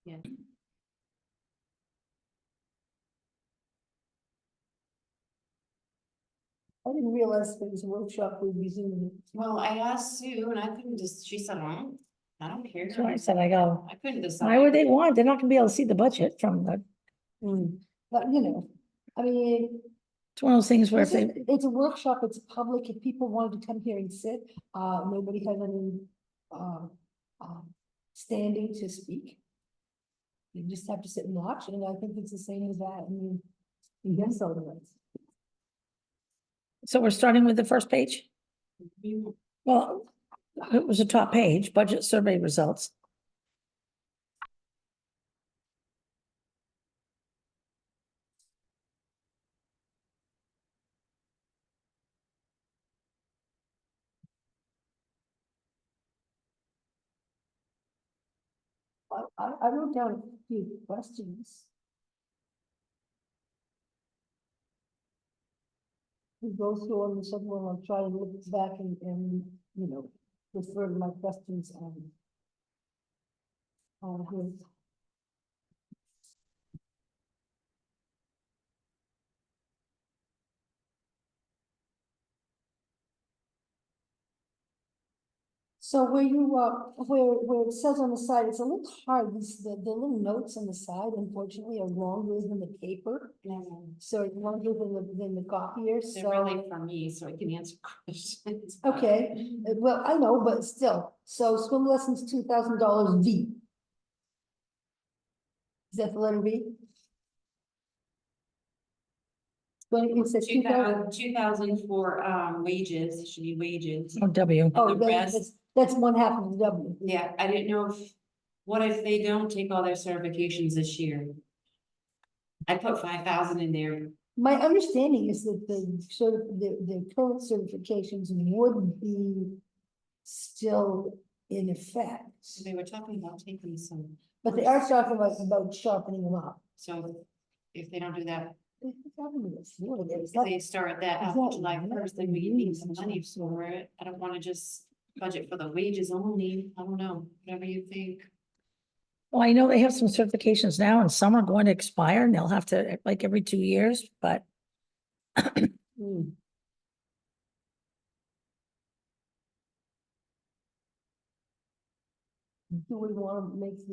Yeah. I didn't realize there was a workshop we'd be doing. Well, I asked Sue and I couldn't just, she said, I don't care. So I said, I go, I couldn't why would decide. they want? They're not gonna be able to see the budget from the, But, you know, I mean, it's one of those things where if it's they, it's a workshop, it's public, if people wanted to come here and sit, nobody has any, standing to speak. You just have to sit and watch, and I think it's the same as that, I mean, yes, otherwise. so we're starting with the first page? Well, it was a top page, budget survey results. I wrote down a few questions. We go through on the second one, I'll try and look back and, you know, refer to my questions on his. So where you, where it says on the side, it's a little hard, the little notes on the side unfortunately are longer than the paper. So it's longer than the copier, They're so. really for me, so I can answer questions. Okay, well, I know, but still, so swim lessons, $2,000 V. Is that the letter V? When it says 2,000. 2,000 for wages, should be wages. Oh, W. Oh, the rest- that's one half of the W. Yeah, I didn't know what if they don't take all their certifications this year? I put 5,000 in there. My understanding is that the current certifications would be still in effect. They were talking about taking some, But they are talking about sharpening them up. so if they don't do that, They're talking about doing it. It's if not- they start that is after that July right? 1st, then we need some money for it. I don't wanna just budget for the wages only. I don't know, whatever you think. Well, I know they have some certifications now and some are going to expire and they'll have to, like every 2 years, but Hmm. Do we want to make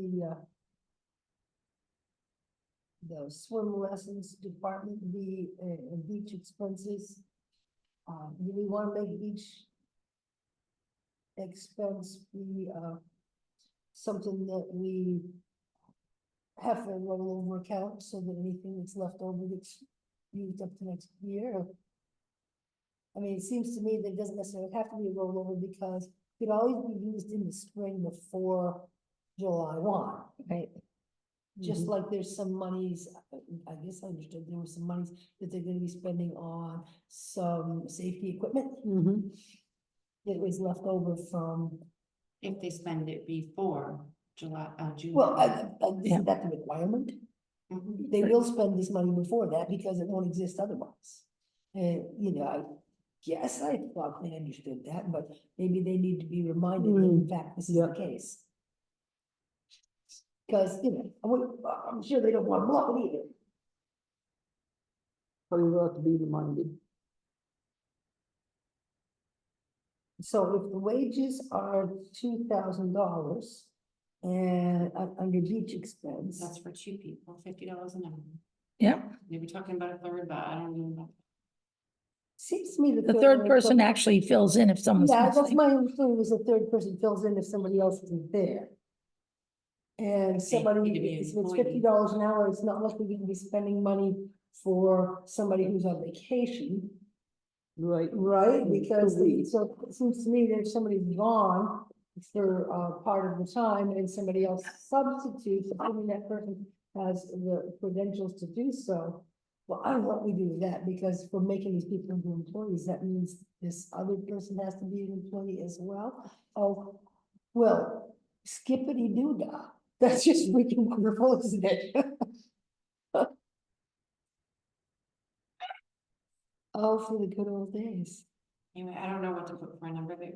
the swim lessons department be, beach expenses? Do we want to make each expense be, something that we have a rollover account so that anything that's left over gets used up to next year? I mean, it seems to me that it doesn't necessarily have to be a rollover because it could always be used in the spring before July 1. right, Just like there's some monies, I guess I understood there were some monies that they're gonna be spending on some safety equipment. That was left over from, If they spend it before July, June. well, Yeah. isn't that the requirement? Mhm. They will spend this money before that because it won't exist otherwise. And, you know, I guess I thought they understood that, but maybe they need to be reminded that in fact this is the case. Cause, you know, I'm sure they don't want to blow it either. But you have to be reminded. So if the wages are $2,000 and under beach expense. That's for 2 people, $50 an hour. yeah. Maybe talking about a third, but I don't know about. Seems to me The third person actually fills in if someone's Yeah, that's missing. my understanding is the third person fills in if somebody else isn't there. And They somebody, need to be if it's employed. $50 an hour, it's not like we're gonna be spending money for somebody who's on vacation, Right. right? Mm, Because, could be. so it seems to me that if somebody's gone for, part of the time and somebody else substitutes, assuming that person has the credentials to do so. Well, I don't know what we do with that, because if we're making these people into employees, that means this other person has to be an employee as well. Oh, well, skippity doo dah. That's just freaking wonderful, isn't it? Oh, for the good old days. Anyway, I don't know what to put for a number there.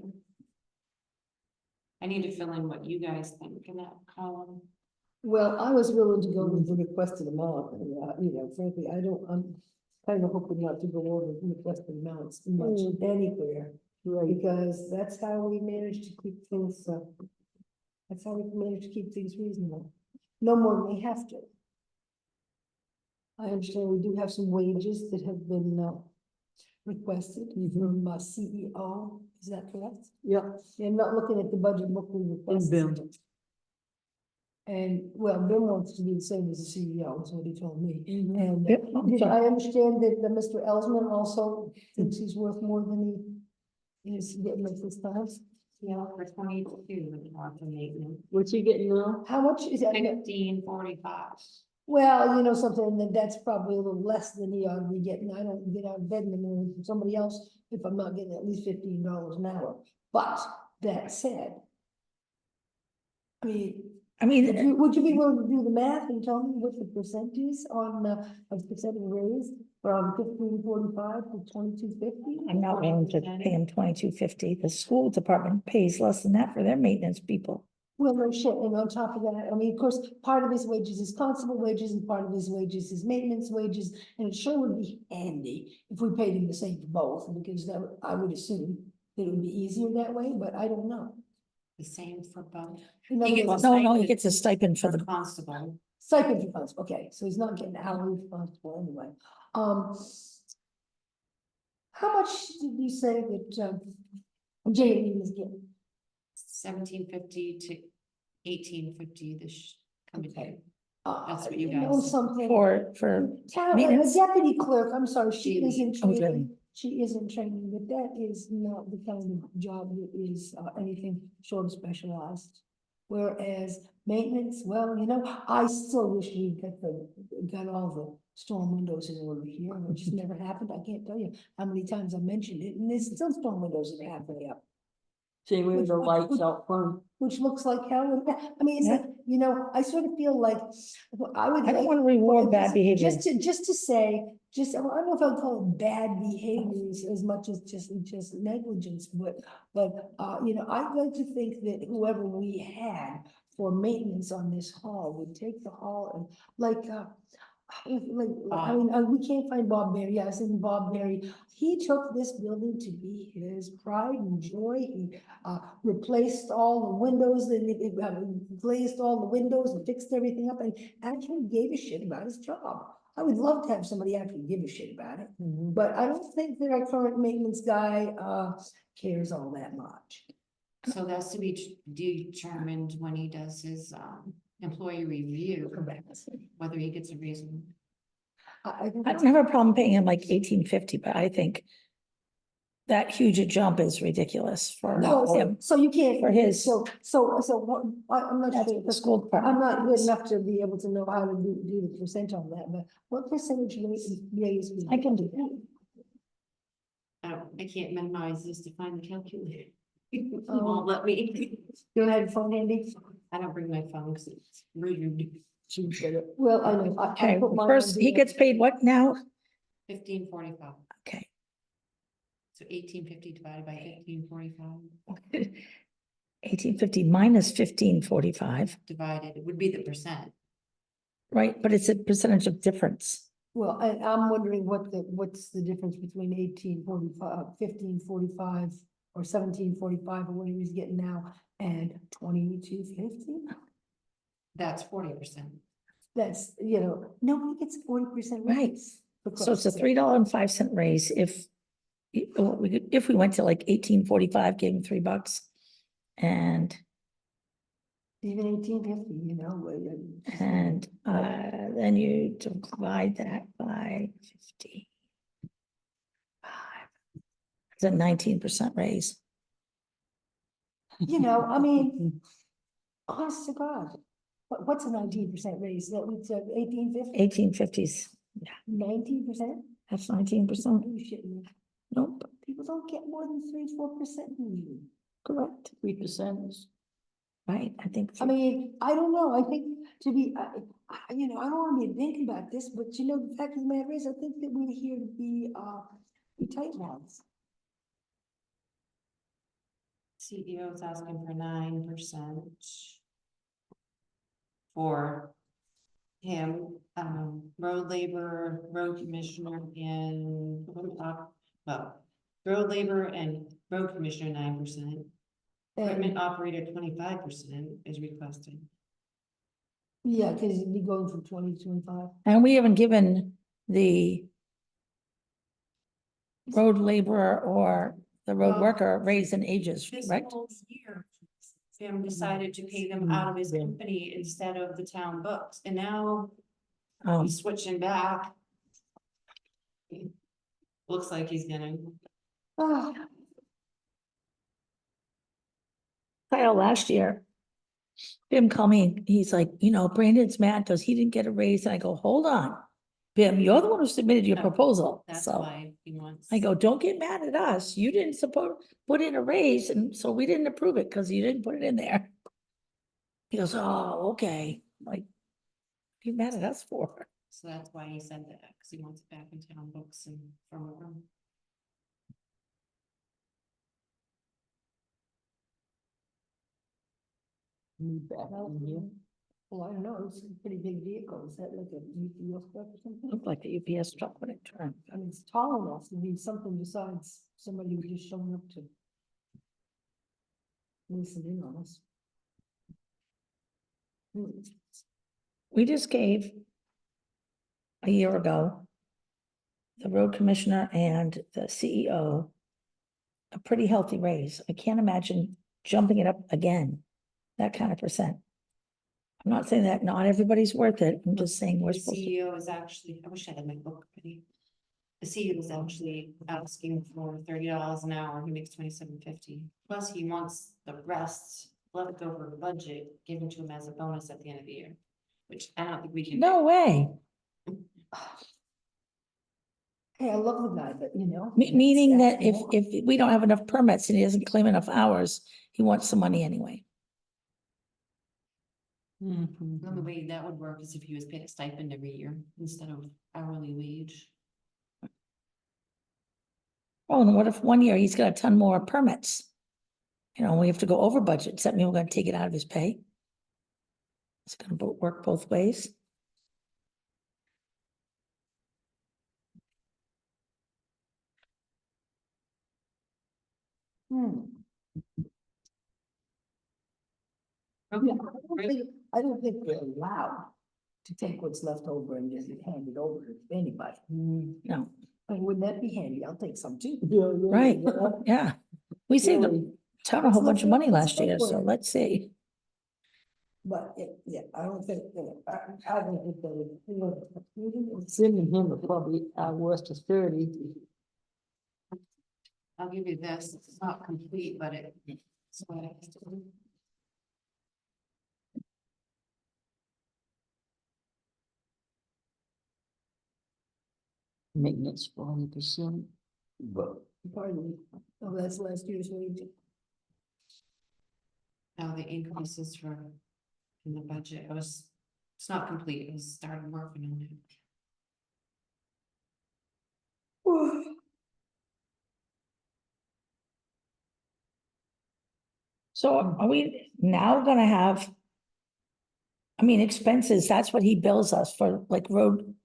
I need to fill in what you guys think in that column. Well, I was willing to go with the requested amount, and, you know, frankly, I'm kind of hoping not to go over the requested amounts much anywhere. Right. Because that's how we manage to keep things, that's how we manage to keep things reasonable. No more than we have to. I understand we do have some wages that have been, requested from, CEO, is that correct? Yeah, Yeah, I'm not looking at the budget book we and Bill. requested. And, well, Bill wants to be the same as the CEO, is what he told me. And Yep, I'm did sorry. I understand that Mr. Ellsman also thinks he's worth more than he is getting at this time? Yeah, for 22 with the maintenance. What's he getting now? How much is that? 1545. Well, you know something, that's probably a little less than he ought to be getting. I don't get out of bed in the morning from somebody else if I'm not getting at least $15 an hour. But that said, I mean, I mean, would you be willing to do the math and tell me what the percent is on, of percent raise from 1545 to 2250? I'm not willing to pay him $22.50. The school department pays less than that for their maintenance people. Well, no shit, and on top of that, I mean, of course, part of his wages is constable wages and part of his wages is maintenance wages. And it sure would be handy if we paid him the same for both, because that, I would assume that it would be easier that way, but I don't know. The same for both. In other He gets words, No, he gets a stipend for For the, constable. stipend for constable, okay, so he's not getting hourly for constable anyway. How much did you say that, Jamie was getting? 1750 to 1850 this coming Okay. year. That's what you know guys- something. for Town, a maintenance. deputy clerk, I'm sorry, she Daily. isn't Oh, daily. training, she isn't training, but that is not the kind of job that is, anything short of specialized. Whereas maintenance, well, you know, I still wish we got all the storm windows in order here, and it just never happened. I can't tell you how many times I mentioned it, and there's still storm windows that are halfway up, Same with the Which- lights out front. which looks like hell. And I mean, it's Yeah. like, you know, I sort of feel like, well, I would I don't like. want to reward bad behavior. Just to say, I don't know if I'd call it bad behaviors as much as just negligence, but, you know, I'd like to think that whoever we had for maintenance on this hall would take the hall and like, I mean, we can't find Bob Berry. Yeah, I was thinking Bob Berry. He took this building to be his pride and joy. He replaced all the windows and glazed all the windows and fixed everything up and actually gave a shit about his job. I would love to have somebody actually give a shit about it, but I don't think that our current maintenance guy cares all that much. So that's to be determined when he does his employee review, whether he gets a reason. I think I don't have a problem paying him like $18.50, but I think that huge a jump is ridiculous for No, him. so you can't. For his- So what, I'm not That's sure. what the school department. I'm not good does. enough to be able to know how to do the percent on that, but what percentage raise? I can do I can't minimize this to find the calculator. Oh. Won't let me. You don't have your phone handy? I don't bring my phone because it's rude. Well, I know. I Okay, put mine first, on he the- gets paid what now? 1545. Okay. So 1850 divided by 1545 $18.50 minus $15.45, divided, it would be the percent. right? But it's a percentage of difference. Well, I'm wondering what's the difference between 1845, 1545 or 1745 or whatever he's getting now and 2250? That's 40%. That's, you know, nobody gets 40% Right. raise. So it's a $3.05 raise if we went to like 1845, gave him $3 and, Even 1850, you know. then you divide that by 55. It's a 19% raise. You know, I mean, honest to God, what's a 19% raise? That was 1850, 1850s, 19%? that's 19%. You shitting me. Nope, People don't get more than 3-4% usually. correct. 3%. Right, I think. I mean, I don't know, I think to be, you know, I don't wanna be thinking about this, but you know, the fact of the matter is, I think that we're here to be tight ones. CEO is asking for 9%. for him, road labor, road commissioner, and, well, road labor and road commissioner 9%. Equipment And, operator 25% is requested. yeah, cause it'd be going from 20 to 25. And we haven't given the road laborer or the road Well, worker a raise in ages, This right? whole year, Sam decided to pay them out of his company instead of the town books, and now he's switching back. Looks like he's gonna, Ah, Kyle last year. Bim called me, he's like, Brandon's mad because he didn't get a raise, and I go, hold on. Bim, you're the one who submitted your No, proposal, that's so why he wants. I go, don't get mad at us, you didn't put in a raise, and so we didn't approve it because you didn't put it in there. He goes, oh, okay, like, what are you mad at us for? So that's why he said that, because he wants it back in town books and from more. Back in here. well, I don't know, it's a pretty big vehicle, is that like a UPS truck or something? Looked like a UPS truck when it turned. I mean, it's tall enough to need something besides somebody who's just showing up to listen in on us. Hmm. We just gave a year ago the road commissioner and the CEO a pretty healthy raise. I can't imagine jumping it up again, that kind of percent. I'm not saying that not everybody's worth it. I'm just saying we're The supposed to. CEO is actually, I wish I had my book ready. The CEO is actually asking for $30 an hour, he makes $27.50. Plus he wants the rest left over budget given to him as a bonus at the end of the year. Which I don't think we can. No way. Hey, I love the guy, but you know. Meaning that it's if we don't have enough permits and he doesn't claim enough hours, he wants some money anyway. Mhm. The only way that would work is if he was paid a stipend every year instead of hourly wage. Oh, and what if one year he's got a ton more permits? We have to go over budget. Does that mean we're gonna take it out of his pay? It's gonna work both ways. Hmm. Yeah, I don't think they're allowed to take what's left over and just hand it over to anybody. No, And wouldn't that be handy? I'll take some too. right, yeah. We saved the Really. town a whole bunch of money last year, so But let's see. yeah, I don't think, I don't think they would. Sending him are probably worst of 30. I'll give you this, it's not complete, but it's what I have to do. Maintenance 40%. But. Pardon me. Oh, that's last year's wage. Now the increases for in the budget, it's not complete, it was started working on it. So are we now gonna have? I mean, expenses, that's what he bills us for, like road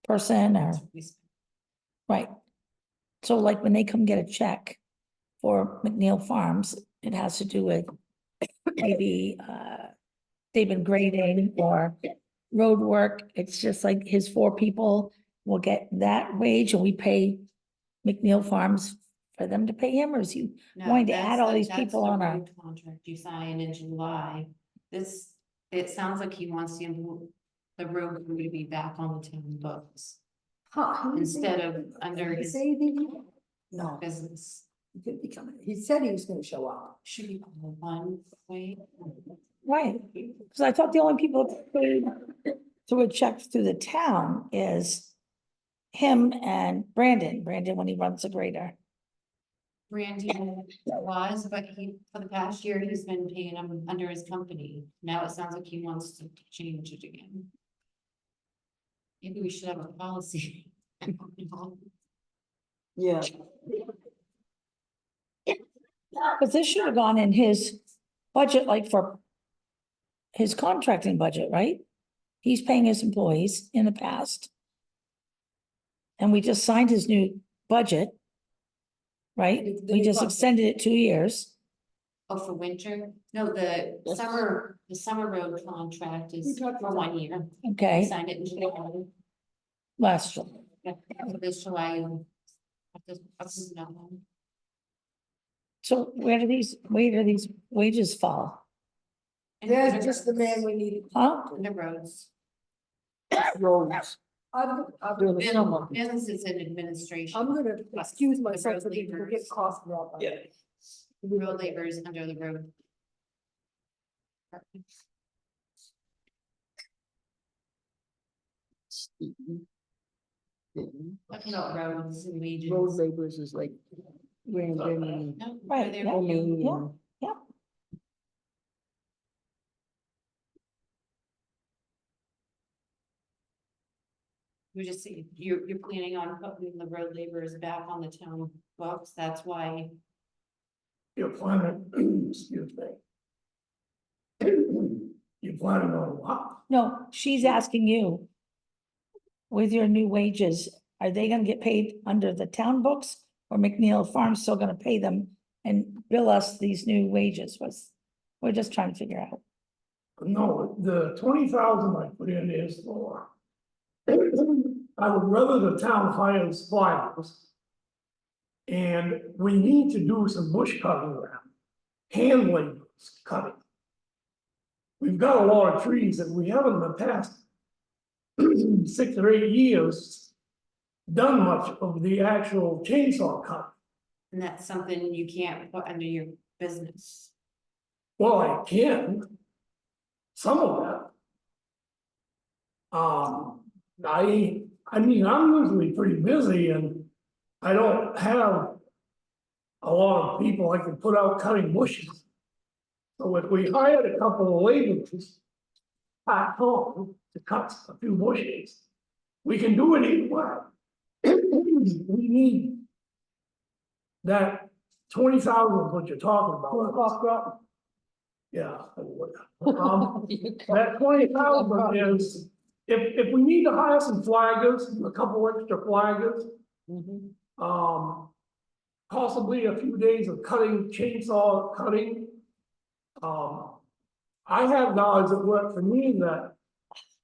person or, right? So like when they come get a check for McNeil Farms, it has to do with maybe, they've been grading or road work. It's just like his 4 people will get that wage and we pay McNeil Farms for them to pay him, or is he No, wanting to that's add all the- these that's people the on our? road contract you sign in July. It sounds like he wants the road crew to be back on the town books Huh, instead of under Did he his say anything? No, business. he could be coming. He said he was gonna show up. Should be all one way. Right, because I thought the only people that paid through a check through the town is him and Brandon, when he runs a grader. Randy was, but for the past year, he's been paying them under his company. Now it sounds like he wants to change it again. Maybe we should have a policy. Yeah. Because this should have gone in his budget, like for his contracting budget, right? He's paying his employees in the past. And we just signed his new budget. Right? The We new just contract. extended it 2 years. Oh, for winter? No, the summer road contract is We talked for about 1 year. We Okay, signed it in July. last year. Yeah, this July. Up to now. So where do these wages fall? And There's just the man we needed. Huh? The roads. Roads. I'm During the summer. Business is in administration. gonna excuse The myself road for being, laborers. get cost drop. Yeah. Road labor is under the road. Talking about roads and wages. Road laborers is like Brandon and No, Right, they're yeah. there. Amy Yeah. and We just see, you're planning on putting the road laborers back on the town books, that's why. You're planning, excuse me. You're planning on what? No, she's asking you. With your new wages, are they gonna get paid under the town books? Or McNeil Farm's still gonna pay them and bill us these new wages? We're just trying to figure out. No, the 20,000 I put in is for. I would rather the town hires flyers. And we need to do some bush cutting around, hand laborers cutting. We've got a lot of trees that we haven't in the past 6 or 8 years done much of the actual chainsaw cut. And that's something you can't put under your business. Well, I can. Some of that. I mean, I'm usually pretty busy and I don't have a lot of people I can put out cutting bushes. So if we hired a couple of laborers at home to cut a few bushes, we can do it either way. We need that 20,000, what you're talking about. Cost drop. Yeah. I would. That 20,000 is, if we need to hire some flaggers, a couple extra flaggers, possibly a few days of cutting, chainsaw cutting. I have guys that work for me that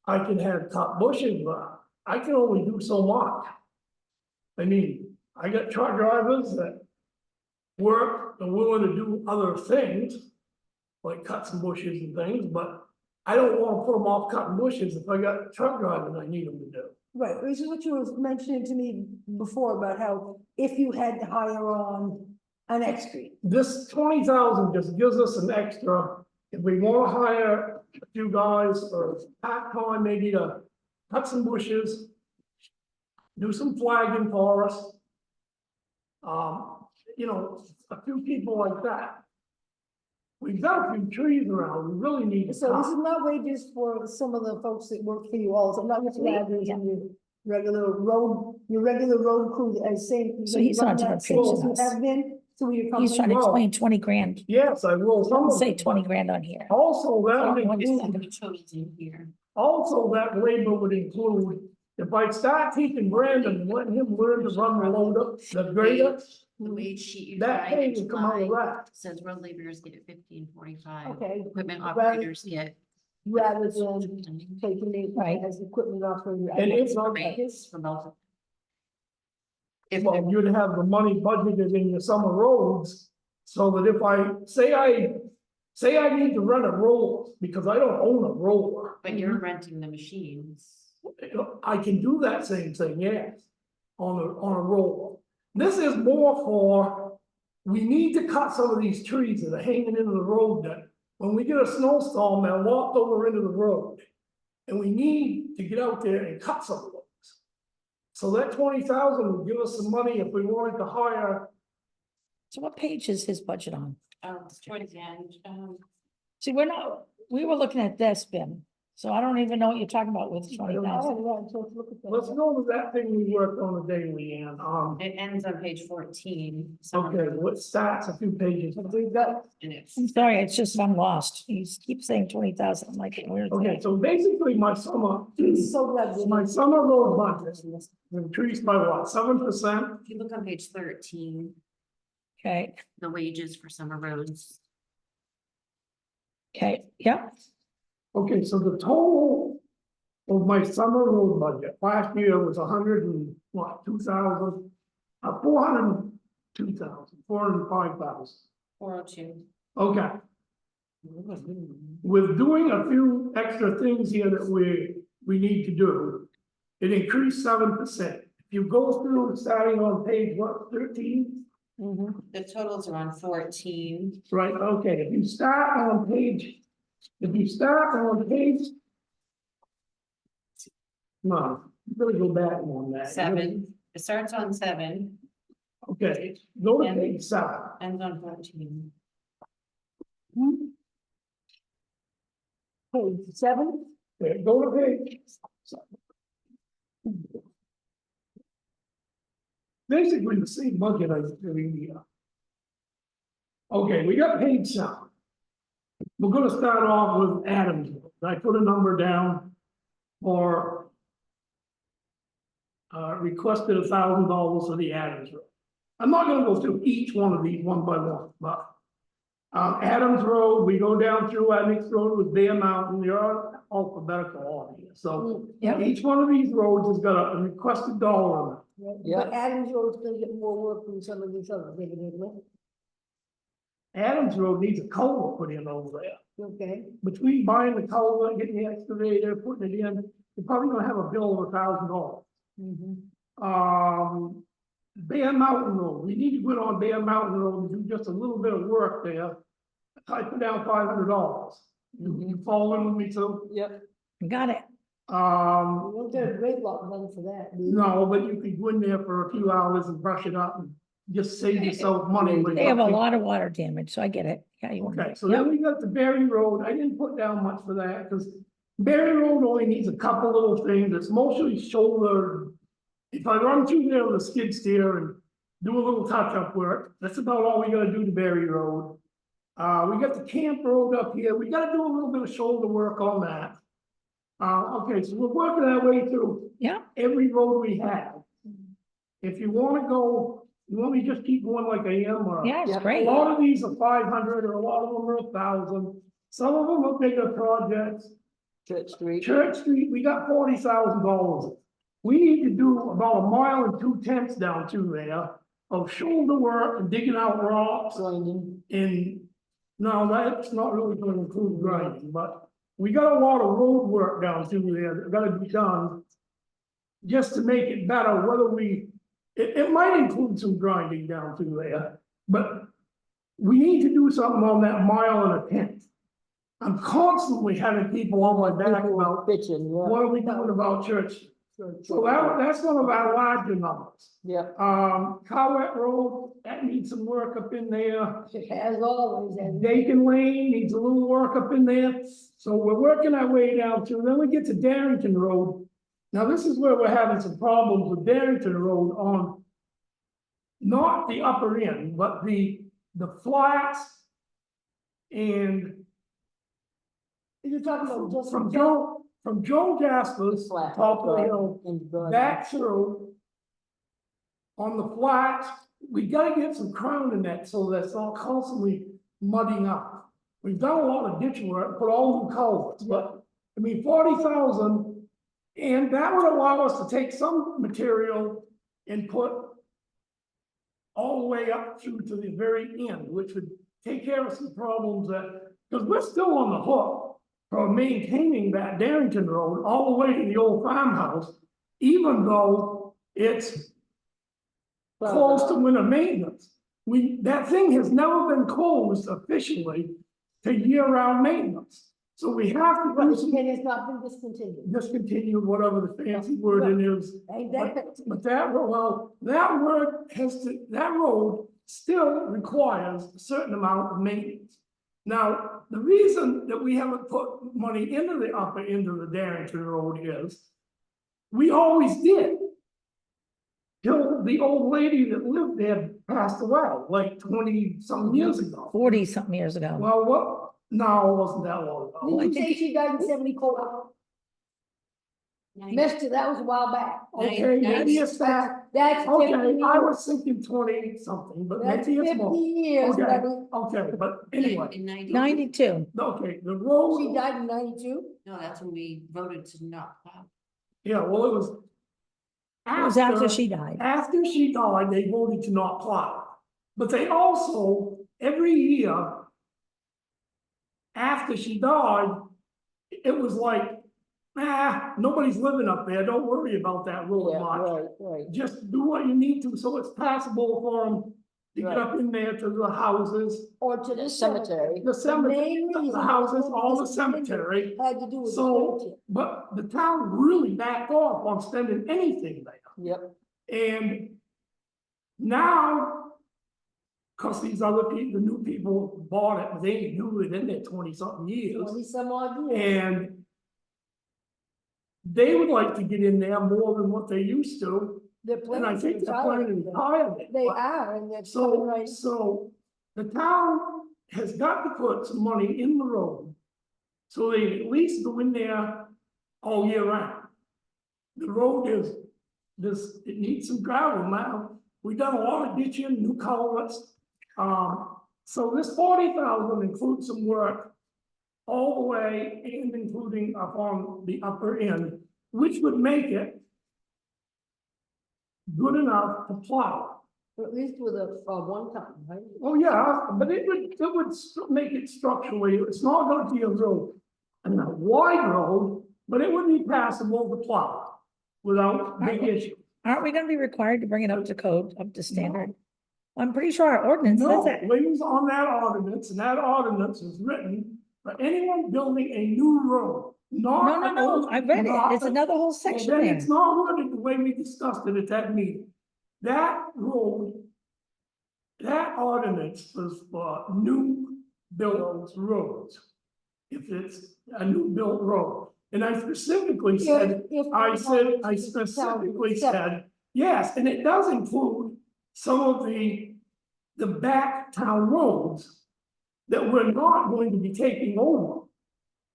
I can have cut bushes, but I can only do so much. I mean, I got truck drivers that work and willing to do other things, like cut some bushes and things, but I don't wanna put them off cutting bushes if I got truck drivers I need them to do. Right, this is what you were mentioning to me before about how if you had to hire on an extra. This 20,000 just gives us an extra, if we wanna hire a few guys for part-time, maybe to cut some bushes. Do some flagging for us. You know, a few people like that. We've got a few trees around, we really need to So this is cut. not wages for some of the folks that work for you also, not just ladders and your regular road crew as same. So he's on a different page than You us. have been, so your He's trying company. to Well- explain 20 grand. Yes, I will. some Don't of say them, 20 but grand on here. Also, that would I don't It's include, not gonna show it in here. also that labor would include, if I start teaching Brandon, and letting him learn to run the loader, the grader, The wage sheet you that tried pay in would come out of July that. says road laborers get $15.45. Okay, Equipment Rather- operators get. rather than taking it Right. as equipment operator. And it's not, Rates for both. If well, you'd have the money budgeted in your summer roads, so that if say I need to rent a roller, because I don't own a roller. but you're renting the machines. I can do that same thing, yes, on a roller. This is more for, we need to cut some of these trees that are hanging into the road that, when we get a snowstorm, they're walked over into the road. And we need to get out there and cut some of those. So that 20,000 would give us some money if we wanted to hire. So what page is his budget on? It's towards the end. See, we were looking at this, Bim. So I don't even know what you're talking about with I 20,000. haven't had a chance to look at that. Let's go with that thing we worked on today, Leanne, It ends on page 14. Summer okay, Road, what starts a few pages, We've got, and it's I'm sorry, it's just I'm lost. You keep saying 20,000. I'm like, where's okay, that? so basically my summer. so glad. we- My summer road budget increased by what, 7%? if you look on page 13, Okay, the wages for summer roads. okay, yeah, Okay, so the total of my summer road budget last year was 2,000, 405,000. 402. Okay, with doing a few extra things here that we need to do, it increased 7%. If you go through, starting on page what, 13? Mhm. The totals are on 14. Right, okay, if you start on page. No, you better go back on that. 7. It starts on 7, Okay, go to And- page 7. ends on 14. Page 7, Okay, go to page. 7. Basically the same budget I did every year. Okay, we got page 7. We're gonna start off with Adams. I put a number down for requested $1,000 for the Adams Road. I'm not gonna go through each one of these one by one, but Adams Road, we go down through our next road with Bear Mountain, you're alphabetical order here, so yeah, each one of these roads has got a requested dollar amount. Yeah. but Adams Road's gonna get more work than some of these others, evidently. Adams Road needs a culvert put in over there. Okay, Between buying the culvert, getting the excavator, putting it in, you're probably gonna have a bill of $1,000. mhm. Bear Mountain Road, we need to go on Bear Mountain Road and do just a little bit of work there. I put down $500. You following with me too? Yep. got it. We don't get a great lot of money for that, do we? No, but you could go in there for a few hours and brush it up and just save yourself money. They have a lot of water damage, so I get it. Yeah, you want Okay, to, so yeah, then we got the Berry Road, I didn't put down much for that, because Berry Road only needs a couple little things, it's mostly shoulder. If I run through there with a skid steer and do a little touch-up work, that's about all we gotta do to Berry Road. We got the Camp Road up here, we gotta do a little bit of shoulder work on that. Okay, so we're working our way through yeah, every road we have. If you wanna go, you want me to just keep going like I am, or? yeah, it's Yeah. A great. lot of these are 500, or a lot of them are 1,000, some of them are bigger projects. Church Street. Church Street, we got $40,000. We need to do about 1.2 miles down through there of shoulder work and digging out rocks Grinding. and. No, that's not really gonna include grinding, but we got a lot of road work down through there that gotta be done. Just to make it better, whether it might include some grinding down through there, but. We need to do something on that 1.1 miles. I'm constantly having people on my back about, Bitching, yeah. what are we doing about church? So that's one of our larger numbers. Yeah. Cowett Road, that needs some work up in there. As always, and Dakin Lane needs a little work up in there. So we're working our way down to, then we get to Darrington Road. Now, this is where we're having some problems with Darrington Road on. Not the upper end, but the flats. And you're talking about just. from Joe Jasper's, Flat. top of the hill, And grinding. back through. On the flats, we gotta get some crown in that, so that's not constantly mudding up. We've done a lot of ditch work, put all new culverts, but, I mean, 40,000. And that would allow us to take some material and put. All the way up through to the very end, which would take care of some problems that, because we're still on the hook. For maintaining that Darrington Road all the way to the old farmhouse, even though it's close to winter maintenance. That thing has never been closed officially to year-round maintenance. So we have to do some, It has not been discontinued. discontinue whatever the fancy word is. Ain't that, But that, well, that road still requires a certain amount of maintenance. Now, the reason that we haven't put money into the upper end of the Darrington Road is, we always did. Till the old lady that lived there passed away, like 20-some years ago. 40-something years ago. Well, what, no, it wasn't that long ago. Didn't you say she died in 74? Missed it, that was a while back. Okay, maybe it's that, That's 50 okay, years. I was thinking 20-something, but That's maybe it's 50 more. years, Okay. buddy. Okay, but anyway, In 90. 92. okay, the She road, died in 92? No, that's when we voted to not plow. yeah, well, it was. It was after she died. After she died, they voted to not plow. But they also, every year. After she died, it was like, nobody's living up there, don't worry about that road Yeah, much. right. Just do what you need to, so it's passable for them to get Right. up in there to the houses, Or to the Cemetery. the cemetery, main the reason houses, it all the was cemetery. Had to do with the So, cemetery. but the town really backed off on spending anything there. Yep, And now, cause these other people, the new people bought it, but they ain't new it in there 20-something years. 20 some odd years. And they would like to get in there more than what they used to, They're and I planning think to they're retire. planning to retire it. They are, and they're coming So, right. so the town has got to put some money in the road. So they at least go in there all year round. The road is, it needs some gravel now. We've done a lot of ditching, new culverts. So this 40,000 includes some work all the way and including up on the upper end, which would make it good enough to plow. At least with a one time, right? Oh, yeah, but it would make it structurally, it's not gonna be a road, I mean, a wide road, but it would be passable to plow without big issue. Aren't we gonna be required to bring it up to code, up to standard? I'm pretty sure our ordinance No, says it. wings on that ordinance, and that ordinance is written for anyone building a new road, not. No, I read it. It's another whole section Then there. it's not worded the way we discussed it at that meeting. That road, that ordinance was for new built roads. If it's a new built road, and I specifically said, I specifically said, yes, and it does include some of the back town roads that we're not going to be taking over.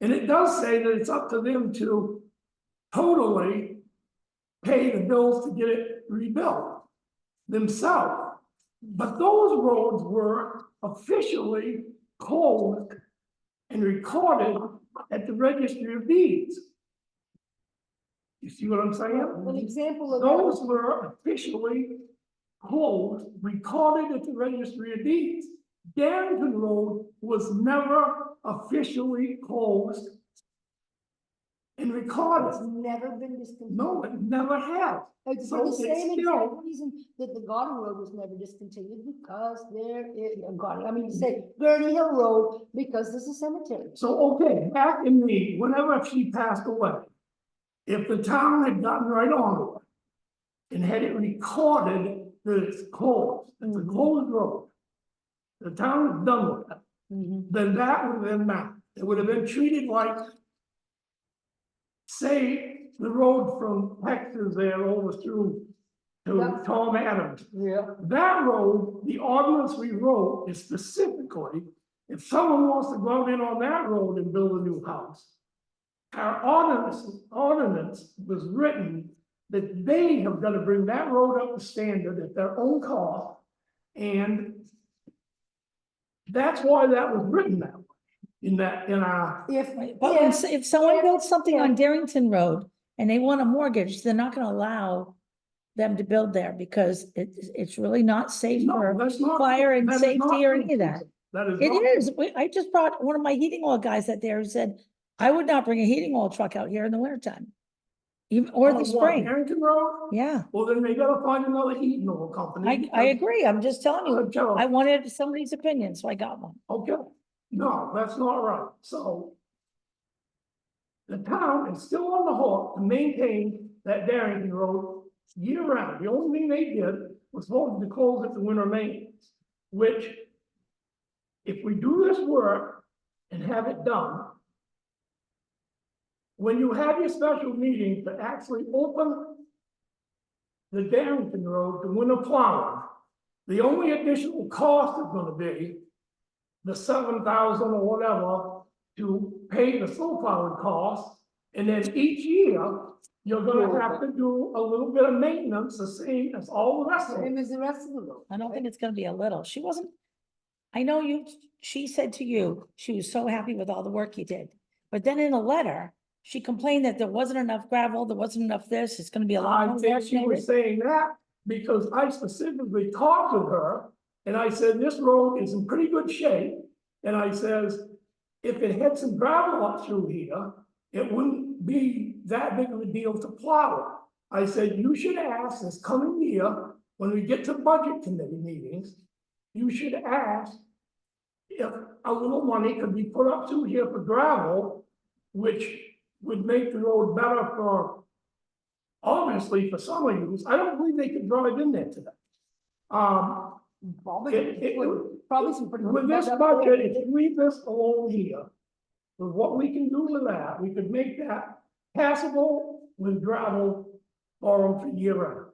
And it does say that it's up to them to totally pay the bills to get it rebuilt themselves. But those roads were officially closed and recorded at the Registry of Deeds. You see what I'm saying? An example of Those that, were officially closed, recorded at the Registry of Deeds. Darrington Road was never officially closed and it's recorded. never been discontinued. No, it never has. It's So for the it's same still- exact reason that the Garden Road was never discontinued, because there is, Garden, I mean, say Gurney Hill Road, because there's a cemetery. So, okay, back in whenever she passed away, if the town had gotten right on it and had it recorded that it's closed, it's a closed road, the town is done with it, then that would have been that. It would have been treated like, say, the road from Texas there over through to Yeah. Tom Adams. yeah, That road, the ordinance we wrote is specifically, if someone wants to go out in on that road and build a new house. Our ordinance was written that they have got to bring that road up to standard at their own cost. And that's why that was written that way, in our, But if someone builds something on Darrington Road and they want a mortgage, they're not gonna allow them to build there because it's really not safe no, for that's not. fire and that is not safety or true, any of that. Susan. That is. It not is. true. I just brought one of my heating oil guys out there who said, I would not bring a heating oil truck out here in the wintertime. Even, or On the what, spring. Harrington Road? Yeah, Well, then they gotta find another heating oil company. I agree. I'm just telling you. Okay, I wanted somebody's opinion, so I got one. okay, no, that's not right, so. The town is still on the hook to maintain that Darrington Road year round. The only thing they did was vote to close it to winter maintenance, which. If we do this work and have it done. When you have your special meeting to actually open the Darrington Road to winter plowing, the only additional cost is gonna be the 7,000 or whatever to pay the snow plowing costs. And then each year, you're gonna have to do a little bit of maintenance, the same as all the rest of Same it. as the rest of the road. I don't think it's gonna be a little. She wasn't. I know you, she said to you, she was so happy with all the work you did. But then in a letter, she complained that there wasn't enough gravel, there wasn't enough this, it's gonna be a lot. I more think work she was needed. saying that because I specifically talked with her and I said, this road is in pretty good shape. And I says, if it had some gravel up through here, it wouldn't be that big of a deal to plow it. I said, you should ask this coming year, when we get to budget committee meetings, you should ask if a little money could be put up through here for gravel, which would make the road better for, obviously for summer use. I don't believe they could drive in there today. Probably some pretty. With this budget, if you leave this alone here, with what we can do with that, we could make that passable with gravel for them for year round.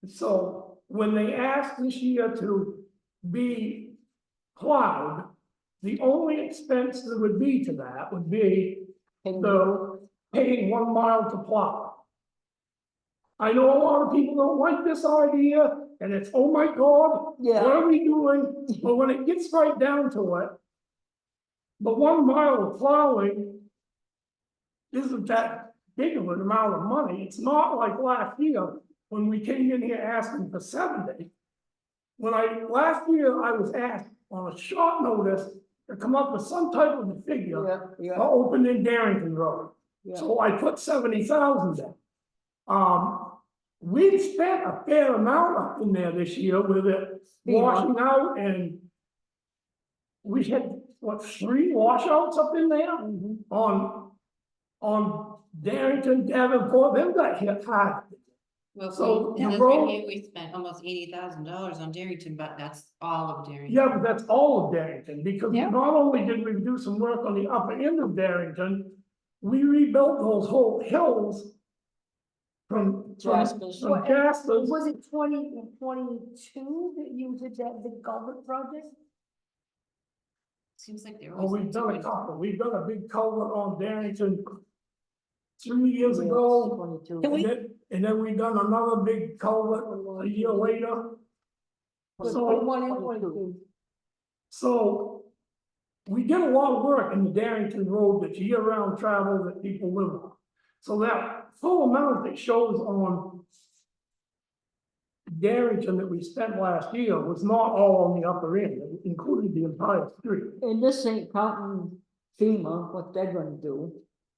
So when they asked this year to be plowed, the only expense that would be to that would be the paying 1 mile to plow. I know a lot of people don't like this idea, and it's, oh my God, Yeah. what are we doing? But when it gets right down to it, the 1 mile of plowing isn't that big of an amount of money. It's not like last year when we came in here asking for 70. Last year, I was asked on a short notice to come up with some type of a figure Yeah, yeah, for opening Darrington Road. yeah. So I put 70,000 in. We've spent a fair amount up in there this year with it washing out, and we had, what, 3 washouts up in there on Darrington, Davenport, them got hit hard. Well, So and the this road- right here, we spent almost $80,000 on Darrington, but that's all of Darrington. Yeah, but that's all of Darrington, because Yeah. not only did we do some work on the upper end of Darrington, we rebuilt those whole hills from Jaspers. Jaspers. Was it 2022 that you did that, the culvert project? Seems like they're Oh, always. we've done a couple. We've done a big culvert on Darrington 3 years ago. 22. Can we- And then we done another big culvert a year later. Was So- 21 and 22. So we did a lot of work in the Darrington Road that's year-round travel that people live on. So that full amount that shows on Darrington that we spent last year was not all on the upper end, it included the entire street. And this ain't counting FEMA, what they're gonna do,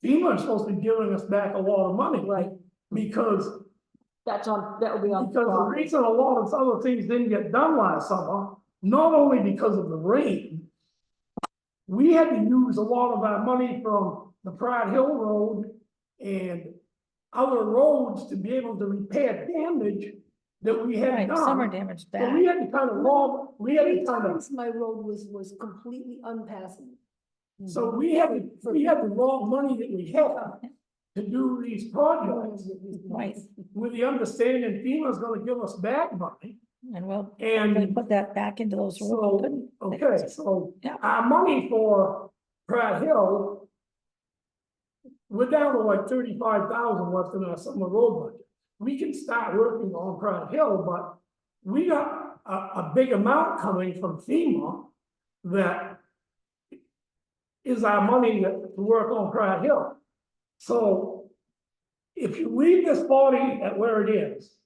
FEMA is supposed to be giving us back a lot of money. right? Because That's on, that will be on. Because the reason a lot of other things didn't get done last summer, not only because of the rain. We had to use a lot of our money from the Pratt Hill Road and other roads to be able to repair damage that we had Right, summer done. damage So we bad. had to kind of rob, we had Three to kind of, times my road was completely unpassable. so we had to rob money that we had to do these projects. Right. With the understanding FEMA's gonna give us back money. And we'll And put that back into those. so, roads. okay, so Yeah. our money for Pratt Hill, we're down to like 35,000 left in our summer road budget. We can start working on Pratt Hill, but we got a big amount coming from FEMA that is our money to work on Pratt Hill. So if you leave this body at where it is,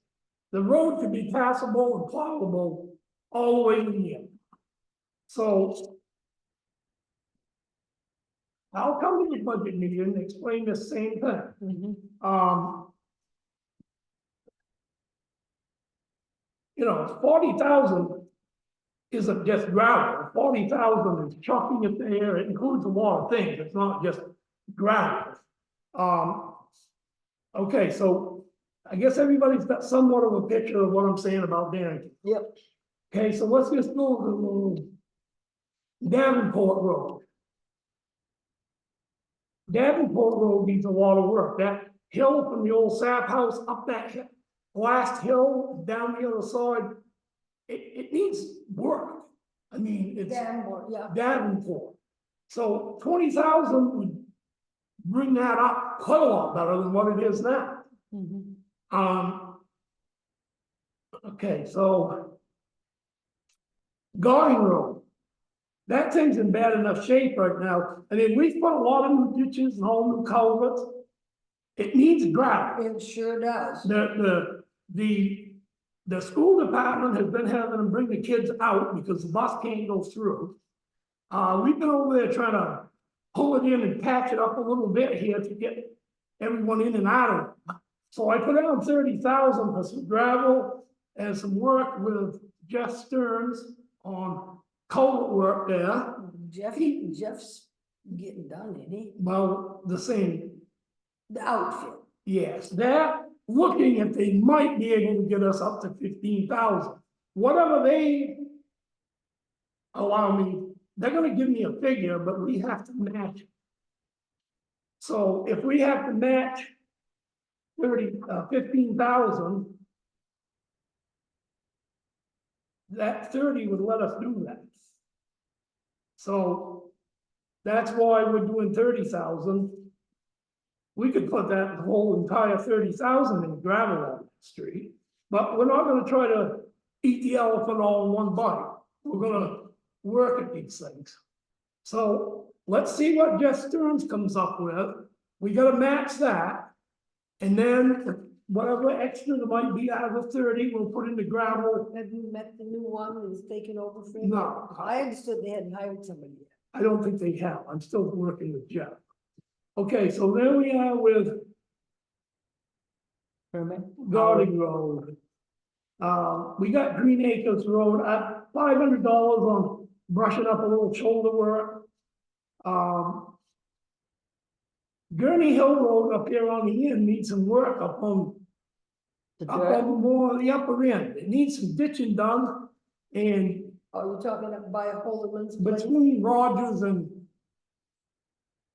the road could be passable and plowable all the way to the end. So I'll come to the budget meeting and explain the same thing. You know, 40,000 isn't just gravel. 40,000 is chucking it there. It includes a lot of things. It's not just gravel. Okay, so I guess everybody's got somewhat of a picture of what I'm saying about Darrington. Yep. Okay, so let's just go to Davenport Road. Davenport Road needs a lot of work. That hill from the old sap house up that last hill, down the other side, it needs work. I mean, it's Danmore, yeah. Davenport. So 20,000 would bring that up quite a lot better than what it is now. Mhm. Okay, so Gauding Road. That thing's in bad enough shape right now. I mean, we've put a lot of new ditches and all new culverts. It needs gravel. It sure does. The school department has been having them bring the kids out because the bus can't go through. We've been over there trying to pull it in and patch it up a little bit here to get everyone in and out of it. So I put out 30,000 for some gravel and some work with Jeff Stearns on culvert work there. Jeff's getting done, isn't he? Well, the same, The outfit. yes, they're looking if they might be able to get us up to 15,000. Whatever they allow me, they're gonna give me a figure, but we have to match it. So if we have to match 15,000, that 30 would let us do that. So that's why we're doing 30,000. We could put that whole entire 30,000 in gravel on the street, but we're not gonna try to eat the elephant all in one bite. We're gonna work at these things. So let's see what Jeff Stearns comes up with. We gotta match that. And then whatever extra there might be out of the 30, we'll put in the gravel. Have you met the new one who's taken over for him? No, I understood they hadn't hired somebody yet. I don't think they have. I'm still working with Jeff. Okay, so there we are with Gauding Road. We got Green Acres Road at $500 on brushing up a little shoulder work. Gurney Hill Road up here on the end needs some work up on more the upper end. It needs some ditching done. And Oh, you're talking up by Holderman's place? between Rogers and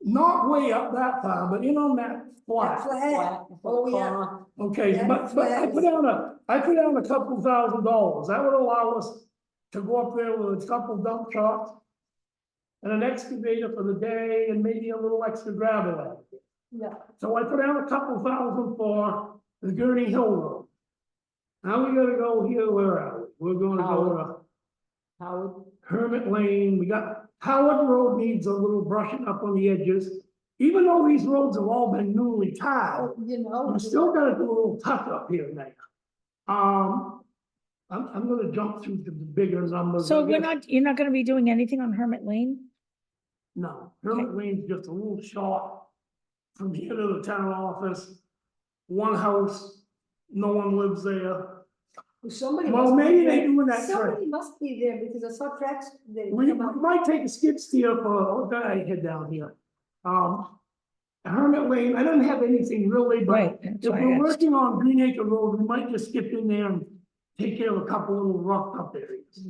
not way up that far, but in on that That flat. flat. Oh, yeah. Okay, That but I flat put down a couple $1,000. That would allow us to go up there with a couple dump trucks and an excavator for the day and maybe a little extra gravel out. Yeah. So I put down a couple $1,000 for the Gurney Hill Road. Now we gotta go here, where are we? We're gonna go to Howard, Hermit Lane. We got Howard Road needs a little brushing up on the edges. Even though these roads have all been newly tiled, Oh, you know. we still gotta do a little touch up here and there. I'm gonna jump through the bigger numbers. So I guess. you're not gonna be doing anything on Hermit Lane? No, Hermit Lane's just a little short from here to the town office. One house, no one lives there. Somebody. Well, must be maybe there. they doing that Somebody trade. must be there because I saw tracks. They We come out. might take a skid steer for, what I had down here. Hermit Lane, I don't have anything really, but Right, that's if why I we're asked. working on Green Acre Road, we might just skip in there and take care of a couple little rough up areas.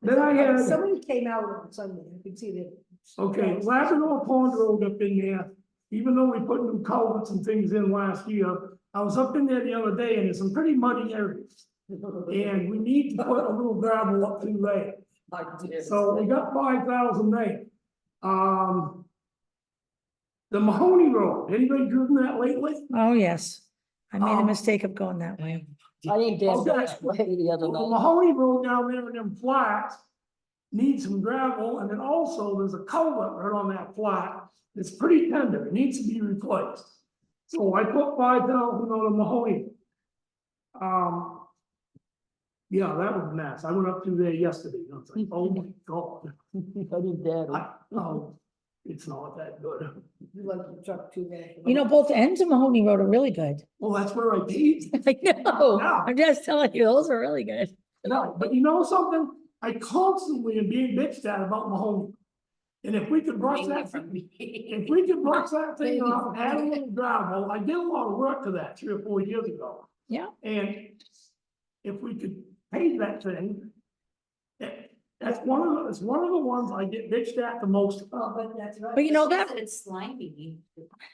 Then I had, Somebody came out on Sunday. I could see that. okay, Labrador Pond Road up in there, even though we put new culverts and things in last year, I was up in there the other day and there's some pretty muddy areas. And we need to put a little gravel up through there. So we got 5,000 there. The Mahoney Road, anybody driven that lately? Oh, yes. I made a Um, mistake of going that way. I ain't down Okay. that way the other Well, the night. Mahoney Road down there in them flats needs some gravel, and then also there's a culvert right on that flat. It's pretty tender, it needs to be replaced. So I put 5,000 on the Mahoney. Yeah, that was a mess. I went up through there yesterday, and I was like, oh my God. I did that. Oh, it's not that good. You like the truck too bad. You know, both ends of Mahoney Road are really good. Well, that's where I paved. I know, Yeah. I'm just telling you, those are really good. No, but you know something? I constantly am being bitched at about Mahoney. And if we could brush that, if we could brush that thing up, add a little gravel, I did a lot of work to that 3 or 4 years ago. Yeah. And if we could pave that thing, that's it's one of the ones I get bitched at the most. Oh, but that's right. But you know It's just that, It's slimy.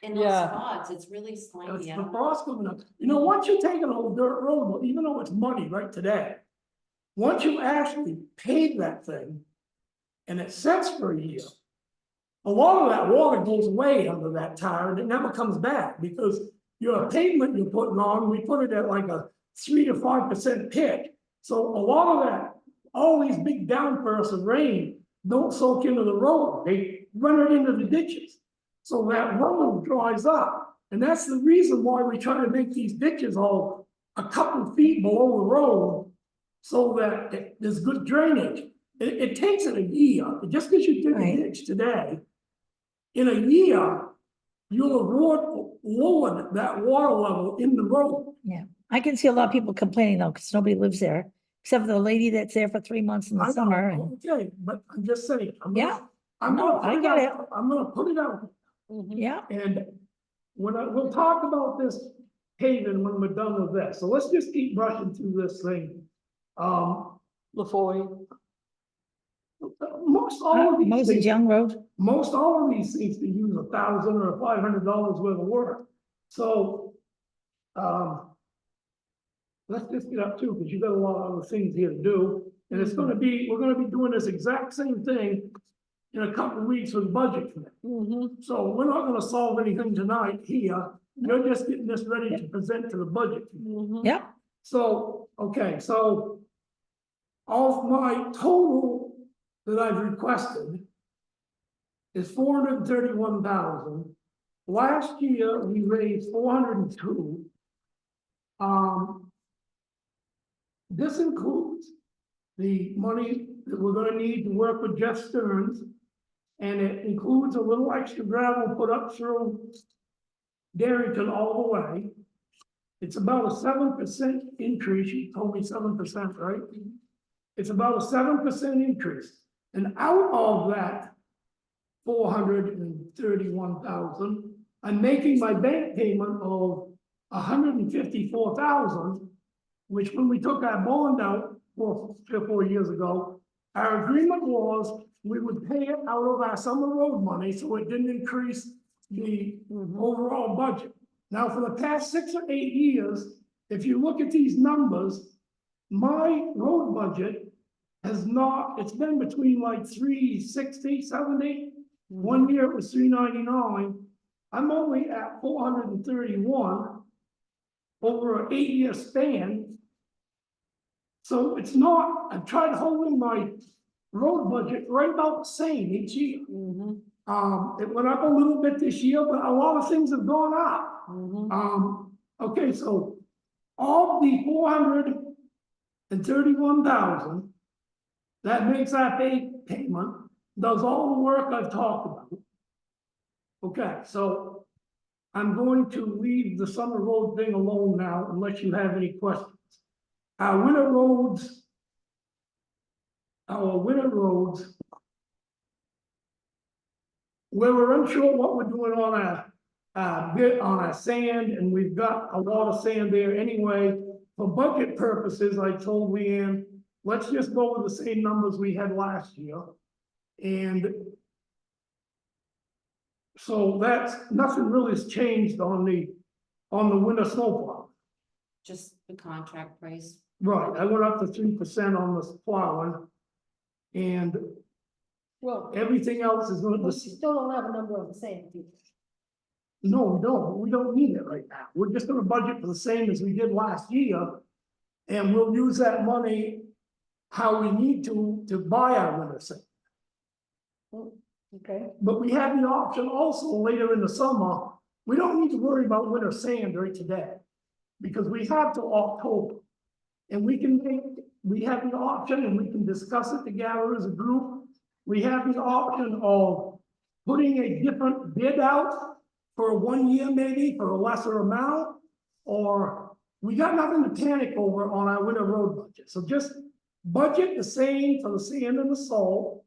In those Yeah. spots, it's really It's slimy. I the don't- frost coming up. You know, once you take an old dirt road, even though it's muddy right today, once you actually pave that thing and it sets for a year, a lot of that water goes away under that tire and it never comes back because your pavement you're putting on, we put it at like a 3 to 5% pitch. So a lot of that, all these big downbursts of rain don't soak into the road. They run it into the ditches. So that road dries up. And that's the reason why we try to make these ditches all a couple feet below the road so that there's good drainage. It takes it a year, just because you dig a Right. ditch today, in a year, you'll avoid lower that water level in the road. I can see a lot of people complaining though, because nobody lives there, except for the lady that's there for 3 months in the I know, summer. And okay, but I'm just saying, Yeah. I'm No, gonna I put it get it. out, I'm gonna put it out. yeah, And we'll talk about this paving when we're done with this, so let's just keep brushing through this thing. Before we, Most all of these Moses things, Young Road, most all of these things can use $1,000 or $500 worth of work, so. Let's just get up to, because you got a lot of other things here to do, and it's gonna be, we're gonna be doing this exact same thing in a couple of weeks with the budget committee. So we're not gonna solve anything tonight here, you're just getting this ready to present to the budget committee. yep, So, okay, so of my total that I've requested is 431,000. Last year, we raised 402. This includes the money that we're gonna need to work with Jeff Stearns. And it includes a little extra gravel put up through Darrington all the way. It's about a 7% increase. You told me 7%, right? It's about a 7% increase. And out of that 431,000, I'm making my bank payment of 154,000, which when we took our bond out 4 years ago, our agreement was we would pay it out of our summer road money, so it didn't increase the overall budget. Now, for the past 6 or 8 years, if you look at these numbers, my road budget has not, it's been between like 360, 70. 1 year it was 399. I'm only at 431 over an 8-year span. So it's not, I've tried holding my road budget right about the same each year. It went up a little bit this year, but a lot of things have gone up. Okay, so of the 431,000, that makes our payment, does all the work I've talked about. Okay, so I'm going to leave the summer road thing alone now, unless you have any questions. Our winter roads, where we're unsure what we're doing on our bit on our sand, and we've got a lot of sand there anyway. For budget purposes, I told Leanne, let's just go with the same numbers we had last year. And so that's, nothing really has changed on the winter snowplow. Just the contract price. Right, I went up to 3% on the plowing. And Well, everything else is we gonna, still don't have a number on the same. do we? no, we don't need it right now. We're just gonna budget for the same as we did last year. And we'll use that money how we need to buy our winter sand. Okay, But we have the option also later in the summer, we don't need to worry about winter sand right today. Because we have till October. And we have the option, and we can discuss it together as a group. We have the option of putting a different bid out for 1 year maybe, for a lesser amount. Or we got nothing to panic over on our winter road budget. So just budget the same for the sand and the salt.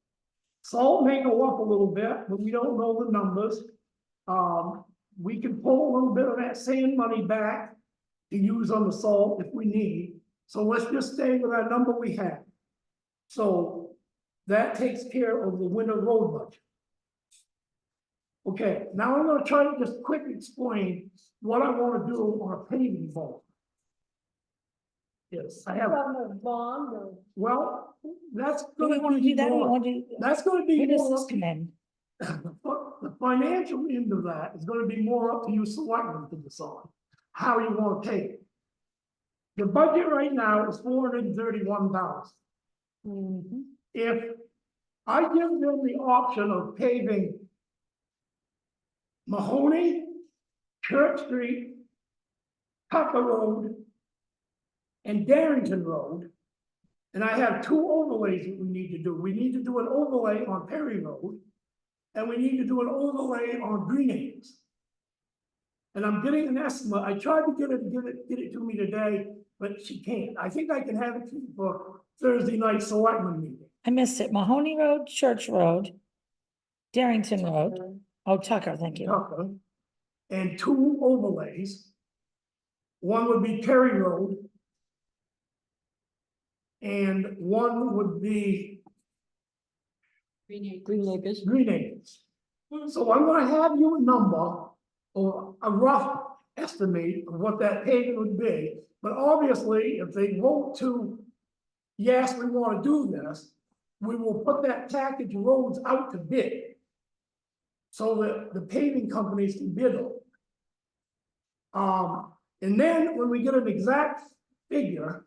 Salt may go up a little bit, but we don't know the numbers. We can pull a little bit of that sand money back to use on the salt if we need. So let's just stay with our number we have. So That takes care of the winter road budget. Okay, now I'm gonna try to just quick explain what I wanna do on a paving bond. Yes, I have, a bond or? well, that's Do we gonna want to be do that, or you more, want to, that's gonna where be does more, this come in? the financial end of that is gonna be more up to you selectmen to decide how you wanna pay it. The budget right now is $431,000. If I give them the option of paving Mahoney, Church Street, Tucker Road, and Darrington Road, and I have two overlays that we need to do. We need to do an overlay on Perry Road, and we need to do an overlay on Green Acres. And I'm getting an estimate. I tried to get it to me today, but she can't. I think I can have it to you for Thursday night selectmen meeting. I missed it. Mahoney Road, Church Road, Darrington Road. Oh, Tucker, thank you. Tucker, and two overlays. One would be Perry Road. And one would be Green Acres. Green Acres. So I'm gonna have you a number or a rough estimate of what that payment would be. But obviously, if they vote to, yes, we wanna do this, we will put that package of roads out to bid. So that the paving companies can bid on it. And then when we get an exact figure,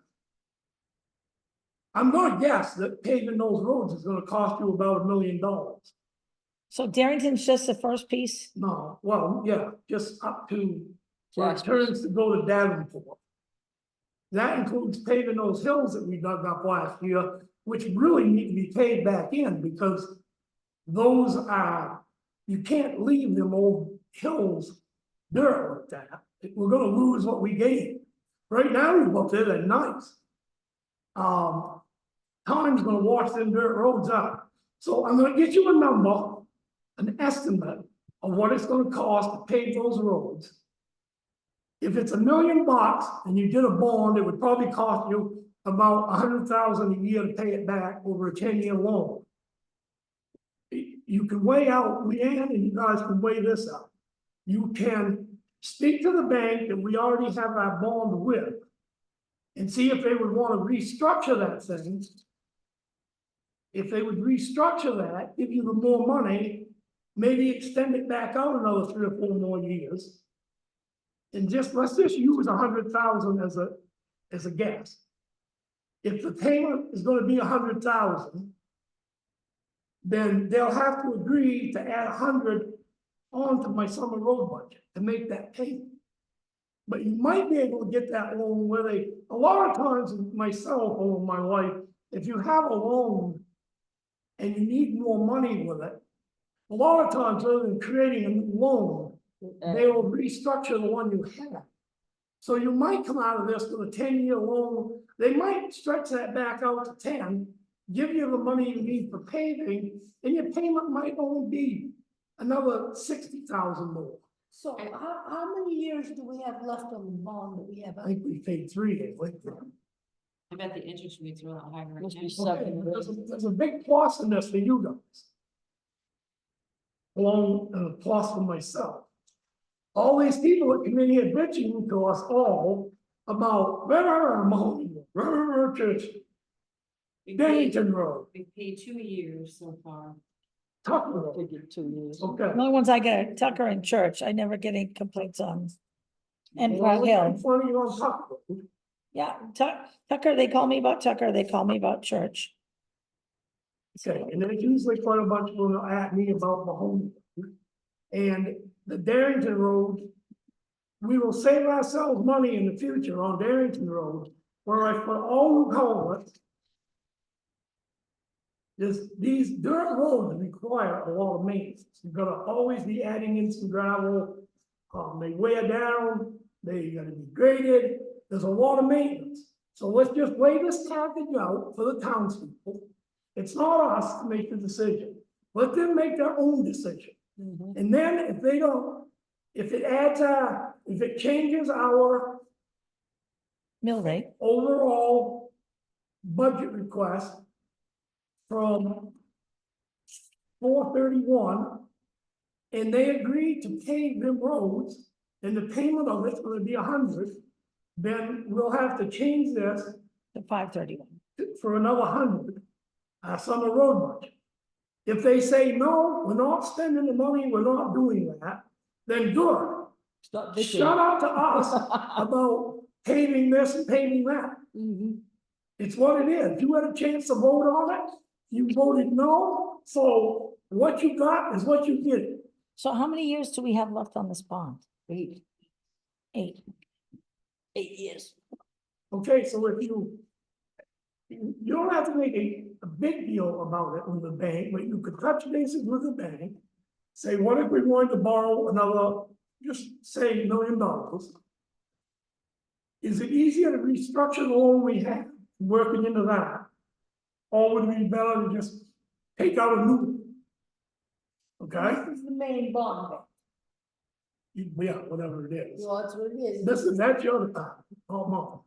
I'm gonna guess that paving those roads is gonna cost you about $1 million. So Darrington's just the first piece? No, well, yeah, just up to where it Jasper's. turns to go to Davenport. That includes paving those hills that we dug up last year, which really need to be paved back in because those are, you can't leave them old hills dirt like that. We're gonna lose what we gained. Right now, we look at it nice. Time's gonna wash them dirt roads out. So I'm gonna get you a number, an estimate of what it's gonna cost to pave those roads. If it's $1 million and you did a bond, it would probably cost you about $100,000 a year to pay it back over a 10-year loan. You can weigh out, Leanne, and you guys can weigh this out. You can speak to the bank that we already have our bond with and see if they would want to restructure that thing. If they would restructure that, give you the more money, maybe extend it back out another 3 or 4 more years. And let's just use 100,000 as a guess. If the payment is going to be 100,000, then they'll have to agree to add 100 onto my summer road budget to make that payment. But you might be able to get that loan where a lot of times, myself over my life, if you have a loan and you need more money with it, a lot of times, rather than creating a new loan, they will restructure the one you have. So you might come out of this with a 10-year loan. They might stretch that back out to 10, give you the money you need for paving, and your payment might only be another 60,000 more. So how many years do we have left on the bond that we have? I think we paid 3 days. I bet the interest rates are a lot higher right Must be now. Okay, seven. there's a big plus in this for you guys. Along, plus for myself. All these people that come in here bitching to us all about, Mahoney, Church, We paid, Bennington Road, we paid 2 years so far. Tucker I Road. figured 2 years. Okay. The only ones I get are Tucker and Church. I never get any complaints on. And Well, Pratt we Hill. make fun of you on Tucker Road. Yeah, Tucker, they call me about Tucker, they call me about Church. Okay, and then usually quite a bunch of them will at me about Mahoney. And the Darrington Road, we will save ourselves money in the future on Darrington Road, where I put all the culverts. These dirt roads require a lot of maintenance. You've got to always be adding in some gravel. They wear down, they gotta be graded. There's a lot of maintenance. So let's just lay this package out for the townspeople. It's not us to make the decision. Let them make their own decision. And then if they don't, if it changes our Mill rate. overall budget request from 431. And they agreed to pave them roads, and the payment of it's gonna be 100, then we'll have to change this The 531. for another 100, summer road budget. If they say, no, we're not spending the money, we're not doing that, then good. Stop Shut up to us bitching. about paving this and paving that. Mhm. It's what it is. You had a chance to vote on it, you voted no, so what you got is what you get. So how many years do we have left on this bond? 8 8. years. Okay, so if you don't have to make a big deal about it with the bank, but you could touch bases with the bank. Say, what if we wanted to borrow another, just say $1 million? Is it easier to restructure the loan we have, working into that? Or would it be better to just take out a new one? Okay, This is the main bond. yeah, whatever it is. Well, that's what it is. That's your department, not mine.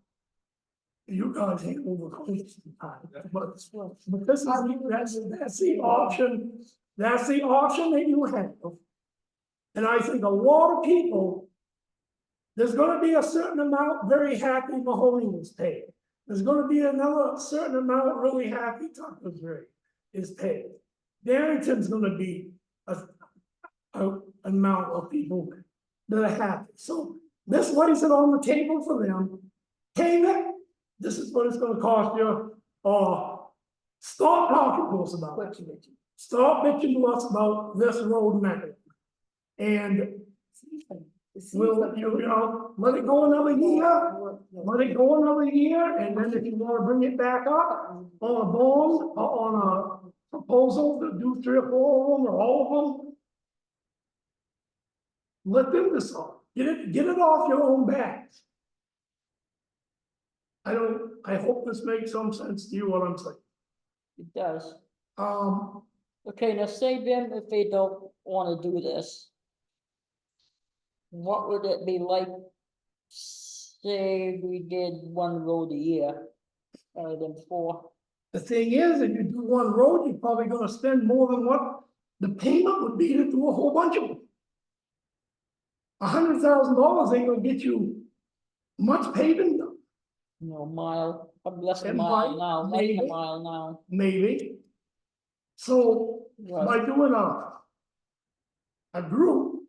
You guys handle the costs department, but this is, that's the option, that's the option that you have. And I think a lot of people, there's gonna be a certain amount very happy Mahoney was paid. There's gonna be another certain amount really happy Tucker's rate is paid. Darrington's gonna be a amount of people that are happy. So this lays it on the table for them. Pay it. This is what it's gonna cost you, or stop talking to us about it. Stop bitching to us about this road mechanism. And we'll, you know, let it go another year, let it go another year, and then if you wanna bring it back up on a bond, or on a proposal to do 3 or 4 of them, or all of them, let them decide, get it off your own backs. I hope this makes some sense to you, what I'm saying. It does. Um, Okay, now say them if they don't wanna do this. What would it be like? Say we did 1 road a year, than 4. the thing is, if you do one road, you're probably gonna spend more than what the payment would be to do a whole bunch of them. $100,000 ain't gonna get you much paving done, You know, mile, less than a And mile by- now, less than a maybe. mile now. maybe. So Right. by doing a group,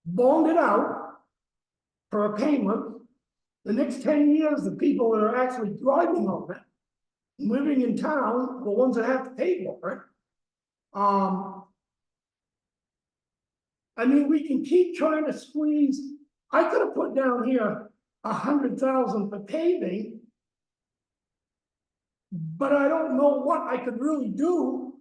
bond it out for a payment, the next 10 years, the people that are actually driving on it, living in town, are the ones that have to pay for it. I mean, we can keep trying to squeeze, I could have put down here 100,000 for paving. But I don't know what I could really do.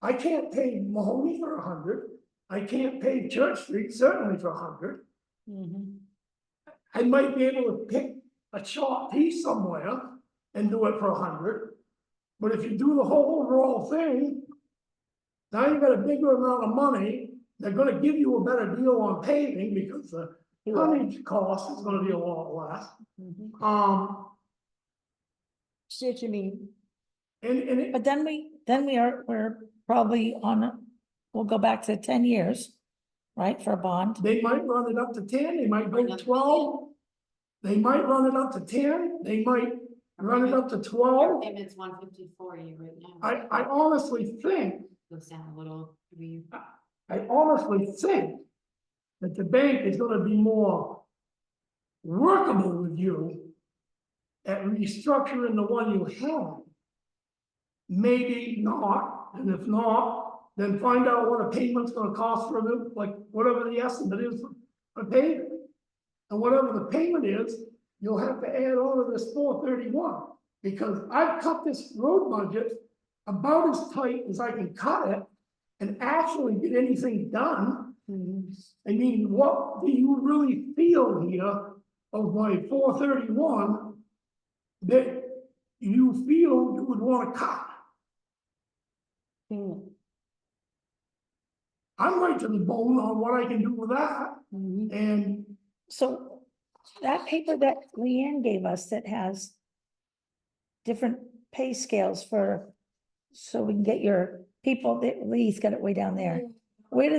I can't pay Mahoney for 100. I can't pay Church Street certainly for 100. Mhm. I might be able to pick a short piece somewhere and do it for 100. But if you do the whole overall thing, now you've got a bigger amount of money. They're gonna give you a better deal on paving because the tonnage cost is gonna be a lot less. Mhm. See what you mean? And it, But then we're probably we'll go back to 10 years, right, for a bond. they might run it up to 10, they might go to 12. They might run it up to 10, they might run it up to Your 12. payment's 154 a year right now. I honestly think, Goes down a little, I honestly think that the bank is gonna be more workable with you at restructuring the one you have. Maybe not, and if not, then find out what a payment's gonna cost for them, like whatever the estimate is for payment. And whatever the payment is, you'll have to add on to this 431, because I've cut this road budget about as tight as I can cut it and actually get anything done. I mean, what do you really feel here of my 431 that you feel you would want to cut? Hmm. I'm right to the bone on what I can do with that, Mhm. and So that paper that Leanne gave us that has different pay scales for so we can get your people, Lee's got it way down there. Where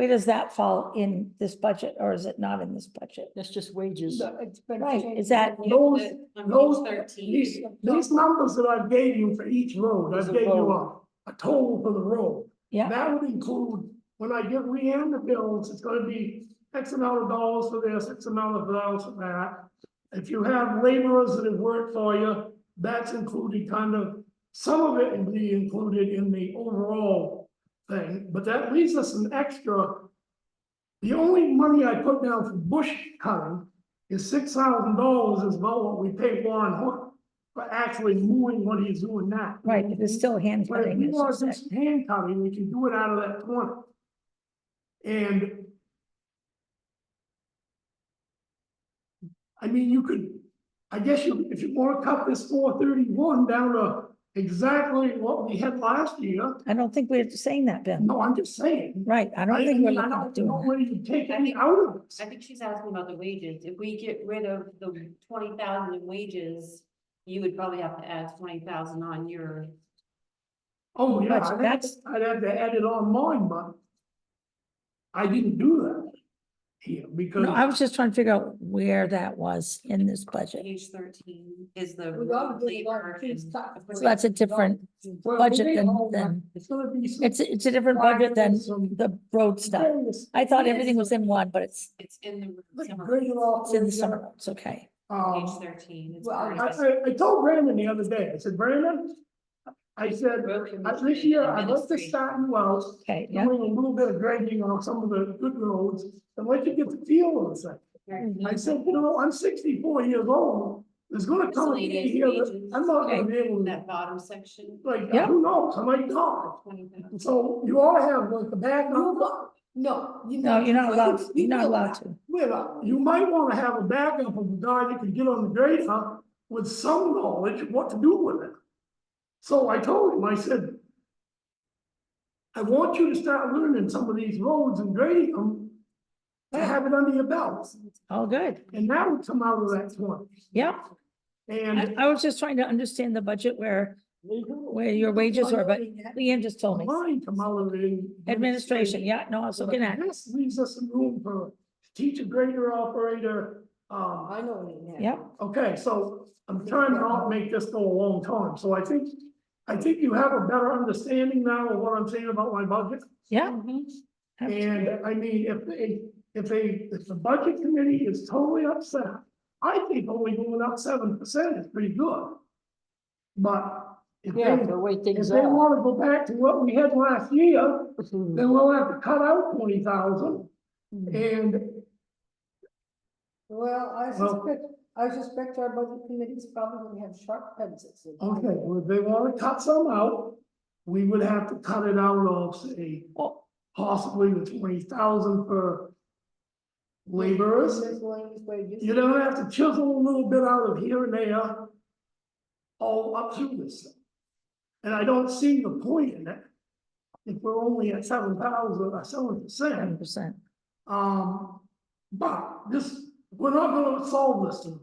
does that fall in this budget, or is it not in this budget? That's just wages. It's been Right, changed. is that- Those, On those, page 13. these numbers that I gave you for each road, I Is a gave you road. a total for the road. Yeah, That would include, when I give Leanne the bills, it's gonna be X amount of dollars for this, X amount of dollars for that. If you have laborers that have worked for you, that's included kind of, some of it will be included in the overall thing, but that leaves us an extra. The only money I put down for bush cutting is $6,000 is about what we pay Warren Hook for actually mowing what he's doing now. right, if it's still hand But if cutting. we as you want to do said. some hand cutting, we can do it out of that 20. And I mean, you could, I guess you, if you want to cut this 431 down to exactly what we had last year, I don't think we're saying that, Ben. no, I'm just saying. Right, I don't think we're mean, I looking at don't doing know that. where you take any out of this. I think she's asking about the wages. If we get rid of the 20,000 in wages, you would probably have to add 20,000 on your. Oh, yeah, But I'd have to add it on mine, but I didn't do that here because. No, I was just trying to figure out where that was in this budget. Page 13 is the We gotta do a lot labor of things and cut. So that's a different Well, budget they than- all- than- It's gonna be some. It's a different budget than the road stuff. various- I thought everything was in one, but it's it's in the. like summer greater it's in the operation. summer roads, okay. Page 13. It's Well, part I, of it. I told Brandon the other day, I said, Brandon, I said, Road this year, I'd like to administration. start you out Okay, yeah, doing a little bit of grading on some of the good roads and let you get the feel of the thing. I said, you know, I'm 64 years old. There's gonna come a day Miscellaneous here that wages. I'm not gonna be able to, That bottom section. like, Yeah. who knows, I might die. 20,000. So you ought to have like a backup. No. no, you're not allowed, you're not allowed to. We're not. You might wanna have a backup of a guy that could get on the grader with some knowledge of what to do with it. So I told him, I said, I want you to start learning some of these roads and grading them to have it under your belt. All good, And that would come out of that 20. yeah. And I was just trying to understand the budget where your wages were, but Leanne just told me. mine come out of the. Administration, yeah, no, I was looking at, it. This leaves us some room for teacher, grader, operator. I know it ain't. yeah, Okay, so I'm trying to not make this go a long time. So I think you have a better understanding now of what I'm saying about my budget. yeah. And I mean, if the budget committee is totally upset, I think only going up 7% is pretty good. But if Yeah, they, the way if things they are. wanna go back to what we had last year, then we'll have to cut out 20,000 and, Well, Well- I suspect our budget committee's probably gonna have sharp pencils. okay, well, if they wanna cut some out, we would have to cut it out of, say, Oh, possibly the 20,000 for laborers. Miscellaneous wages. You're gonna have to chisel a little bit out of here and there, all up through this thing. And I don't see the point in it. If we're only at 7,000 or 7%, 7%. but this, we're not gonna solve this tonight.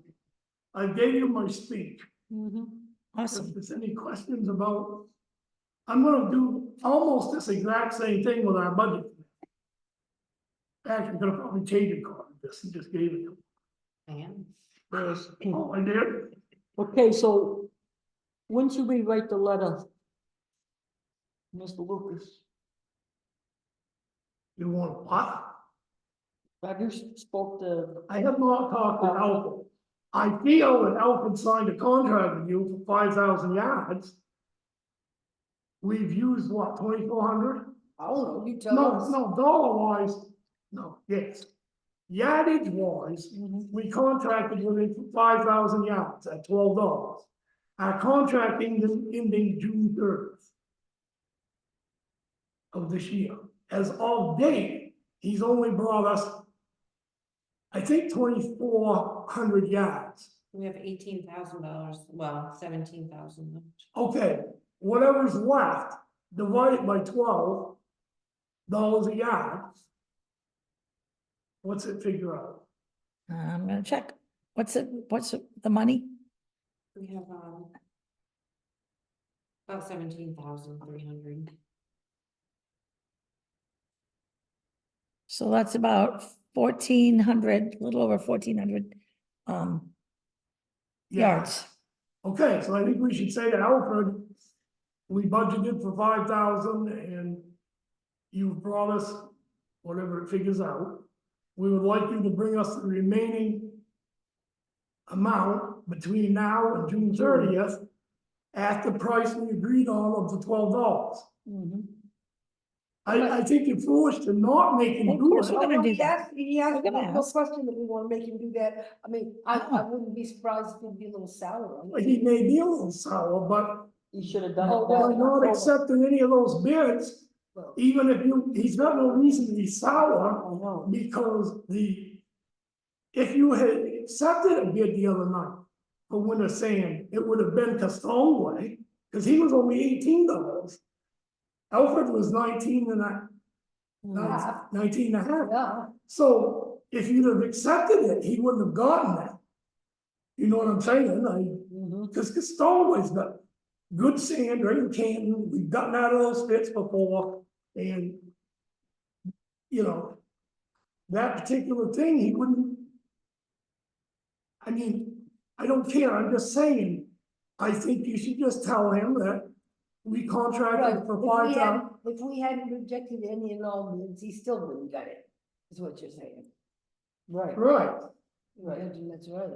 I gave you my speech. Awesome. If there's any questions about, I'm gonna do almost this exact same thing with our budget. Actually, I'm gonna probably change a card, this, and just gave it to Man. Yes. him. Oh, I did? Okay, so when should we write the letter? Mr. Lucas, You want what? have you spoke to, I have not talked to Alfred. I feel that Alfred signed a contract with you for 5,000 yards. We've used what, 2,400? I don't know, you tell No, us. no, dollar wise, no, yes. Yardage wise, we contracted with him for 5,000 yards at $12. Our contract ending June 30th of this year. As of date, he's only brought us, I think, 2,400 yards. We have $18,000, well, 17,000. Okay, whatever's left, divided by $12 a yard. What's it figure out? I'm gonna check. What's the money? We have, About 17,300. So that's about 1,400, a little over 1,400 yards. Okay, so I think we should say to Alfred, we budgeted for 5,000 and you brought us whatever it figures out. We would like you to bring us the remaining amount between now and June 30th at the price we agreed on of the $12. Mhm. I think you're foolish to not make him Of do course it. we're gonna do He that. asked, he asked, We're gonna no ask. question that we wanna make him do that. I mean, I No. wouldn't be surprised if it'd be a little sour. He may be a little sour, but You should have done Oh, it well, back by in not October. accepting any of those bids, Well, even if he's got no reason to be sour, I know. because if you had accepted a bid the other night for winter sand, it would have been Castonway, because he was only $18. Alfred was 19 and a, half, 19 and a half. yeah. So if you'd have accepted it, he wouldn't have gotten that. You know what I'm saying? Mhm. Because Castonway's got good sand right in Canton, we've gotten out of those pits before, and you know, that particular thing, he wouldn't. I mean, I don't care, I'm just saying, I think you should just tell him that we Right, contracted for 5,000. if we hadn't rejected any and all bids, he still wouldn't get it, is what you're saying. Right, Right, Right. That's right.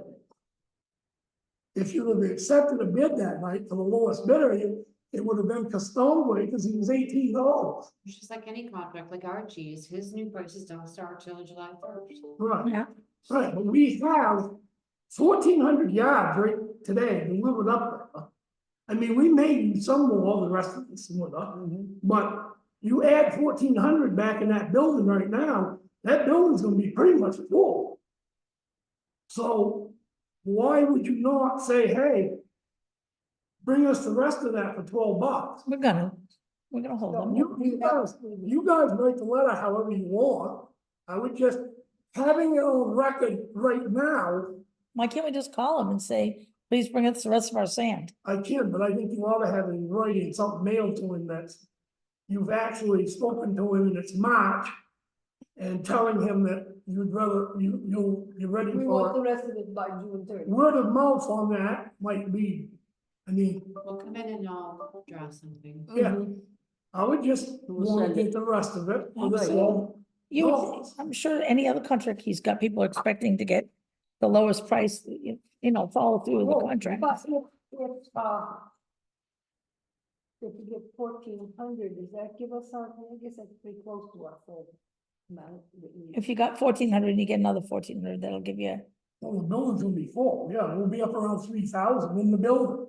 if you would have accepted a bid that night for the lowest bidder, it would have been Castonway, because he was $18. It's just like any contract, like Archie's, his new prices don't start till July 1st. Right, Yeah, right, but we have 1,400 yards right today delivered up there. I mean, we may need some more the rest of this winter, Mhm. but you add 1,400 back in that building right now, that building's gonna be pretty much full. So why would you not say, hey, bring us the rest of that for $12? we're gonna hold No, them. You guys write the letter however you want. I would just, having it on record right now, Why can't we just call them and say, please bring us the rest of our sand? I can, but I think you ought to have it in writing, something mailed to him that's, you've actually spoken to him and it's March, and telling him that you'd rather, you're ready We want the for rest of it by June 30th. word of mouth on that might be, I mean, We'll come in and I'll draw something. yeah, Mhm. I would just We'll want to send it. get the rest of it for the Right. sale. You, No. I'm sure any other contract, he's got people expecting to get the lowest price, follow through with the Well, contract. But if we get 1,400, does that give us our, I guess that's pretty close to our full amount. that we- If you got 1,400 and you get another 1,400, that'll give you, Well, the building's gonna be full, yeah, we'll be up around 3,000 in the building.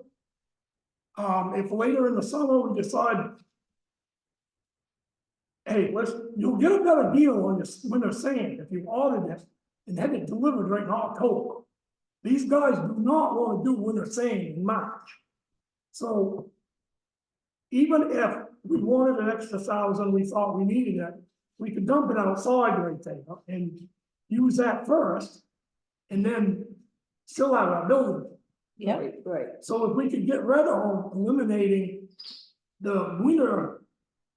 If later in the summer we decide, hey, you'll get a better deal on your winter sand if you ordered it and had it delivered right in October. These guys do not wanna do winter sand in March. So even if we wanted an extra 1,000, we thought we needed it, we could dump it outside right there and use that first. And then still have our building. yeah, Right, right. So if we could get rid of eliminating the winter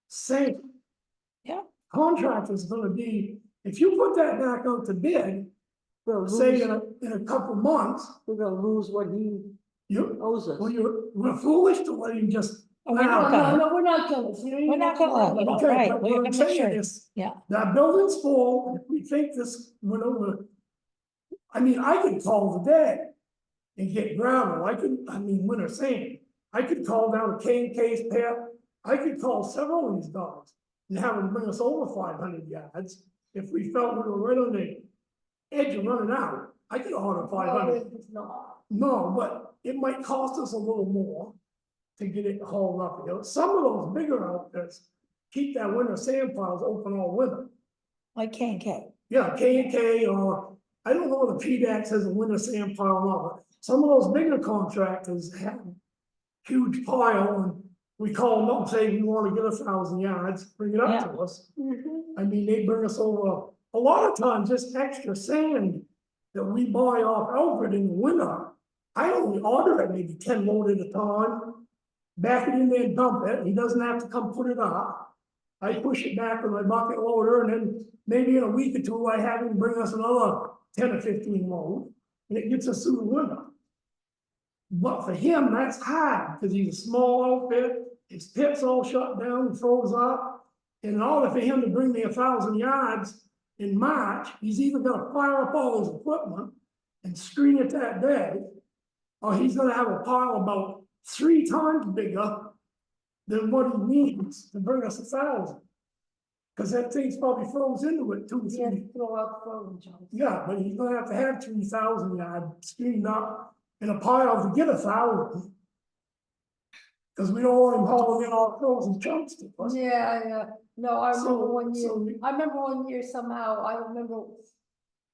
sand. Yeah. Contract is gonna be, if you put that back out to bid, We'll say lose, in a couple months, we're gonna lose what he you, owes us. we're foolish to let him just. Oh, we're not No, gonna. no, we're not gonna. We're not gonna, you know, Okay, right, but we're what gonna I'm make saying sure, is, yeah, that building's full, if we think this went over. I mean, I could call today and get gravel, winter sand. I could call down to K&K's pit, I could call several of these dogs and have them bring us over 500 yards. If we felt we were right on the edge of running out, I could order 500. No, but it might cost us a little more to get it hauled up. Some of those bigger outfits keep that winter sand piles open all winter. like K&K. Yeah, K&K, or I don't know if the PDAX has a winter sand pile or not, but some of those bigger contractors have huge pile, and we call them up and say, we want to get 1,000 yards, bring it up Yeah. to us. I mean, they bring us over, a lot of times, just extra sand that we buy off Alfred in the winter. I only order it maybe 10 load at a time, back it in there and dump it, he doesn't have to come put it up. I push it back with my bucket loader, and then maybe in a week or two, I have him bring us another 10 or 15 load, and it gets us through the winter. But for him, that's hard, because he's a small outfit, his pit's all shut down, froze up. And in order for him to bring me 1,000 yards in March, he's either gonna fire up all his equipment and screen it that day, or he's gonna have a pile about 3 times bigger than what he needs to bring us 1,000. Cause that thing's probably froze into it too. You have to throw out frozen chunks. Yeah, but he's gonna have to have 3,000 yards screened up in a pile to get 1,000. Cause we don't want him hauling in all frozen chunks to us. Yeah, no, I remember So- one year, so- I remember one year somehow, I remember.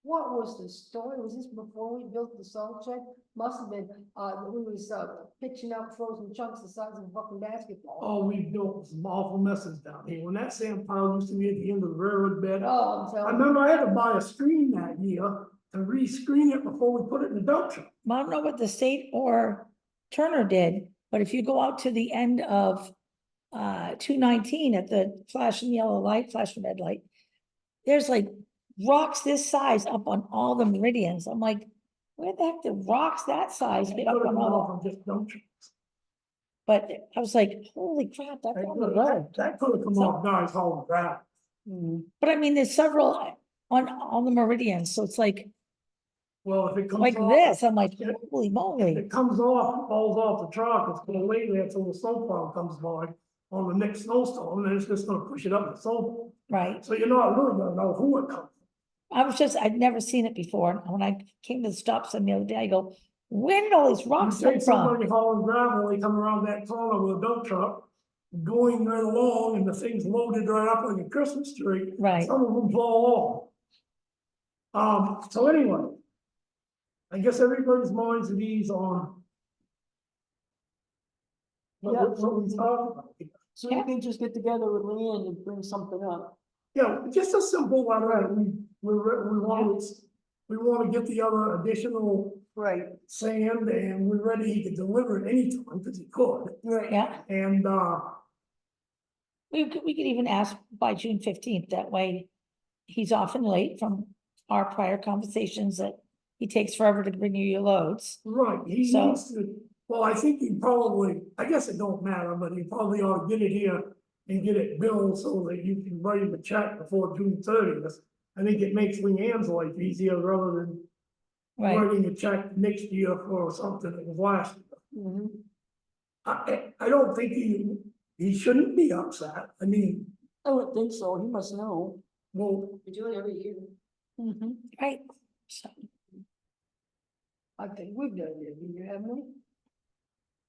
What was the story? Was this before we built the salt shed? Must have been, we was, pitching out frozen chunks the size of a fucking basketball. Oh, we built some awful messes down here. When that sand pile used to be at the end of the railroad bed. Oh, I'm I telling you. remember I had to buy a screen that year to re-screen it before we put it in the dump truck. I don't know what the state or Turner did, but if you go out to the end of 219 at the flashing yellow light, flashing red light, there's like rocks this size up on all the meridians. I'm like, where the heck did rocks that size get up Put it on all? off of just dump trucks. But I was like, holy crap, that's on the road. That could have come So- off guys hauling gravel. But I mean, there's several on the meridians, so it's like Well, if it comes like off. this. I'm like, Yeah. holy If moly. it comes off, falls off the truck, it's gonna lay there till the snowplow comes by on the next snowstorm, and then it's just gonna push it up the snow. Right. So you're not really gonna know who it comes. I'd never seen it before. And when I came to the stop sign the other day, I go, where did all these You rocks come take from? somebody hauling gravel, they come around that corner with a dump truck, going right along, and the thing's loaded right up like a Christmas tree. Right. Some of them fall off. So anyway. I guess everybody's minds at ease on. What we talking about. So you can just get together with Leanne and bring something up. Yeah, just a simple letter, we wanna get the other additional Right. sand, and we're ready, he could deliver it anytime, cause he could. Right. Yeah, And, we could even ask by June 15th. That way he's often late from our prior conversations that he takes forever to bring you your loads. right, he So- needs to, well, I think he probably, I guess it don't matter, but he probably ought to get it here and get it billed so that you can write him a check before June 30th. I think it makes Leanne's life easier rather than Right. writing a check next year for something that was last year. Mhm. I don't think he shouldn't be upset. I mean, I would think so, he must know. well, We do it every year. Mhm. Right. So, I think we've done it, you haven't we?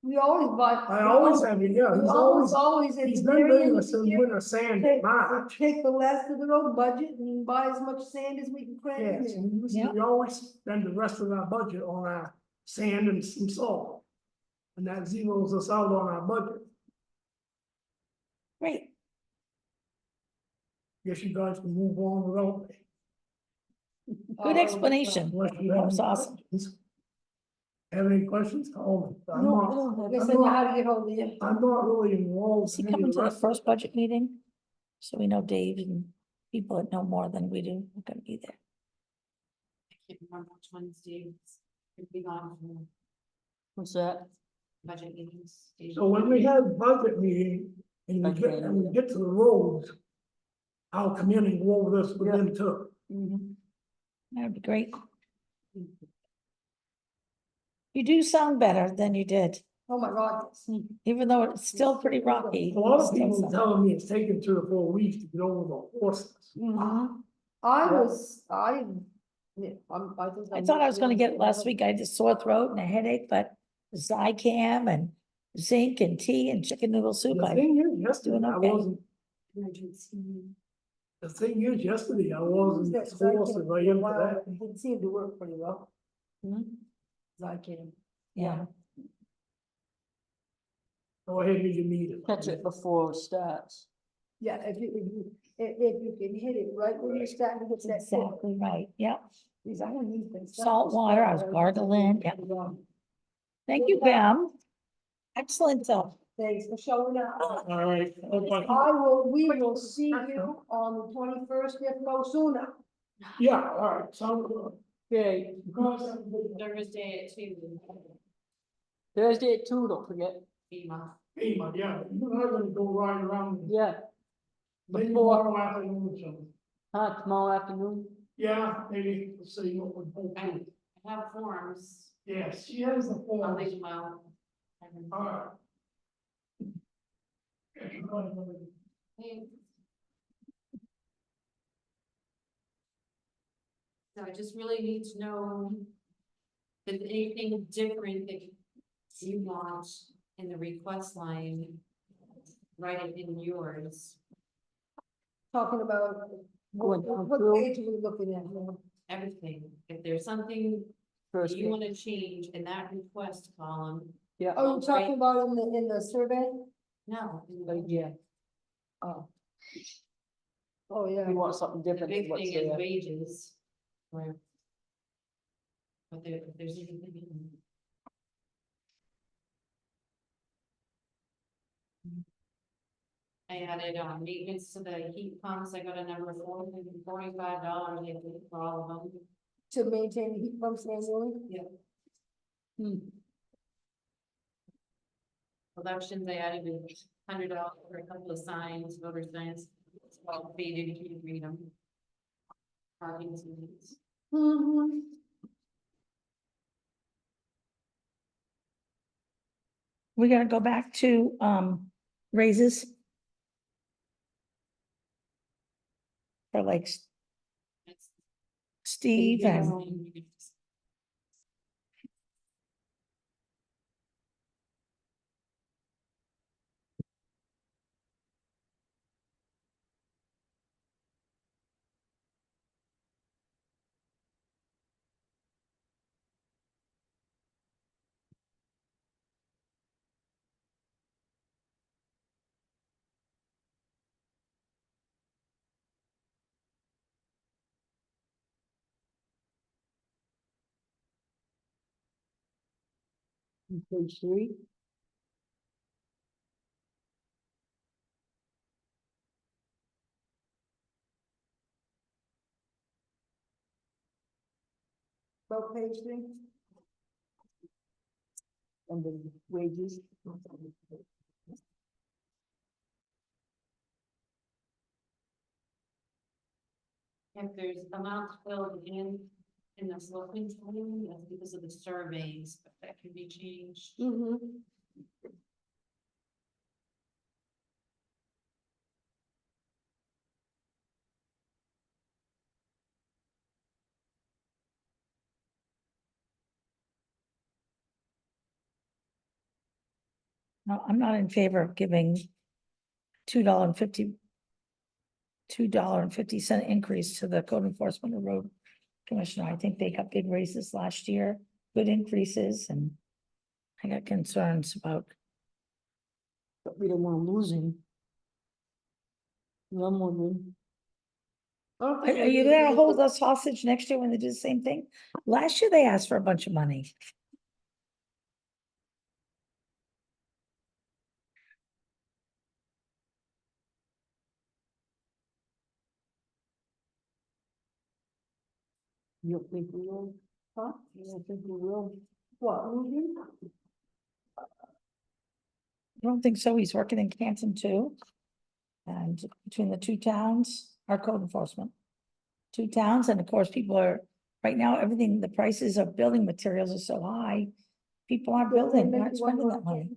We always buy. I always have, yeah, We he's always always, at he's the been very bringing end of us the some year, winter sand in take- March. Take the last of the road budget and buy as much sand as we can cram in Yes, there. we always spend the rest of our budget on our sand and some salt. And that zeroes us out on our budget. great. Guess you guys can move on without me. Good explanation. Unless you That have was any awesome. questions. Have any questions? Call me. I'm No, I not, don't I have. guess I I'm know not- how to get hold of you. I'm not really involved. Is he in any coming of to the rest of first it. budget meeting? So we know Dave and people that know more than we do are gonna be there. I can't remember which one's Dave's. It'd be gone from What's that? budget meetings. Dave. So when we have budget meeting and we get to the roads, I'll come in and go over this with them too. Mhm. That'd be great. You do sound better than you did, Oh, my God. even though it's still pretty rocky. A lot of Still people sound- telling me it's taken 3 or 4 weeks to get over the horses. Mhm. Yeah, I think. I thought I was gonna get it last week. I had a sore throat and a headache, but Zicam and zinc and tea and chicken noodle soup. The I thing is, yesterday, doing I okay. wasn't, the thing is, yesterday, I wasn't That as forced as I am today. It seemed to work pretty well. Mhm. Zycam. Yeah, Go ahead and you need it. Catch it before it starts. Yeah, if you can hit it right when you're starting to get that. tip. exactly right. Yeah. Geez, I don't need this. Salt water, I was gargling, yeah. Thank you, Pam. Excellent Thanks for showing up. All right. We will see you on the 21st, if no sooner. Yeah, all right, sounds good. Okay, Thursday at 2. Thursday at 2, don't forget. FEMA. FEMA, yeah, you're not gonna go right around, Yeah, maybe before. tomorrow afternoon or something. Tomorrow afternoon. Yeah, maybe, we'll see what we can I do. have forms. Yes, she has the I'll form. leave them out. All right. So I just really need to know if anything different that you want in the request line, write it in yours, Talking about, Going down what through. page are we looking at now? everything. If there's something First, you want to change in that request column, yeah, Oh, you're talking about in the survey? no. yeah, Oh. Oh, yeah. we want something The different. than big what's thing is there. wages. Where. But there, if there's anything in. I added, maintenance to the heat pumps, I got a number $445, I think, for all of them. To maintain the heat pumps annually? Hmm. Elections, I added $100 for a couple of signs, voter signs, it's all faded, you can read them. Parking signs. Mm-hmm. We gotta go back to, raises. For like It's- Steve and, Page 3. About page 3? Under wages. If there's amounts filled in the Selectmen column, that's because of the surveys, but that can be changed. Mm-hmm. no, I'm not in favor of giving $2.50 increase to the code enforcement and road commissioner. I think they got big raises last year, good increases, and I got concerns about, But we don't want to lose him. I'm wondering. are you gonna hold us hostage next year when they do the same thing? Last year they asked for a bunch of money. You don't think we will? Huh? You don't think we will? What, moving? I don't think so. He's working in Canton too. And between the two towns, our code enforcement. Two towns, and of course, people are, right now, everything, the prices of building materials are so high. People aren't building, they're not spending that money.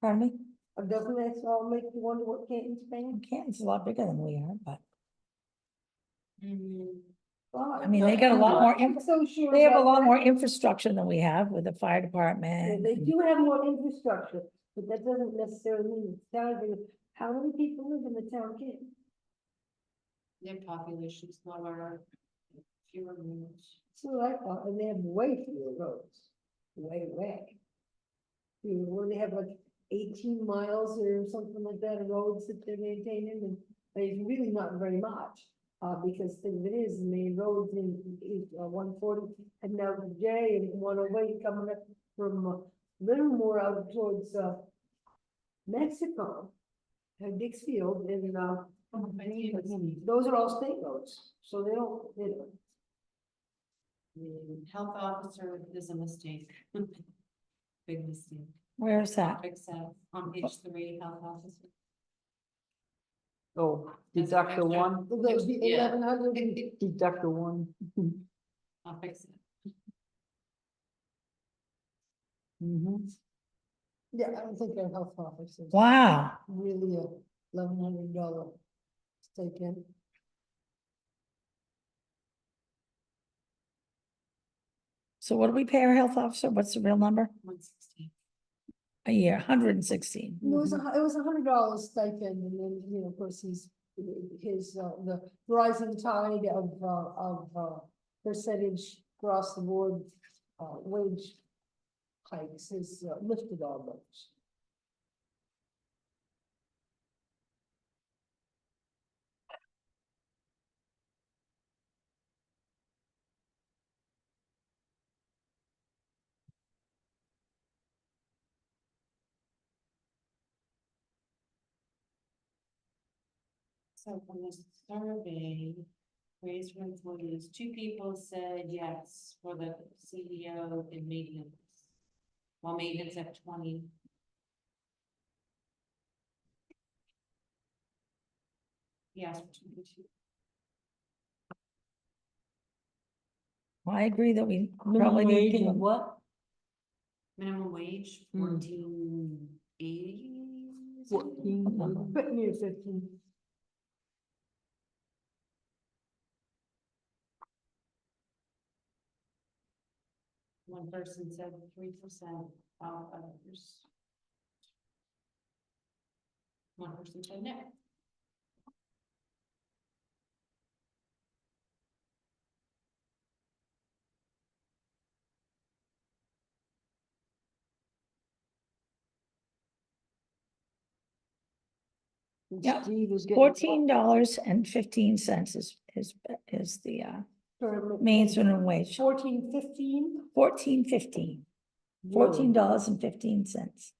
Pardon me? Or doesn't that all make you wonder what Canton's paying? Canton's a lot bigger than we are, but Mm, I mean, they got a lot more, I'm so sure. they have a about lot that. more infrastructure than we have with the fire Yeah, department. they do have more infrastructure, but that doesn't necessarily mean it's telling you how many people live in the town of Canton. their population's lower, fewer roads. So I thought, and they have way fewer roads, way. Where they have like 18 miles or something like that of roads that they're maintaining, and it's really not very much. Because the thing of it is, the main roads in 140 and now the J and 108 coming up from little more out towards, Mexico. Dixfield and, those are all state roads, so they don't. Health officer is a mistake. Big mistake. Where is that? Fix that on page 3, health officer. Oh, That's deduct the extra. one, The Yeah. 1100, deduct the one. I'll fix it. Mhm. yeah, I don't think our health office is Wow. really a $1,100 stake in. So what do we pay our health officer? What's the real number? 116. A year, 116. It was it was $100 stipend, and then, of course, the rising tide of percentage across the board, wage hikes has lifted all those. So from this survey, raise for employees, 2 people said yes for the CEO and maintenance. While maintenance at 20. Yes, for 22. Well, I agree that we Minimum probably need wage to give and them, what? Minimum wage, Hmm. 1480. 14. But near 15. One person said 3%, all others. One person said no. And Yeah, Steve is getting. $14.15 is the minimum wage. 14.15. $14.15, $14.15.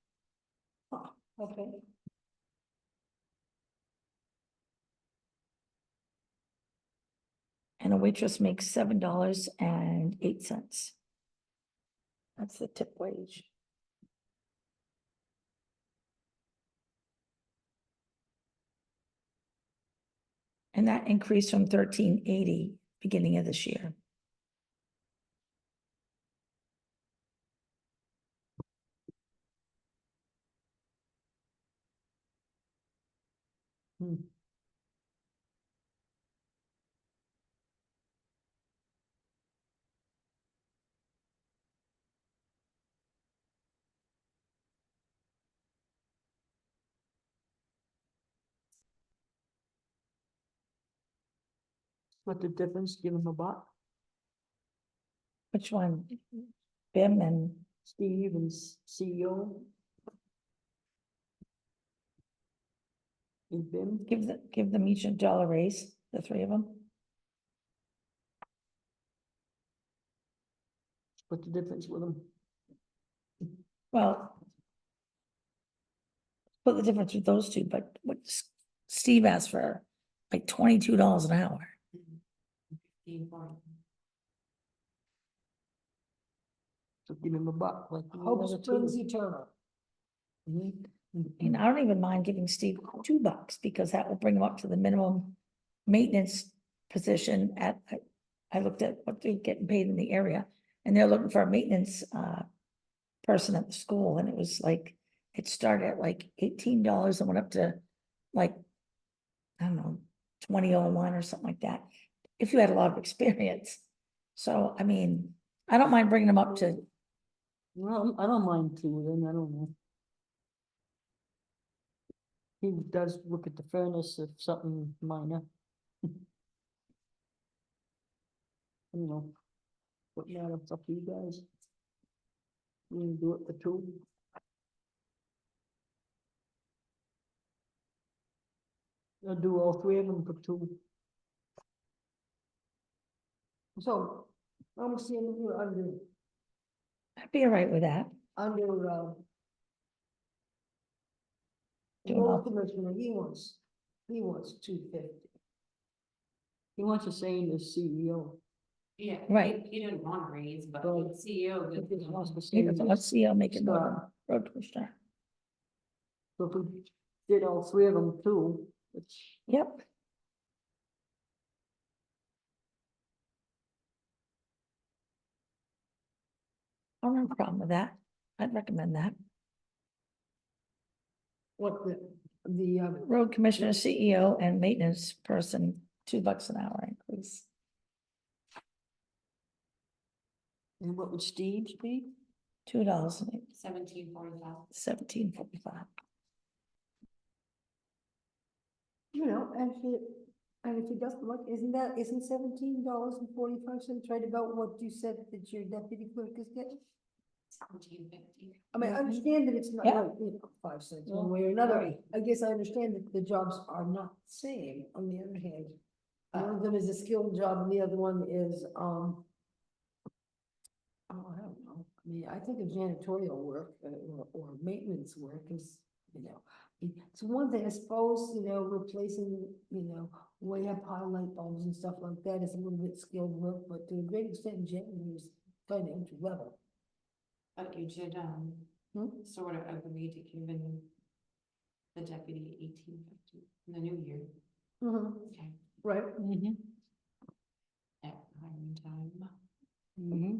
Okay. And a waitress makes $7.08. That's the tip wage. And that increased from $13.80 beginning of this year. Hmm. What the difference, give him a buck, Which one? Bim and, Steve and CEO. And Bim, give them each $1 raise, the 3 of them. what's the difference with them? Well, split the difference with those 2, but what Steve asked for, like $22 an hour. 15, 40. So give him a buck, like. the Hope other springs two. eternal. Mhm. And I don't even mind giving Steve $2 because that will bring him up to the minimum maintenance position at, I looked at what they're getting paid in the area, and they're looking for a maintenance person at the school, and it was like, it started at like $18 and went up to like, I don't know, 2001 or something like that, if you had a lot of experience. So, I mean, I don't mind bringing them up to, Well, I don't mind two, then I don't know. He does look at the furnace if something minor. You know, what matter, it's up to you guys. You can do it for 2. I'll do all 3 of them for 2. So, I'm seeing you're under, I'd be all right with that. under, Do road enough. commissioner, he wants 250. He wants the same as CEO. Yeah. Right. He didn't want a raise, but Right. the CEO. If did. he wants the He same doesn't as want to see you make it more Scott. than road commissioner. So if we did all three of them too, it's, Yep. I don't have a problem with that. I'd recommend that. What Road commissioner, CEO and maintenance person, $2 an hour increase. and what would Steve's be? $2 and 1745. 17.45. you know, and if he doesn't like, isn't $17.45 right about what you said that your deputy clerk is getting? 1750. I mean, I Mhm. understand that it's not Yeah. like, 5 cents Yeah, one way or another. right. I guess I understand that the jobs are not the same, on the other hand. One of them is a skilled job and the other one is, oh, I don't know. I mean, I think of janitorial work, or maintenance work is, it's one thing, I suppose, replacing, way up high light bulbs and stuff like that is a little bit skilled work, but to a great extent, janitor is kind of entry level. But you did, sort of agree to give in the deputy 1850 in the new year. Okay, Right. Mm-hmm. at hiring time. Mm-hmm.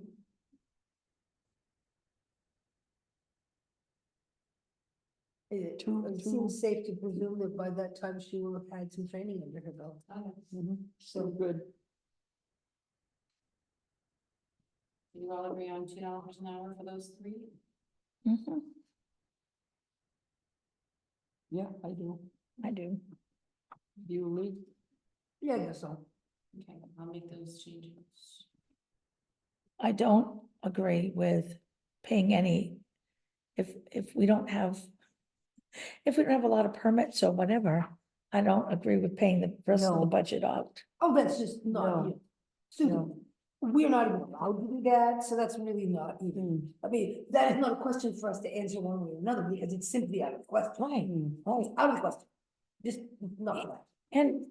It seems safe to presume that by that time she will have had some training under her belt. Okay. Mm-hmm. So good. You all agree on $2 an hour for those three? Mhm, Yeah, I do. I do. Do you, Lee? Yeah, I guess so. Okay, I'll make those changes. I don't agree with paying any, if we don't have, if we don't have a lot of permits or whatever, I don't agree with paying the rest of the No. budget out. Oh, that's just not, No. Susan, No. we're not even allowed to do that, so that's really not even. Mm. I mean, that is not a question for us to answer one way or another, because it's simply out of question. Right, It's out of question. Just not right. and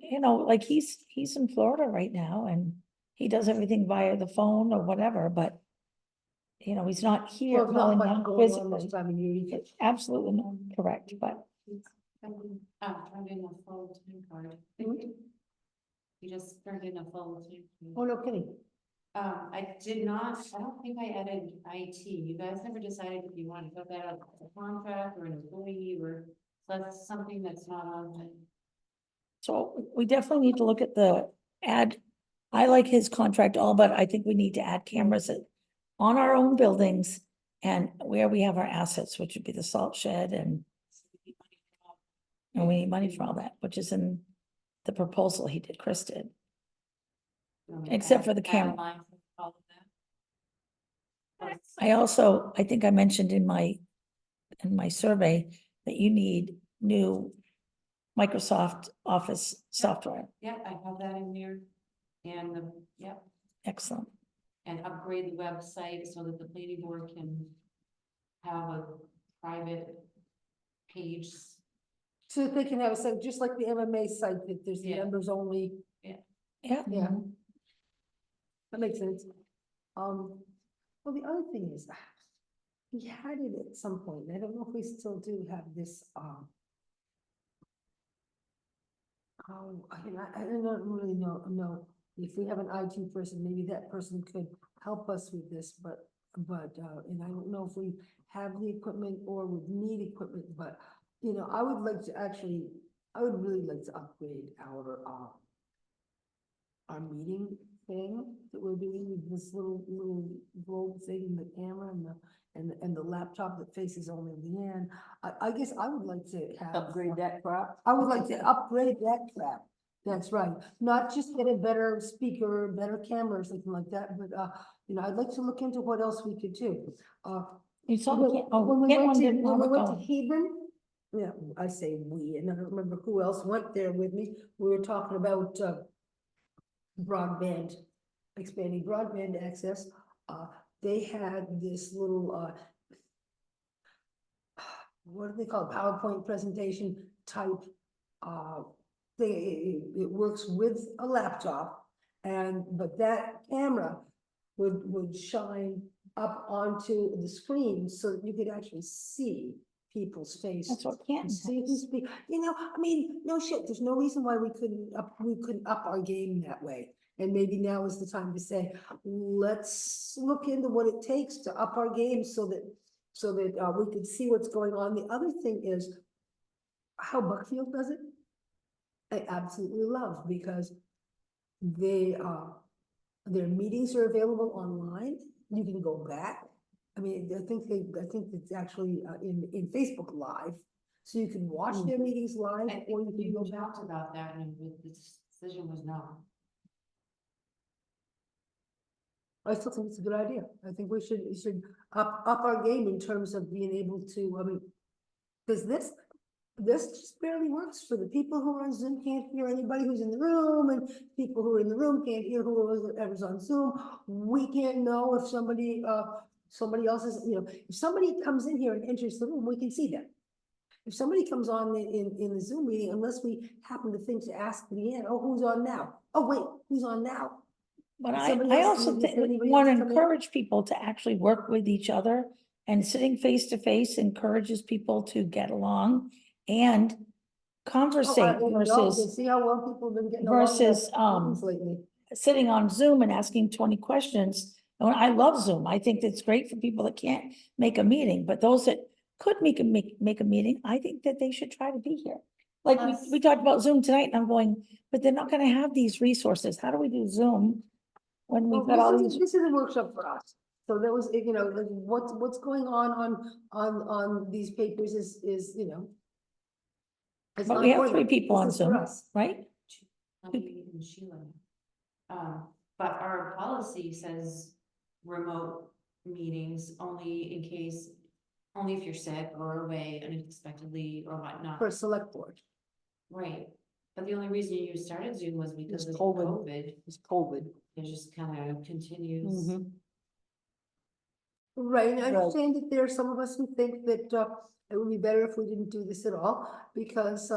like he's in Florida right now and he does everything via the phone or whatever, but he's not here Well, it's not calling much down going on this physically. time of year either. It's absolutely not correct, but Turned in a full time card. Mhm. You just turned in a full time. Oh, no kidding. I did not, I don't think I added IT. You guys never decided if you want to put that as a contract or an employee or that's something that's not on the. so we definitely need to look at the ad. I like his contract all, but I think we need to add cameras on our own buildings and where we have our assets, which would be the salt shed and we need money for all that, which is in the proposal he did, Chris did. Except for the camera. I think I mentioned in my survey that you need new Microsoft Office software. Yeah, I have that in there. And, yep, Excellent. and upgrade the website so that the planning board can have a private page. So that they can have a site, just like the MMA site, that there's Yeah. members only, Yeah, yeah. That makes sense. Well, the other thing is, we had it at some point, and I don't know if we still do have this, I don't really know if we have an IT person, maybe that person could help us with this, but, and I don't know if we have the equipment or would need equipment, but, I would like to actually, I would really like to upgrade our meeting thing that we're doing with this little globe thing, and the camera and the laptop that faces only Leanne. I guess I would like to have. Upgrade that crap. I would like to upgrade that crap. That's right. Not just get a better speaker, better camera or something like that, but, I'd like to look into what else we could do. you saw, When we Kent went to, didn't when have we it went to going. Hebron, yeah, I say we, and I don't remember who else went there with me. We were talking about, broadband, expanding broadband access. They had this little, what do they call it, PowerPoint presentation type, thing. It works with a laptop. But that camera would shine up onto the screen so that you could actually see people's faces. That's what Canton And see has. who's speak, I mean, no shit, there's no reason why we couldn't up our game that way. And maybe now is the time to say, let's look into what it takes to up our game so that we can see what's going on. The other thing is how Buckfield does it. I absolutely love because their meetings are available online. You can go back. I mean, I think it's actually in Facebook Live. So you can watch their meetings live I or think you can go we back. talked about that and the decision was no. I still think it's a good idea. I think we should up our game in terms of being able to, I mean, because this just barely works for the people who are on Zoom can't hear anybody who's in the room, and people who are in the room can't hear whoever's on Zoom. We can't know if somebody else is, if somebody comes in here and enters the room, we can see them. If somebody comes on in the Zoom meeting, unless we happen to think to ask Leanne, oh, who's on now? Oh, wait, who's on now? But Is I somebody else- also is anybody want to else coming in? encourage people to actually work with each other, and sitting face to face encourages people to get along and conversate You versus see how well people have been getting along with versus, meetings lately. sitting on Zoom and asking 20 questions. And I love Zoom. I think it's great for people that can't make a meeting, but those that could make a meeting, I think that they should try to be here. Like we talked about Zoom tonight and I'm going, but they're not gonna have these resources. How do we do Zoom when we've got all these? This is a workshop for us. So there was, like what's going on these papers is, it's But not we have for 3 them. people on This is for Zoom, us. right? Maybe even Sheila. But our policy says remote meetings only in case, only if you're sick or away unexpectedly or whatnot. For a select board. Right, but the only reason you started Zoom was because of COVID. COVID. It's COVID. It just kind of continues. Mhm. Right, and I Right. understand that there are some of us who think that it would be better if we didn't do this at all, because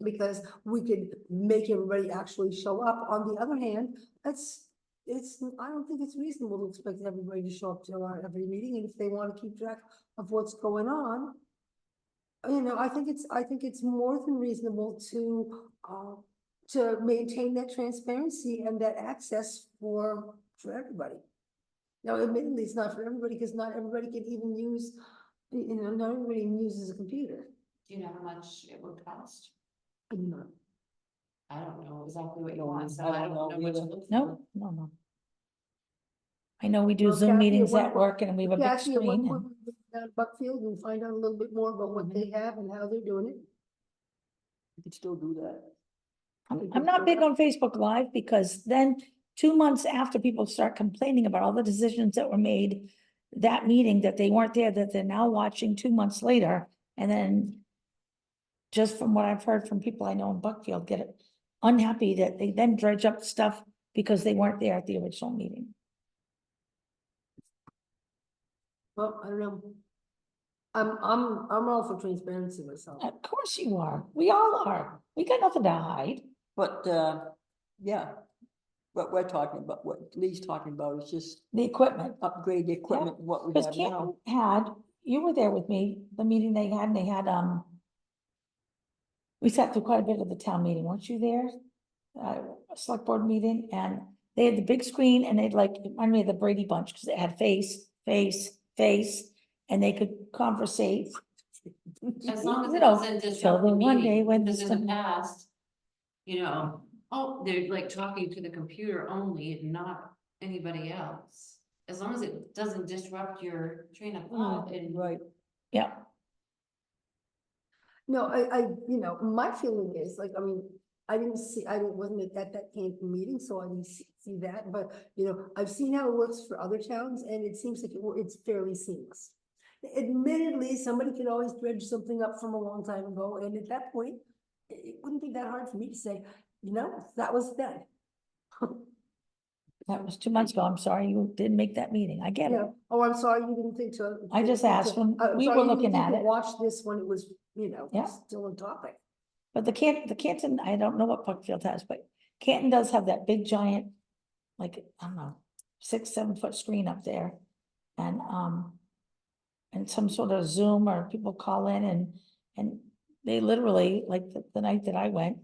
because we could make everybody actually show up. On the other hand, I don't think it's reasonable to expect everybody to show up to our every meeting, and if they want to keep track of what's going on, I think it's more than reasonable to maintain that transparency and that access for everybody. Now, admittedly, it's not for everybody, because not everybody can even use, not everybody even uses a computer. Do you know how much it would cost? I do not. I don't know exactly what you No, want, so I I don't don't know know what to either. look for. No. I know we do Well, Zoom Kathy, meetings what at about- work and we have a big Kathy, at what screen. point we go down to Buckfield and find out a little bit more about what they have and how they're doing it? You could still do that. I'm not big on Facebook Live because then 2 months after people start complaining about all the decisions that were made that meeting, that they weren't there, that they're now watching 2 months later, and then just from what I've heard from people I know in Buckfield, get it unhappy that they then dredge up stuff because they weren't there at the original meeting. Well, I don't know. I'm all for transparency myself. Of course you are. We all are. We got nothing to hide. But, yeah, what we're talking about, what Lee's talking about is just The equipment. upgrade the equipment, what we Because have Canton now. had, you were there with me, the meeting they had, and they had, we sat through quite a bit of the town meeting, weren't you there? A select board meeting, and they had the big screen, and they'd like, it reminded me of the Brady Bunch, because it had face, and they could conversate. As long as You it know, doesn't till disrupt the the one day meeting, when because in some- the past, they're like talking to the computer only and not anybody else. As long as it doesn't disrupt your train of thought and. Right, Yeah, No, my feeling is like, I wasn't at that Canton meeting, so I didn't see that, but, I've seen how it works for other towns, and it seems like it's fairly seamless. Admittedly, somebody could always dredge something up from a long time ago, and at that point, it wouldn't be that hard for me to say, that was then. That was 2 months ago. I'm sorry you didn't make that meeting. I get it. Yeah, oh, I'm sorry, you didn't think to. I just asked when I'm we sorry, were you didn't looking think at to it. Watch this when it was, Yeah. still on topic. But the Canton, I don't know what Buckfield has, but Canton does have that big giant, like, I don't know, 6, 7 foot screen up there. And some sort of Zoom or people call in and they literally, like the night that I went,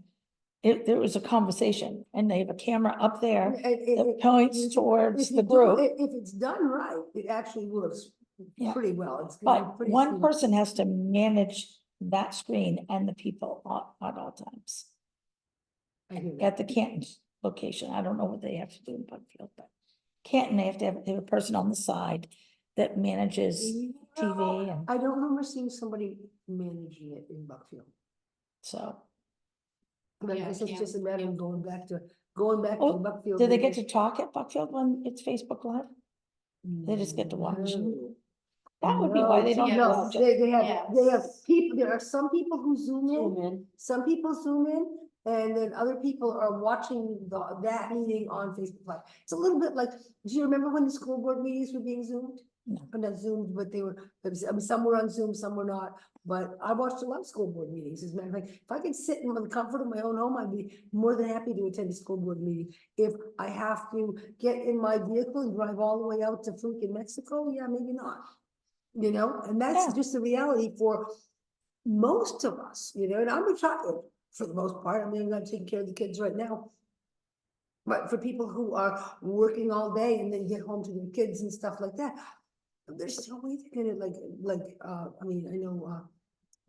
there was a conversation and they have a camera up there that points towards the group. If it's done right, it actually works Yeah. pretty well. It's gonna be But pretty one seamless. person has to manage that screen and the people at all times. I hear that. At the Canton location, I don't know what they have to do in Buckfield, but Canton, they have a person on the side that manages TV and I don't remember seeing somebody managing it in Buckfield. so. But I Yeah, guess it's Cam- just a matter Cam- of going back to the Oh, Buckfield. do they get meeting. to talk at Buckfield when it's Facebook Live? They just get to watch. No. That would be why they don't. Yes. No, watch it. they have Yes. people, there are some people who zoom Zoom in, in. some people zoom in, and then other people are watching that meeting on Facebook Live. It's a little bit like, do you remember when the school board meetings were being zoomed? No. Or not zoomed, but they were, I mean, some were on Zoom, some were not, but I watched a lot of school board meetings, as a matter of fact, if I could sit in the comfort of my own home, I'd be more than happy to attend a school board meeting. If I have to get in my vehicle and drive all the way out to freaking Mexico, yeah, maybe not. And that's Yeah. just the reality for most of us, and I'm a child for the most part. I mean, I'm not taking care of the kids right now. But for people who are working all day and then get home to their kids and stuff like that, there's no way they're gonna I mean, I know,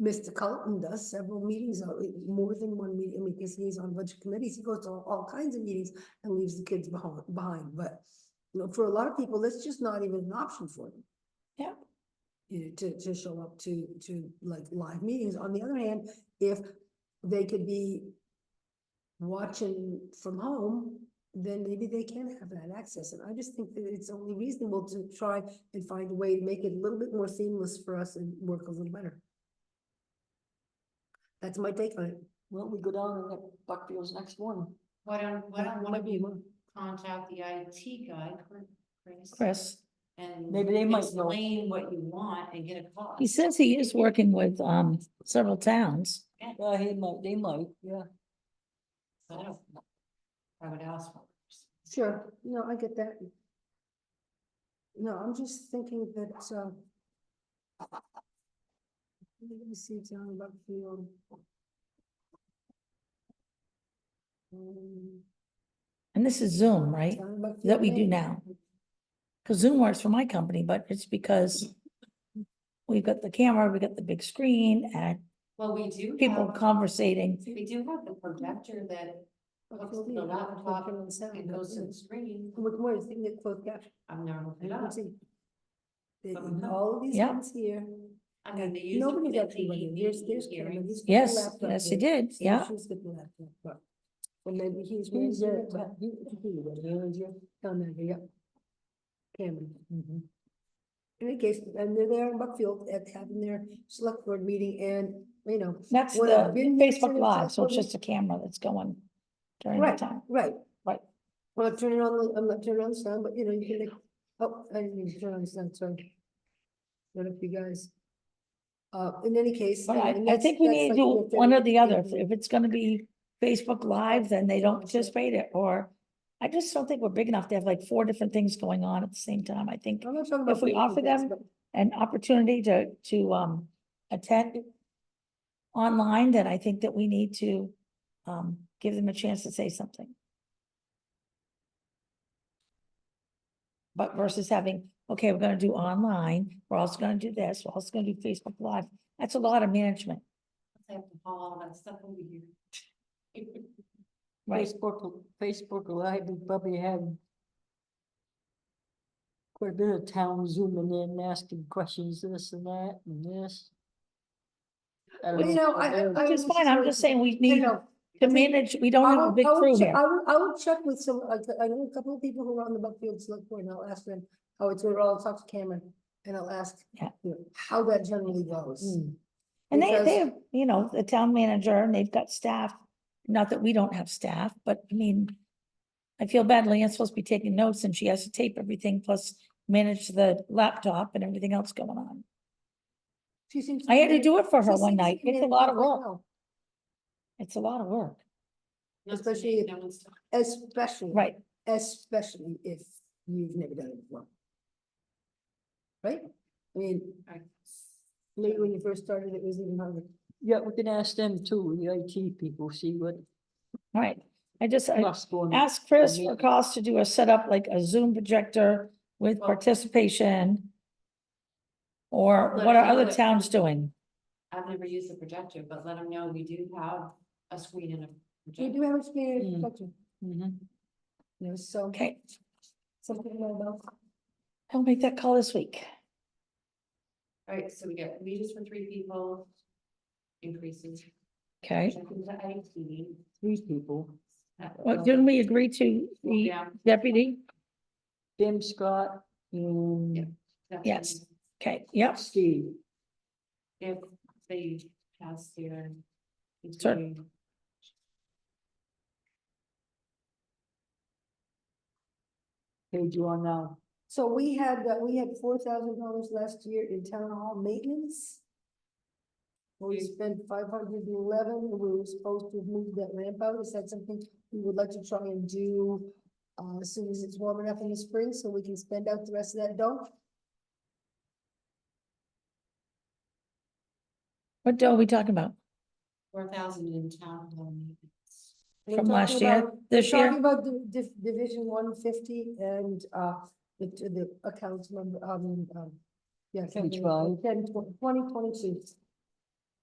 Mr. Cullen does several meetings, more than one meeting, I mean, because he's on a bunch of committees, he goes to all kinds of meetings and leaves the kids behind, but, for a lot of people, that's just not even an option for them. Yeah. To show up to like live meetings. On the other hand, if they could be watching from home, then maybe they can have that access. And I just think that it's only reasonable to try and find a way to make it a little bit more seamless for us and work a little better. That's my take on it. Well, we go down and let Buckfield's next one. Why don't one Might of be you one. contact the IT guy, Chris? Chris, And Maybe they might know. explain what you want and get a cost. he says he is working with several towns. Yeah, they might, yeah. So I don't know. I would ask for. Sure, no, I get that. No, I'm just thinking that, let me see, John Buckfield. And this is Zoom, right? John Buckfield That we do Lane. now. Because Zoom works for my company, but it's because we've got the camera, we got the big screen and Well, we do. people have- conversating. We do have the projector that hooks to the laptop and goes to the screen. With more, you can get closed caption. I've never looked You it can up. see. But we could. All of these Yeah. ones here. I mean, they use. Nobody's actually running, there's Cameron, hearing. he's got the Yes, laptop yes, he there. did, yeah. She's got the laptop, but. Well, maybe he's. He's managing there, it, but- Down there, yep. Cameron. In any case, and they're there in Buckfield at having their select board meeting and, That's When the I've been there Facebook since Live, so it's October- just a camera that's going during the right, time. right. Right. Well, I'm not turning on the sound, but you can, I didn't mean to turn on the sound, sorry. What up, you guys? In any case. But and I that's- think we that's need to like do what they're- one or the other. they're- If it's gonna be Facebook Live, then they don't Sure. participate it, or I just don't think we're big enough to have like 4 different things going on at the same time. I think I'm not talking about. if we offer things, them but- an opportunity to attend online, then I think that we need to give them a chance to say something. But versus having, okay, we're gonna do online, we're also gonna do this, we're also gonna do Facebook Live. That's a lot of management, I have to haul all that stuff over here. right? Facebook Live, we probably had quite a bit of town zooming in, asking questions, this and that, and this. I don't Well, know I. if they're- Which is fine, I'm just saying we I need know. to I think- manage, we don't have a big I will crew check- here. I will check with some, I know a couple of people who are on the Buckfield Select Board, and I'll ask them how it's going, I'll talk to Cameron, and I'll ask. Yeah. How that generally goes. And because- they have, the town manager and they've got staff, not that we don't have staff, but I mean, I feel bad, Leanne's supposed to be taking notes and she has to tape everything plus manage the laptop and everything else going on. She seems. I had to be- do it for her she one seems to night. be It's a managing lot of quite work. well, It's a lot of work. Not to Especially make if- no one's talking. especially. Right. Especially if you've never done it before. Right? I mean, Right. maybe when you first started, it was even harder. Yeah, we can ask them too, the IT people, see what. Right. I plus going- asked Chris for meeting. cost to do a setup like a Zoom projector with Well- participation. Or Let what us are know other what- towns doing? I've never used the projector, but let them know we do have a screen and a We projector. do have a screen Mm. protection, Mhm. you know, so Okay, something to know about. I'll make that call this week. Alright, so we get wages for 3 people. Increases. Okay, Checking to IT. 3 people, well, didn't we agree to the Yeah. deputy? Tim, Scott, and that's Yes. what Okay, yep, Steve. If they pass their. Sure. interview. Page you on now. So we had $4,000 last year in town hall maintenance. We spent 511, we were supposed to move that ramp out, is that something we would like to try and do? As soon as it's warm enough in the spring, so we can spend out the rest of that dough? what dough are we talking about? 4,000 in town hall maintenance. We're From talking last year, about- this we're year? talking about Division 150 and, the accounts number, yeah. Page 5. 2022.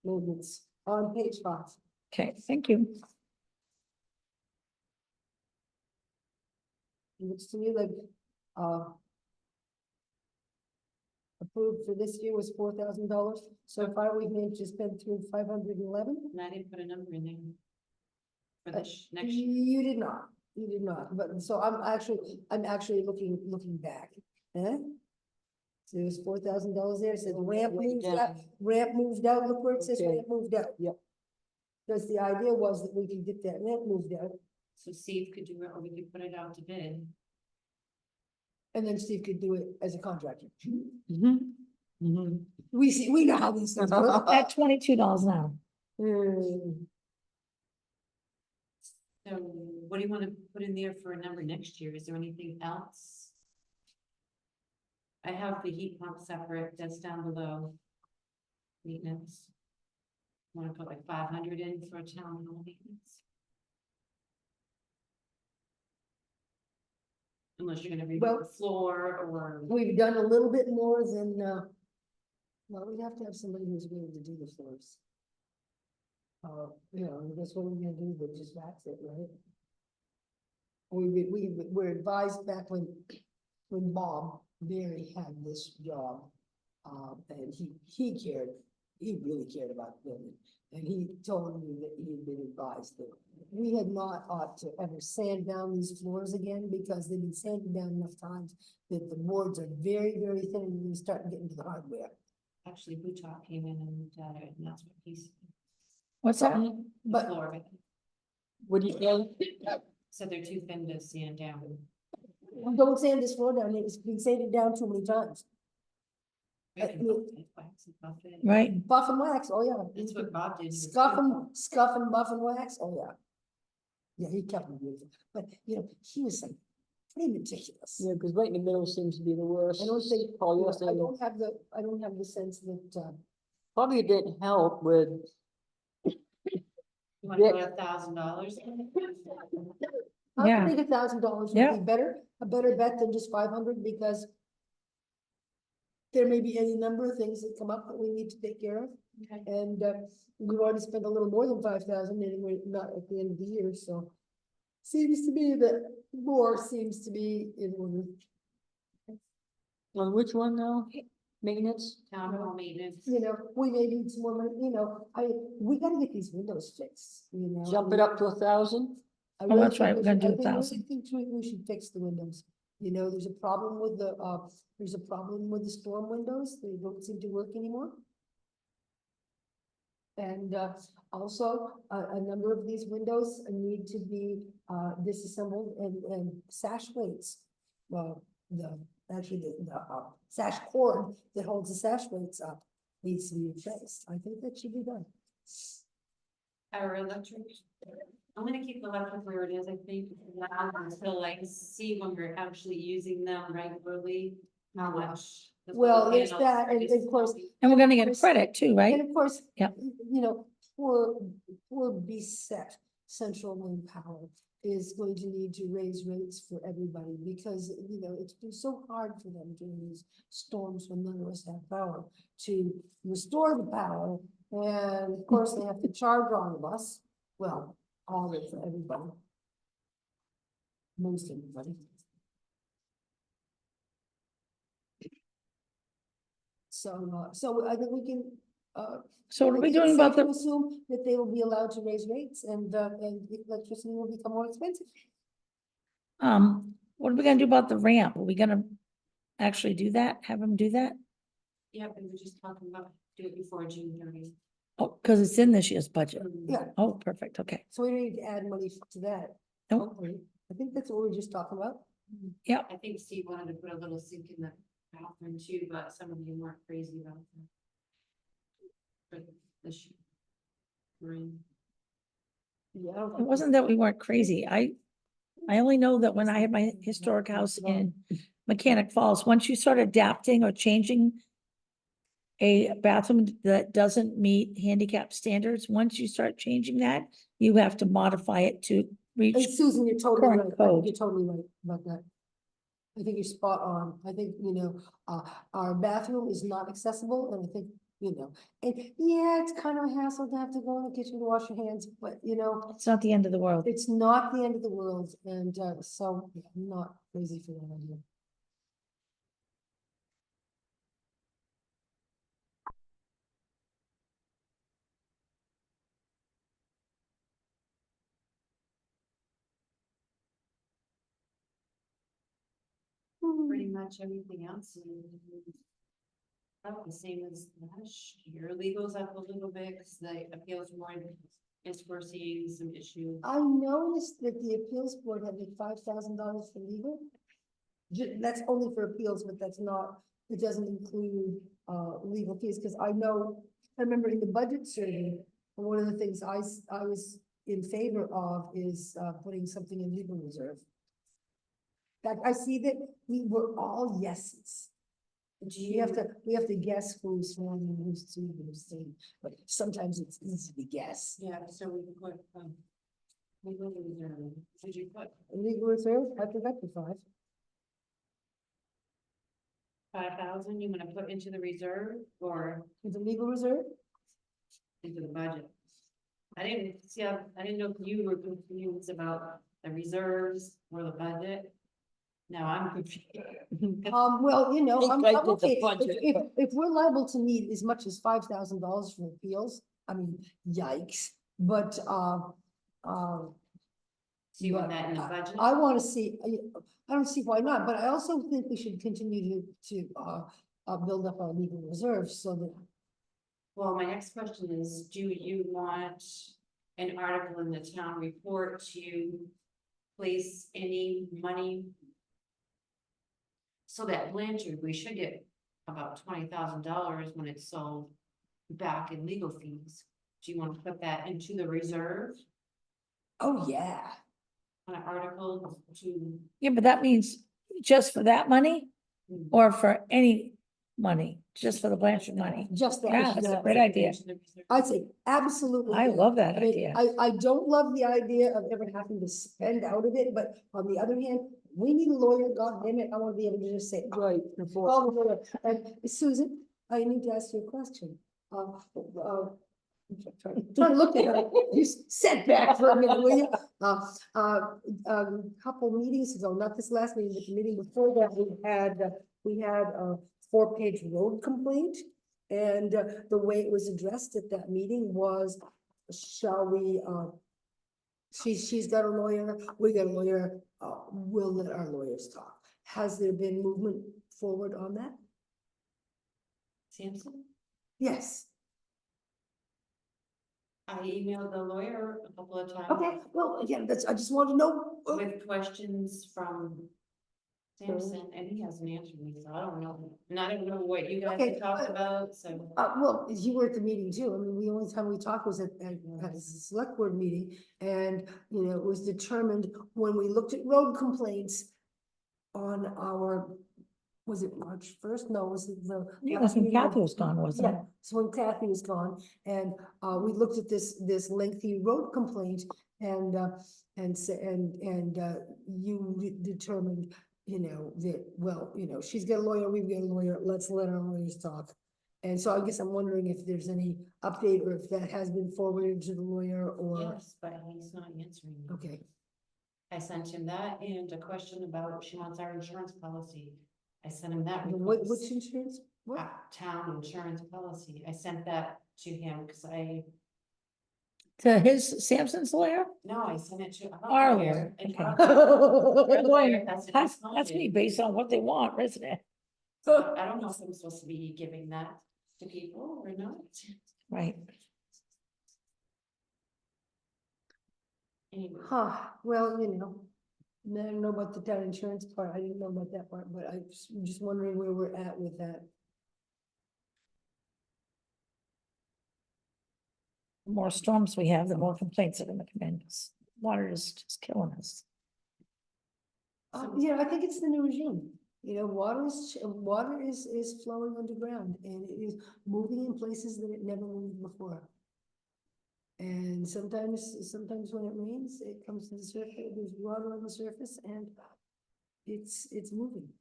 Movements on page 5. Okay, thank you. It looks to me like, approved for this year was $4,000. So far, we've managed to spend through 511. And I didn't put a number in there. For Uh, this next year. You did not, but so I'm actually looking back, eh? So there's $4,000 there, it says ramp Way moved down. out, ramp moved out, look where it says Okay. ramp moved out. Yep. Because the idea was that we could get that ramp moved out, So Steve could do it, or we could put it out to bid. and then Steve could do it as a contractor. Mhm. We know how these things work. At $22 an hour. Hmm. So what do you want to put in there for a number next year? Is there anything else? I have the heat pump separate, that's down below. Maintenance. Want to put like 500 in for town hall maintenance? Unless you're gonna redo Well- the floor or, We've done a little bit more than, well, we'd have to have somebody who's willing to do the floors. That's what we're gonna do, but just that's it, right? We were advised back when Bob Berry had this job, and he really cared about the building. And he told me that he had been advised that we had not ought to ever sand down these floors again, because they've been sanded down enough times that the boards are very, very thin, and you start to get into the hardware. actually, Butop came in and looked at it, and that's what he's. What's that? The But floor of it. What do you say? So they're too thin to sand down. don't sand this floor down, it's been sanded down too many times. We can buff it, wax and buff it. Right, Buff and wax, oh yeah. That's what Bob did. Scuff and buff and wax, oh yeah. Yeah, he kept me beautiful, but he was like pretty meticulous. Yeah, because right in the middle seems to be the worst. I don't think, I Polyester. don't have the sense that, Probably didn't help with, You want to put $1,000? I Yeah. think $1,000 would Yeah. be better, a better bet than just 500, because there may be any number of things that come up that we need to take care of, Okay. and, we've already spent a little more than 5,000, and we're not at the end of the year, so. Seems to me that more seems to be in order. on which one now? Maintenance? Town hall maintenance. We may need some more money, we gotta get these windows fixed, Jump it up to 1,000? I Oh, really that's think right, we we're gonna should- do I think- 1,000. I think we should fix the windows. There's a problem with the storm windows, they don't seem to work anymore. And also, a number of these windows need to be disassembled and sash weights. Well, actually, the sash cord that holds the sash weights up needs to be replaced. I think that should be done. Our electric, I'm gonna keep the electric where it is, I think, now until I see when we're actually using them regularly, how much. the solar Well, there's panels that, are and just of course, helping. And we're gonna get a credit too, right? and of course, Yep. you know, poor beset Central Maine Power is going to need to raise rates for everybody because, you know, it's been so hard for them during these storms when none of us have power to restore the power. And of course, they have to charge all of us, well, all of it for everybody. Most everybody. So I think we can, So what are we I think doing it's about safe to the, assume that they will be allowed to raise rates and electricity will become more expensive. what are we gonna do about the ramp? Are we gonna actually do that? Have them do that? Yeah, we were just talking about do it before June 30th. Oh, because it's in this year's budget. Yeah, Oh, perfect, okay. so we don't need to add money to that. Nope. hopefully. I think that's what we were just talking about. I think Steve wanted to put a little sink in the bathroom too, but some of you weren't crazy about that. For this year. Rain. Yeah, I don't It think wasn't that we weren't crazy. I only know that when I had my historic house in Mechanic Falls, once you start adapting or changing a bathroom that doesn't meet handicap standards, once you start changing that, you have to modify it to reach. And Susan, you're totally current right. I think code. you're totally right about that. I think you're spot on. I think, our bathroom is not accessible and I think, and yeah, it's kind of a hassle to have to go in the kitchen to wash your hands, but It's not the end of the world. it's not the end of the world. And so I'm not crazy for that idea. Pretty much everything else. About the same as last year. Legal's up a little bit because the appeals board is foreseeing some issues. I noticed that the appeals board had like $5,000 for legal. That's only for appeals, but that's not, it doesn't include legal fees, because I remember in the budget survey, one of the things I was in favor of is putting something in legal reserve. In fact, I see that we were all yeses. We have to guess who's one and who's two and who's three, but sometimes it's easy to guess. Yeah, so we put, legal reserve. Did you put Legal reserve, I forgot the 5,000 you want to put into the reserve or the legal reserve. into the budget? I didn't know if you were confused about the reserves or the budget. Now I'm confused. Well, I'm I did the okay, budget, if we're liable to need as much as $5,000 for appeals, I mean, yikes, but, So you want that in the budget? I wanna see, I don't see why not, but I also think we should continue to build up our legal reserves so that. Well, my next question is, do you want an article in the town report to place any money? So that Blanchard, we should get about $20,000 when it's sold back in legal fees. Do you want to put that into the reserve Oh, yeah. on an article to? Yeah, but that means just for that money or for any money, just for the Blanchard money. Just that. Yeah, that's a great idea. I'd say absolutely. I love that I mean, idea. I don't love the idea of ever having to spend out of it, but on the other hand, we need a lawyer, god damn it, I wanna be able to just say, Right. call the lawyer. And Susan, I need to ask you a question. Trying to look at her, you sat back for a minute, will you? Couple meetings ago, not this last meeting, but the meeting before that, we had a 4-page road complaint. And the way it was addressed at that meeting was, shall we, she's got a lawyer, we got a lawyer, we'll let our lawyers talk. Has there been movement forward on that? Samson? Yes. I emailed the lawyer a couple of times. Okay, well, again, I just want to know. With questions from Samson, and he hasn't answered me, so I don't know. And I don't know what you guys Okay, have talked about, so. Well, you were at the meeting too. I mean, the only time we talked was at the select board meeting. And, you know, it was determined when we looked at road complaints on our, was it March 1st? No, was it the? Yeah, last when meeting Kathy was gone, wasn't it? Yeah, so when Kathy was gone, and we looked at this lengthy road complaint, and you determined, you know, that, well, you know, she's got a lawyer, we've got a lawyer, let's let our lawyers talk. And so I guess I'm wondering if there's any update, or if that has been forwarded to the lawyer, or, Yes, but he's not answering me. okay. I sent him that and a question about she wants our insurance policy. I sent him that Which request. insurance? What? Town insurance policy. I sent that to him because To his Samson's lawyer? no, I sent it to Our our lawyer, lawyer. And okay. our lawyer hasn't That's responded. me based on what they want, isn't it? So I don't know if I'm supposed to be giving that to people or not. Right. Anyway, Huh, well, you know, I don't know about the town insurance part, I didn't know about that part, but I'm just wondering where we're at with that. The more storms we have, the more complaints are gonna come in. 'Cause water is just killing us. Yeah, I think it's the new regime. You know, water is flowing underground, and it is moving in places that it never moved before. And sometimes when it rains, it comes to the surface, there's water on the surface, and it's moving.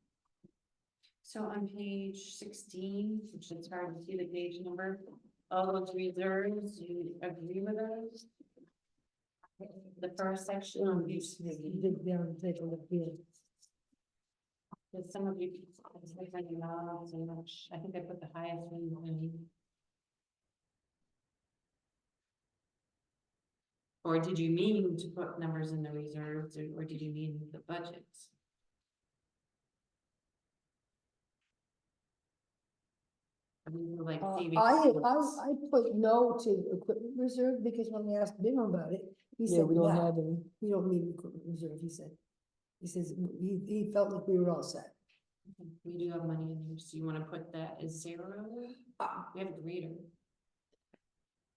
so on page 16, which is hard to see the page number, all those reserves, you agree with those? The first section on page 16. Dig down and take a look here. With some of you, it's like $20 so much. I think I put the highest one in. Or did you mean to put numbers in the reserves, or did you mean the budgets? I mean, like saving. I put no to equipment reserve, because when I asked Bim about it, he Yeah, said, we don't no, have any. we don't need equipment reserve, he said. He says, he felt like we were all set. We do have money in there, so you wanna put that as 0? We have a grader.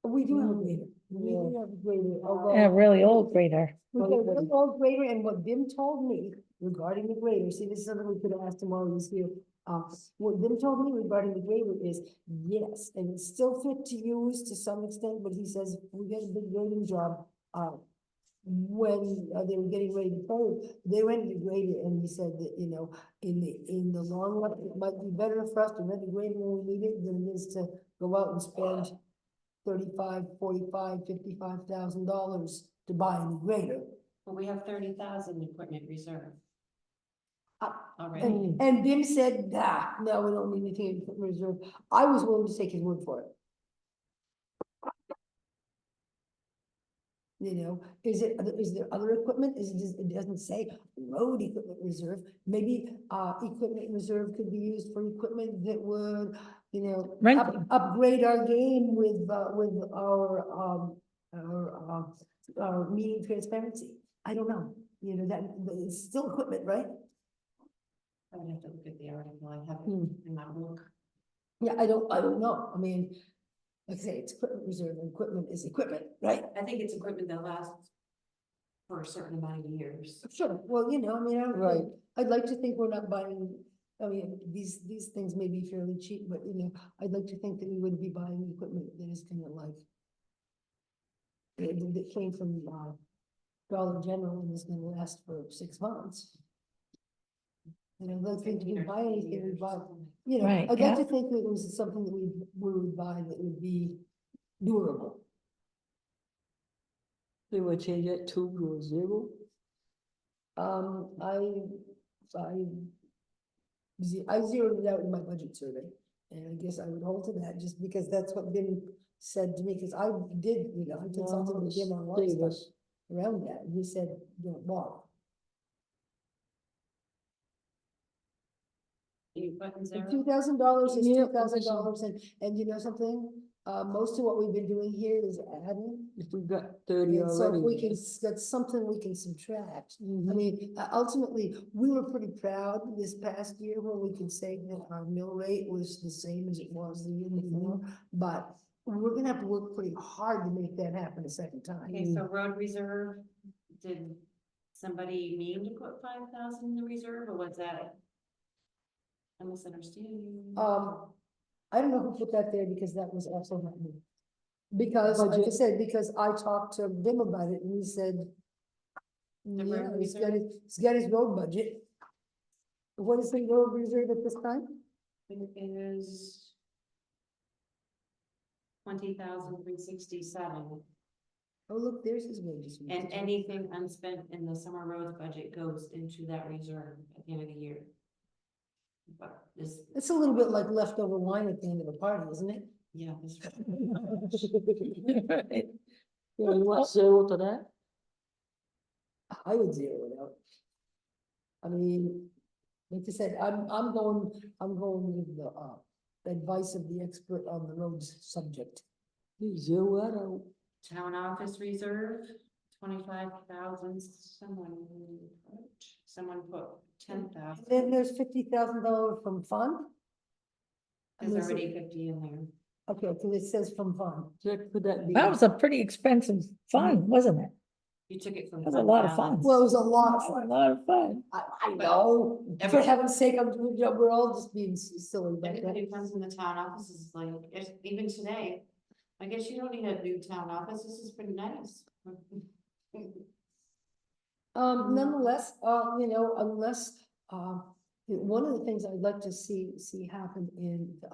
We do have a grader, we Yeah. do have a grader, And a although. really old grader. We got a real old grader, and what Bim told me regarding the grader, see, this is something we could have asked him while he was here. What Bim told me regarding the grader is, yes, and it's still fit to use to some extent, but he says, we got a big grading job. When they were getting ready to pay, they rented a grader, and he said that, you know, in the long run, it might be better for us to rent a grader when we need it than it is to go out and spend $35,000 to buy a new grader. But we have 30,000 equipment reserve. Uh, Already. And Bim said, nah, no, we don't need anything in equipment reserve. I was willing to take his word for it. You know, is there other equipment? It doesn't say road equipment reserve. Maybe, equipment reserve could be used for equipment that would, you know, Renting. upgrade our game with our meeting transparency. I don't know, you know, that, it's still equipment, right? I would have to look at the article. I have Hmm. it in my book. Yeah, I don't know. I mean, like I say, it's equipment reserve, and equipment is equipment, right? I think it's equipment that lasts for a certain amount of years. Sure, well, you know, I mean, Right. I'd like to think we're not buying, I mean, these things may be fairly cheap, but you know, I'd like to think that we wouldn't be buying equipment that is kind of like. That came from, Dollar General and is gonna last for 6 months. You know, I'd like to think if we buy anything, we buy, you know, Right, I'd yeah. like to think that it was something that we would buy that would be durable. They would change that 2 to a 0. I zeroed it out in my budget survey, and I guess I would hold to that, just because that's what Bim said to me, because I did, you know, I consulted with Bim on a lot of stuff around that, and he said, don't bother. You put in 0? $2,000 is Yeah, $2,000, and you know something? most of what we've been doing here is adding. If we've got 30 And so if already. we can, that's something we can subtract. I Mhm. mean, ultimately, we were pretty proud this past year when we could say that our mill rate was the same as it was the year before. But we're gonna have to work pretty hard to make that happen a second time. Okay, so road reserve, did somebody mean to put 5,000 in the reserve, or was that a misunderstanding? I don't know who put that there because that was also not me. Because, like I Budget. said, because I talked to Vim about it and he said, The yeah, road he's got his road budget. What is the road reserve at this time? It is 20,367, Oh, look, there's his wages. and anything unspent in the summer roads budget goes into that reserve at the end of the year. But this, It's a little bit like leftover wine at the end of a party, isn't it? yeah, this. Yeah, you want zero to that? I would zero it out. I mean, like I said, I'm going with the, advice of the expert on the roads subject. You zero that out. Town office reserve, 25,000, someone put 10,000. Then there's $50,000 from fund. There's already 50 in there. Okay, so it says from fund. Check, could that be? That was a pretty expensive fund, wasn't it? You took it from. That was a fund lot of balance. fun. Well, it was a lot of A fun. lot of fun. I know, for Every- heaven's sake, we're all just being silly about Everybody that. comes in the town office is like, even today, I guess you don't need a new town office, this is pretty nice. Nonetheless, unless, one of the things I'd like to see happen in the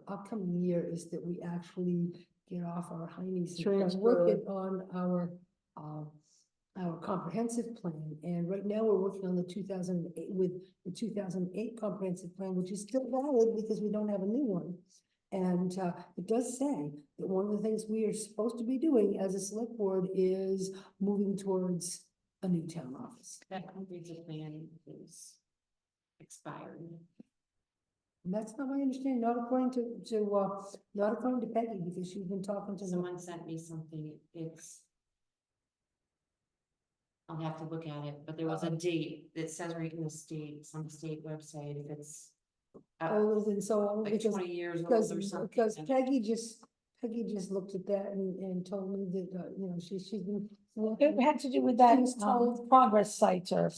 upcoming year is that we actually get off our heinies and start working on our comprehensive plan. And right now, we're working on the 2008, with the 2008 comprehensive plan, which is still valid because we don't have a new one. And it does say that one of the things we are supposed to be doing as a select board is moving towards a new town office. That comprehensive plan is expired. And that's not my understanding, not according not according to Peggy, because she's been talking to Someone sent me something, I'll have to look at it, but there was a date that says right in the state, some state website, if it's old and so on, like because 20 years old Because, or something. because Peggy just looked at that and told me that, she's been. It had to do with that, She was told- progress sites or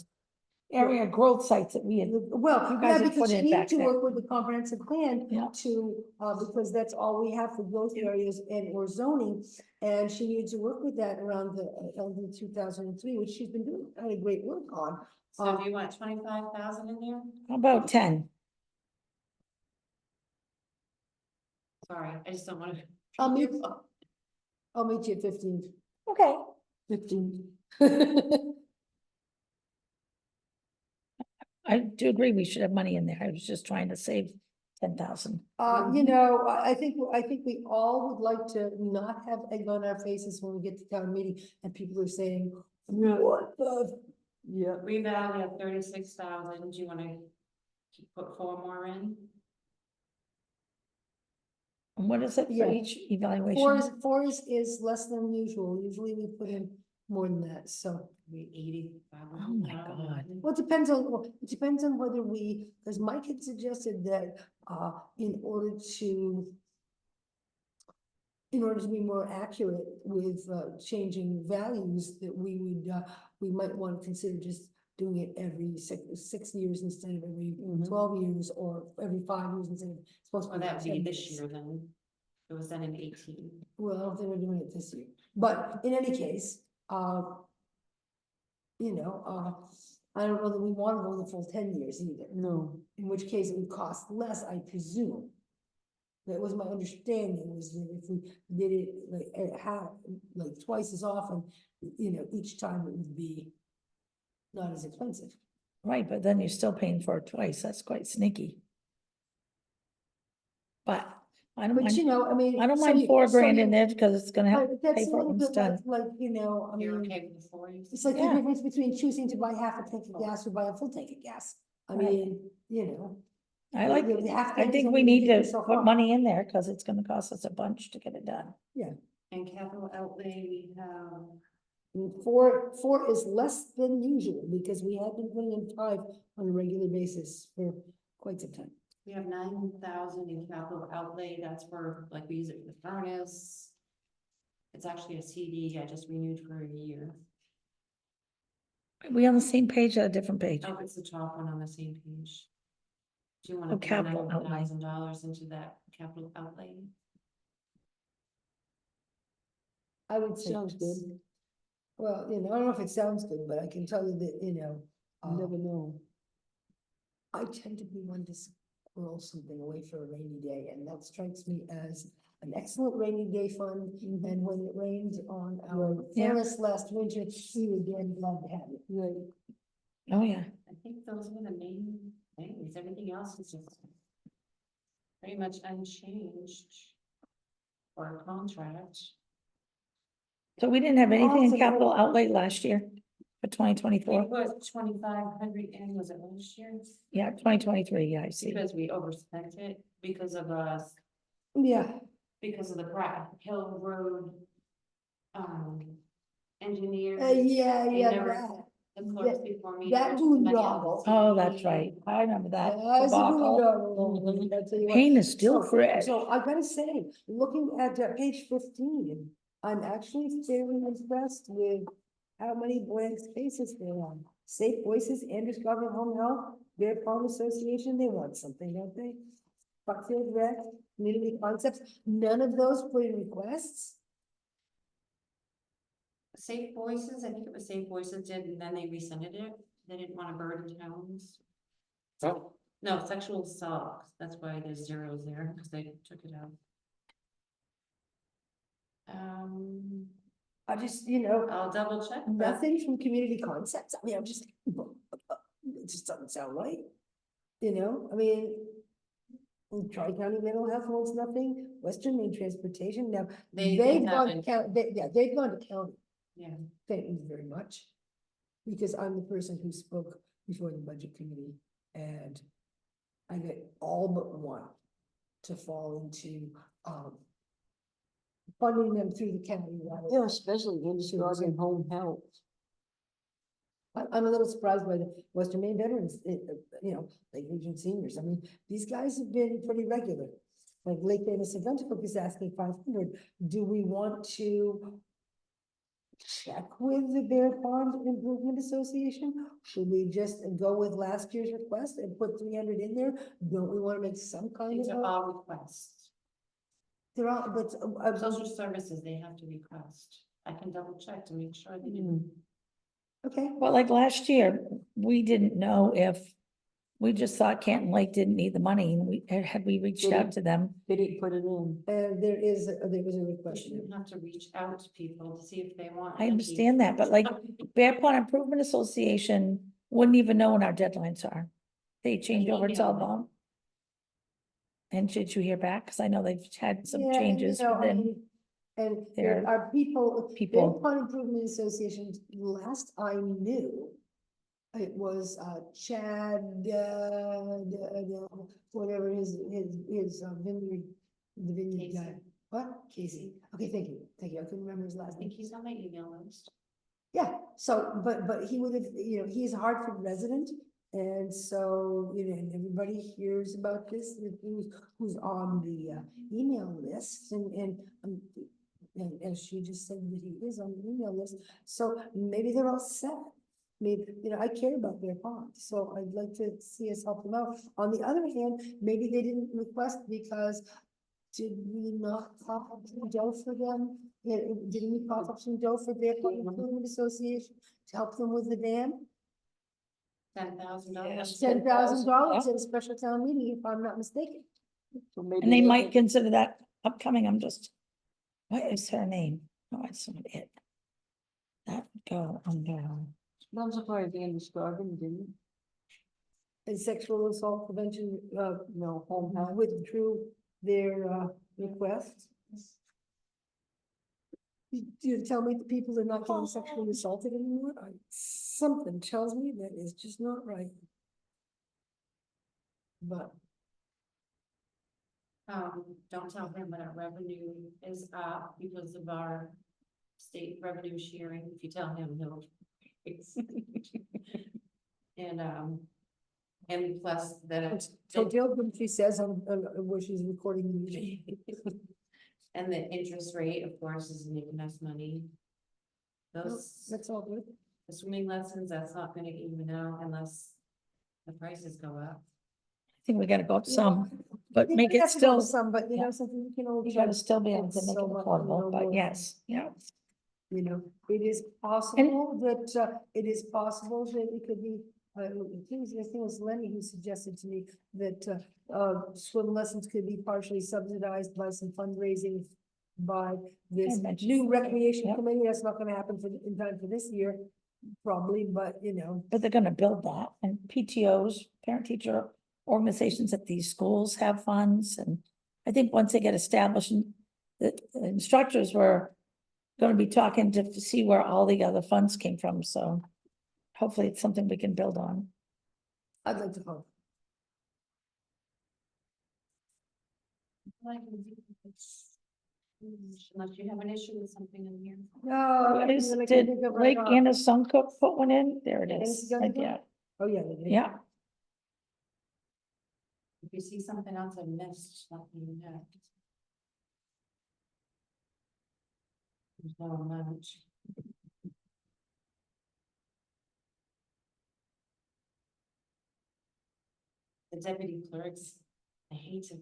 area growth sites that we had. Well, You yeah, guys had because put she it needed back to there. work with the comprehensive plan Yeah. to, because that's all we have for growth areas and or zoning. And she needed to work with that around the 2003, which she's been doing kind of great work on. So do you want 25,000 in there? How about 10? Sorry, I just don't want to. I'll meet you at 15. Okay. 15. I do agree we should have money in there. I was just trying to save 10,000. I think we all would like to not have egg on our faces when we get to town meeting and people are saying, Yeah. what the? Yeah, Reval, we have 36,000, do you want to put 4 more in? And what is it for Yeah. each evaluation? Four is less than usual. Usually we put in more than that, so. Maybe 80,000. Oh my God. Well, it depends on whether because Mike had suggested that, in order to be more accurate with, changing values, that we might want to consider just doing it every 6 years instead of every Mhm. 12 years, or every 5 years instead of, supposed to Well, be. that would be 10 this years. year then. It was done in 18. Well, I don't think we're doing it this year, but in any case, I don't know that we want to go the full 10 years either, no, in which case it would cost less, I presume. That was my understanding, was that if we did it like twice as often, each time it would be not as expensive. Right, but then you're still paying for it twice. That's quite sneaky. But I don't But mind, I mean. I don't so mind you- 4 so grand you- in there because it's gonna help But that's pay a for it little when bit it's done. like, I You're mean. okay with the 4 years? It's like the Yeah. difference between choosing to buy half a tank of gas or buy a full tank of gas. I Right. mean, I like, You know, the half day I is think only we need taken to so put far. money in there, cause it's gonna cost us a bunch to get it done. And capital outlay, we have, And four is less than usual, because we have been putting in 5 on a regular basis for quite some time. we have 9,000 in capital outlay, that's for, like, we use it for the furnace. It's actually a CD, I just renewed for a year. Are we on the same page or a different page? Oh, it's the top one on the same page. Do you Oh, wanna put capital outlay. $9,000 into that capital outlay? I would say. Sounds yes. good. Well, you know, I don't know if it sounds good, but I can tell you that, you know, You never know. I tend to be one to squirrel something away for a rainy day, and that strikes me as an excellent rainy day fund. And when it rained on our Yeah. furnace last winter, we were damn glad to have it. Right. Oh, yeah. I think those were the main things, everything else is just pretty much unchanged. Or a contract. So we didn't have anything in Awesome. capital outlay last year for twenty We twenty-four? put 2,500 in, was it last year? Yeah, 2023, yeah, I see. Because we overspent it, because of Yeah, because of the Pratt Hill Road. Engineer. yeah, They yeah, never- that. The clerks before me. that never took the money out of boondoggle. the Oh, CD. that's right. I remember that. That's a debacle. boondoggle, I'll tell you what. Pain is still So- fresh. So I gotta say, looking at page 15, I'm actually fairly impressed with how many blank spaces there are. Safe Voices, Andrews Government Home Health, Bear Pond Association, they want something, don't they? Buckfield Rec, Community Concepts, none of those put in requests. Safe Voices, I think it was Safe Voices did, and then they rescinded it. They didn't want to burden towns. Oh. No, sexual assault, that's why there's zeros there, because they took it out. I just, you know, I'll double check. but nothing from Community Concepts, I mean, I'm just, it just doesn't sound right. You know, I mean, Tri-County Mental Health wants nothing, Western Main Transportation, now, They they've gone to haven't. county, they've gone to county, Yeah, thank you very much. Because I'm the person who spoke before the budget committee, and I got all but one to fall into, funding them through the county. Yeah, especially in starting home health. I'm a little surprised by the Western Maine veterans, you know, like Legion seniors. I mean, these guys have been pretty regular. Like Lake Davis Adventure is asking 500. Do we want to check with the Bear Pond Improvement Association? Should we just go with last year's request and put 300 in there? Don't we want to make some kind these of? are all requests. They're all, but Social services, they have to request. I can double check to make sure they Hmm. didn't. okay. Well, like last year, we didn't know if, we just thought Canton Lake didn't need the money, and had we reached out to them? They didn't put it in. There was a You request. shouldn't have to reach out to people to see if they want. I money. understand that, but like Bear Pond Improvement Association wouldn't even know when our deadlines are. They change over email till them. them. And did you hear back? Cause I know they've had some Yeah, and, changes you know, I within, mean, and their there are people, people. Bear Pond Improvement Association, last I knew, it was Chad, whatever his vineyard, the vineyard guy. Casey. What? Casey. Okay, thank you. I couldn't remember his I last think name. he's on my email list. Yeah, so, but he would have, you know, he's a Hartford resident. And so, you know, and everybody hears about this, who's on the email list and as she just said that he is on the email list, so maybe they're all set. Maybe, you know, I care about their pond, so I'd like to see us help them out. On the other hand, maybe they didn't request because did we not cough up some dough for them? Yeah, didn't we cough up some dough for their Pond Improvement Association to help them with the dam? $10,000. $10,000 at a special town meeting, if I'm not mistaken. So maybe And they might can- consider that upcoming. I'm just, what is her name? Oh, it's not it. That go under. I'm surprised Andy Scarvin didn't. And sexual assault prevention, No, home health. withdrew their request. You tell me the people are not getting sexually assaulted anymore? Something tells me that is just not right. But Don't tell him that our revenue is up because of our state revenue sharing. If you tell him, he'll. And plus the. So tell them she says where she's recording the meeting. And the interest rate, of course, is making us money. Those, That's all good. the swimming lessons, that's not gonna even out unless the prices go up. I think we gotta go up some, but We make it have to go still, Some, but you yeah. know, something we can only you try gotta still be able to It's make it so much, affordable, but more. yes, yeah. You know, it is possible that, it could be, I think it was Lenny who suggested to me that, swim lessons could be partially subsidized by some fundraising by this I mentioned new that, recreation yep. committee. That's not gonna happen in time for this year, probably, but you know. But they're gonna build that, and PTOs, parent teacher organizations at these schools have funds, and I think once they get established, and the instructors were gonna be talking to see where all the other funds came from, so hopefully it's something we can build on. I'd like to hope. Unless you have an issue with something in here. No, Did Lake Anna Suncook put one in? There it Yes, is, you got right it there? there. Oh, yeah, they did. Yeah, If you see something else I missed, let me know. There's no amount. The deputy clerks, I hate to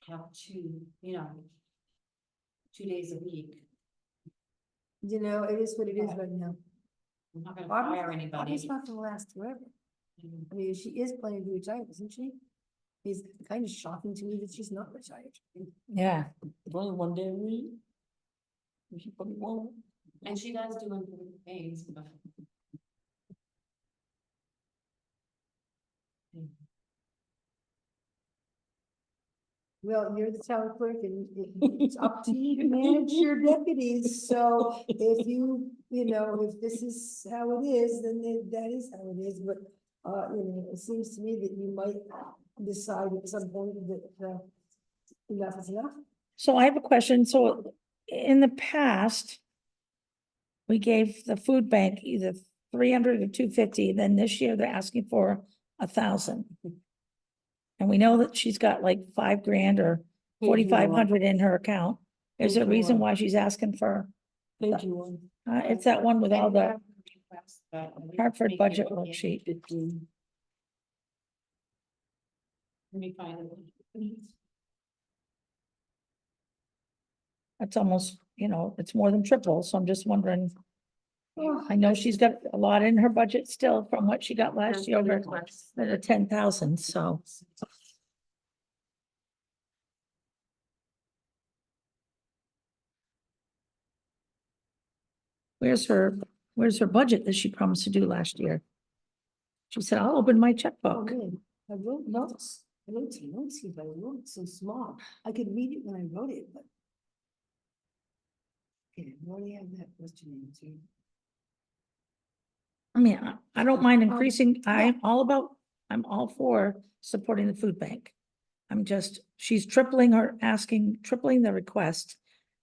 have two, 2 days a week. You know, it is what it is Right. right now. I'm not gonna Bobby's- fire anybody. Bobby's not gonna last forever. I mean, she is planning to retire, isn't she? It's kind of shocking to me that she's not retired. yeah. Only one day a week. She probably won't. And she does do important things, but. Well, you're the town clerk and it's up to you to manage your deputies, so if if this is how it is, then that is how it is, but it seems to me that you might decide at some point that enough is enough. So I have a question. So in the past, we gave the food bank either 300 or 250, then this year they're asking for 1,000. And we know that she's got like $5,000 or Page you 4,500 in her account. Is there a Page you reason want. why she's asking for, Page you on it's that one with all the But Hartford maybe budget we can- worksheet. 15. Let me find it. That's almost, it's more than triple, so I'm just wondering. I know she's got a lot in her budget still from what she got last year, over the 10,000, so. Where's her budget that she promised to do last year? She said, I'll open my Oh, checkbook. man, I wrote notes. I wrote some notes here, but I wrote it so small. I could read it when I wrote it, but. Okay, I already have that question answered. I mean, I don't mind increasing, I'm all for supporting the food bank. She's tripling the request.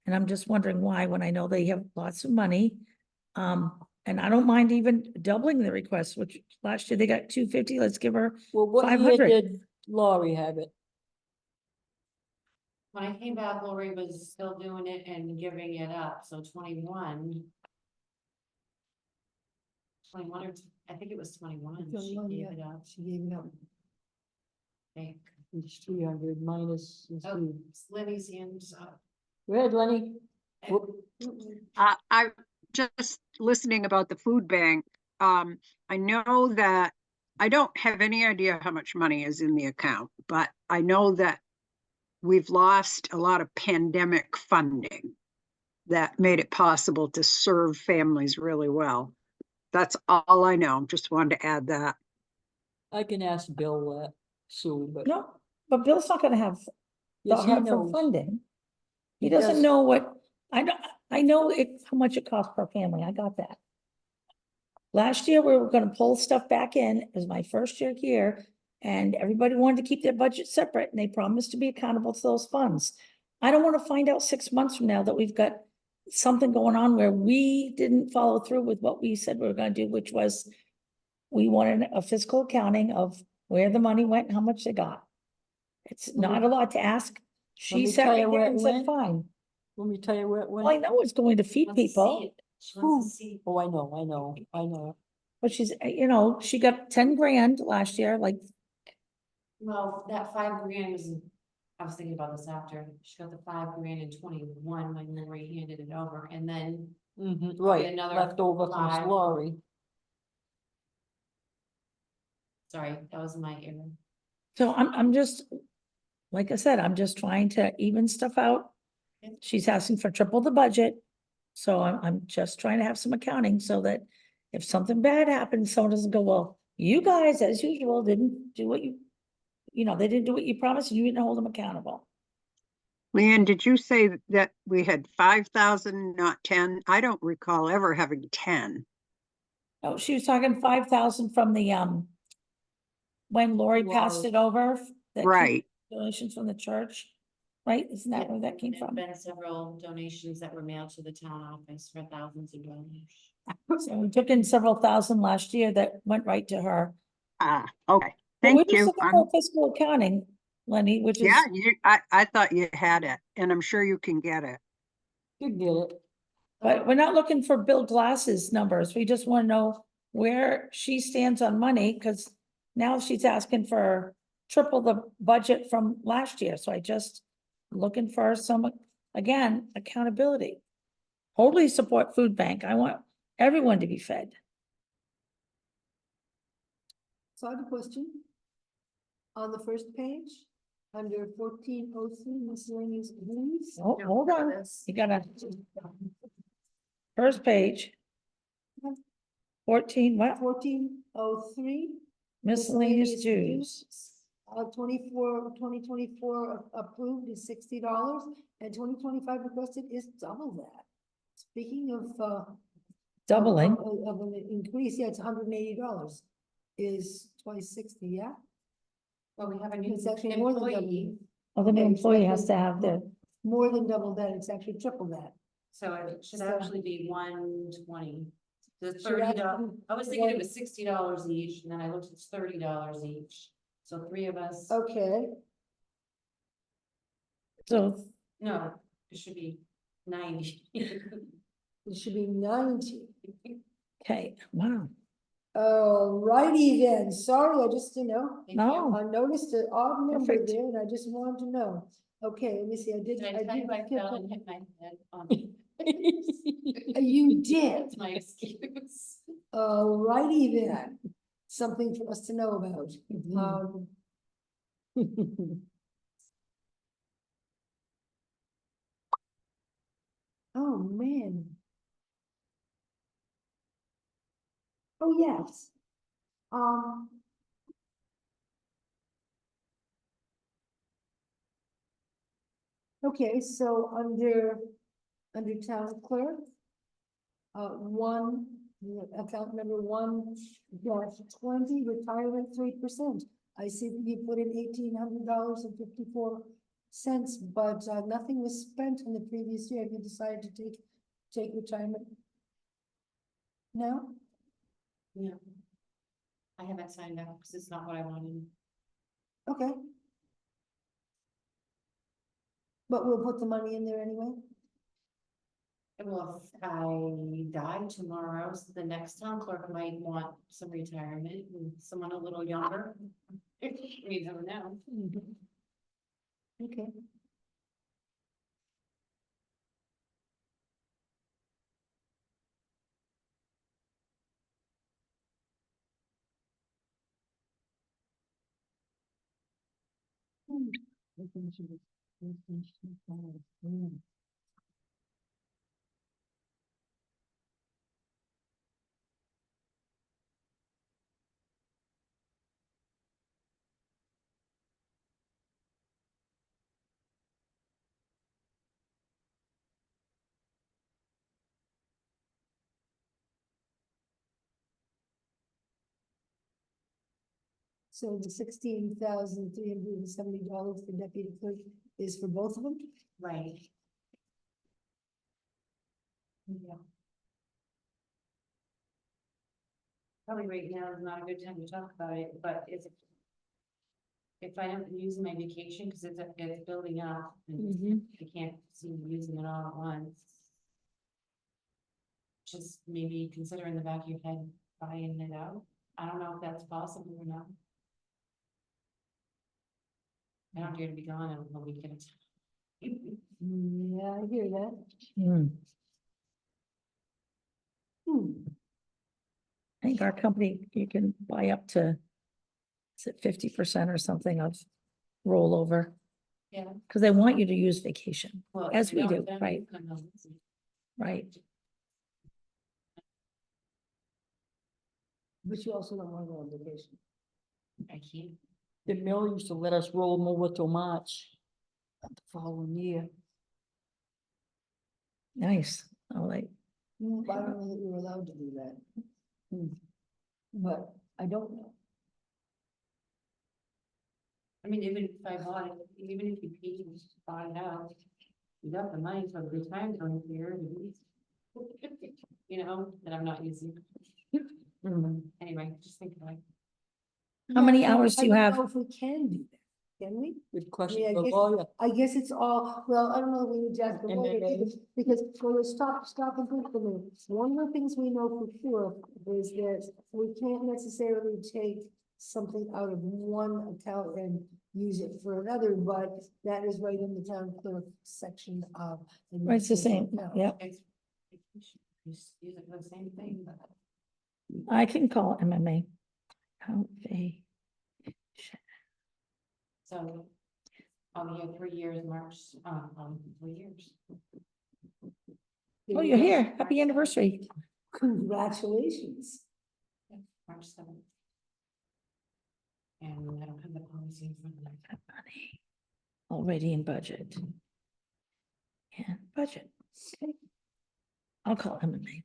And I'm just wondering why, when I know they have lots of money. And I don't mind even doubling the request, which last year they got 250, let's give her, Well, what year 500. did Laurie have it? When I came back, Lori was still doing it and giving it up, so 21. 21 or I think it was 21. She 21, gave yeah. it up. She gave it up. I think. It's 300 minus. let's Oh, see. Lenny's hands up. Go ahead, Lenny. Whoop. I just listening about the food bank. I know that I don't have any idea how much money is in the account, but I know that we've lost a lot of pandemic funding that made it possible to serve families really well. That's all I know. Just wanted to add that. I can ask Bill that, Sue, but no, but Bill's not gonna have the yes, he Hartford knows. funding. He He doesn't does. know I know how much it costs per family, I got that. Last year, we were gonna pull stuff back in, it was my first year here, And everybody wanted to keep their budget separate and they promised to be accountable to those funds. I don't want to find out 6 months from now that we've got something going on where we didn't follow through with what we said we were gonna do, which was we wanted a fiscal accounting of where the money went and how much they got. It's not a lot to ask. She me sat tell right you there where it and said, went. fine. Let me tell you where it Well, I went. know it's going to feed Wants to see people, it. She wants to see. Oh, I know. but she's, she got 10 grand last year, like, Well, that 5 grand was, I was thinking about this after, she got the 5 grand in 21 when Lori handed it over, and then Right, another left over from 5. Lori. Sorry, that was my error. so I'm just, like I said, I'm just trying to even stuff out. Yeah. She's asking for triple the budget. So I'm just trying to have some accounting so that if something bad happens, someone doesn't go, well, you guys, as usual, didn't do what they didn't do what you promised and you didn't hold them accountable. Leanne, did you say that we had 5,000, not 10? I don't recall ever having 10. Oh, she was talking 5,000 from the, when Lori passed Lori. it over. that came- Right. Donations from the church, right? Isn't that Yeah, where that came there's from? been several donations that were mailed to the town office for thousands of dollars. So we took in several thousand last year that went right to her. Ah, okay. But we're Thank just you. looking for fiscal accounting, Lenny, which is, Yeah, I thought you had it, and I'm sure you can get it. You get it. but we're not looking for Bill Glass's numbers. We just want to know where she stands on money, because now she's asking for triple the budget from last year. So I just looking for some, again, accountability. Totally support food bank. I want everyone to be fed. So I have a question. On the first page, under 1403 miscellaneous duties. Oh, hold on. You gotta. First page. 14, what? 1403. Miscellaneous dues. 2024 approved is $60 and 2025 requested is double that. Speaking of, Doubling. Of an increase, yeah, it's $180. Is twice 60, yeah? Well, we have a new It's actually more than employee, double. Well, the new Okay, it's employee has to actually have the, More than double that, it's actually triple that. so it should So- actually be 120. The Should $30, actually- I was thinking it was $60 each, and then I looked, it's $30 each. So 3 of us, Okay, so, no, it should be 90. it should be 90. okay, wow. Alrighty then, sorry, I just, Thank No. you. I noticed an odd number Perfect. there and I just wanted to know. Okay, let me see, I did. Did I tell you I get fell that. and hit my head on? You did, That's my excuse. alrighty then, something for us to know about. Um, oh, man. Oh, yes. Um. Okay, so under town clerk. Account number 1-20, retirement 3%. I see that you put in $1,800.54, but nothing was spent in the previous year. Have you decided to take retirement? No? No. I haven't signed up because it's not what I wanted. Okay. But we'll put the money in there anyway? Well, if I die tomorrow, so the next town clerk might want some retirement and someone a little younger. We never know. Okay. So the $16,370 for deputy clerk is for both of them? Right. Yeah. Probably right now is not a good time to talk about it, but if I don't use my vacation, because it's building up, and I can't see me using it all at once. Just maybe consider in the back of your head buying it out. I don't know if that's possible or not. I don't dare to be gone on the weekend. Yeah, I hear that. Hmm. Hmm. I think our company, you can buy up to, is it 50% or something of rollover? Yeah. Because they want you to use vacation, Well, as if you we don't, do, then right, you can, right. But you also don't want to go on vacation. I can't. The mill used to let us roll them over till March. The following year. Nice. Oh, like, I don't know that we're allowed to do that. But I don't know. I mean, even if I bought it, even if you paid to buy it out, you got the money for the retirement fund here. You know, that I'm not using. Anyway, just think about it. How many Yeah, hours do you I don't have? know if we can do that, can we? Good I question mean, for lawyer. I guess it's all, well, I don't know, we need to ask the lawyer, MMA. because when we stop and think for a minute, one of the things we know for sure is that we can't necessarily take something out of one account and use it for another, but that is right in the town clerk section of. Right, it's the same, account. yeah. It's- Use it for the same thing, but. I can call MMA. How they, So, we have 3 years, March, 3 years. oh, you're here. Happy anniversary. Congratulations. March 7th. And I don't have the policy in front of me. Money already in budget. And budget. Okay. I'll call MMA.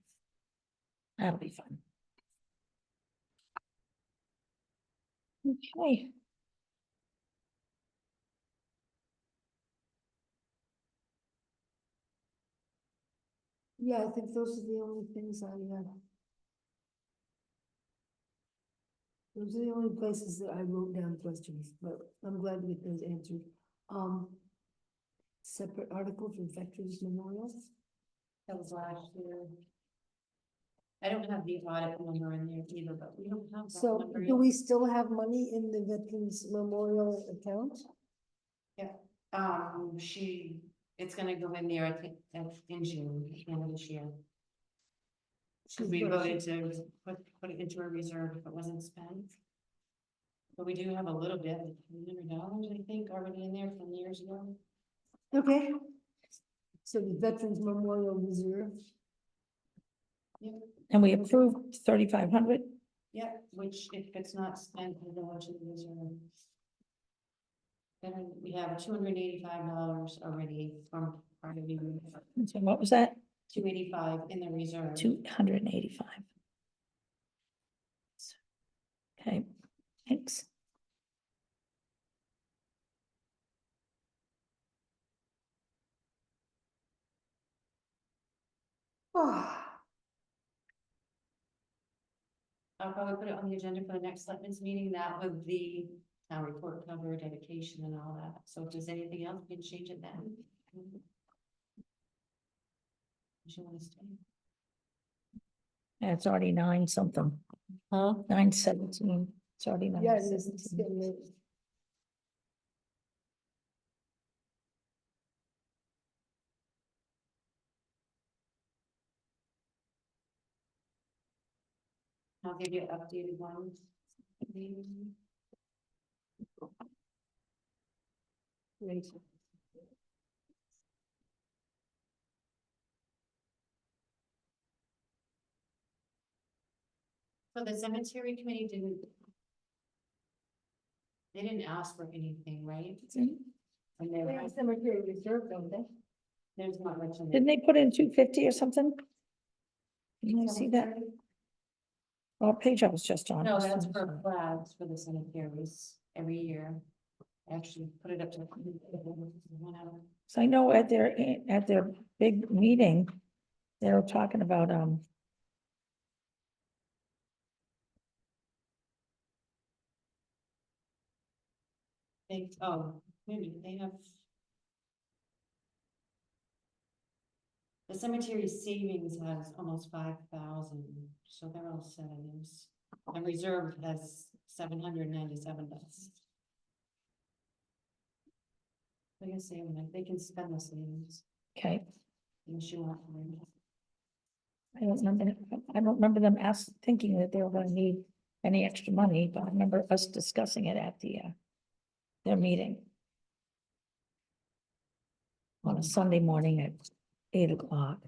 That'll be fun. Okay. Yeah, I think those are the only things those are the only places that I wrote down questions, but I'm glad to get those answered. Separate article for Veterans Memorials. That was last year. I don't have the audit number in there either, but we don't have. that So number do yet. we still have money in the Veterans Memorial account? It's gonna go in there, I think, in June, at the end of this year. Cause we She's voted to put it into a reserve if it wasn't spent. But we do have a little bit, $300, I think, already in there from years ago. Okay. So the Veterans Memorial Reserve, And we approved 3,500. Yeah, which if it's not spent, we'll go to the reserve. Then we have $285 already from part of the So what was that? 285 in the reserve. 285. Okay, thanks. I'll probably put it on the agenda for the next selectmen's meeting, that with the town report cover, dedication and all that. So if there's anything else, we can change it then. You want to stay? Yeah, it's already 9 something, Huh? 9:17. It's already yeah, it is, 9:17. it's getting late. I'll give you updated ones. Great. So the cemetery committee they didn't ask for anything, right? And They there, have cemetery reserve, don't they? there's not much in there. Didn't they put in 250 or something? Didn't I see that? What page I was just on? No, that's for flags for the cemeteries every year. I actually put it up to. So I know at their big meeting, they were talking about, They, oh, maybe they have. The cemetery savings has almost 5,000, so they're all set, I guess. And reserve has 797 bucks. I guess they can spend the savings, okay, unless you want. I don't remember them thinking that they were gonna need any extra money, but I remember us discussing it at their meeting. On a Sunday morning at 8 o'clock.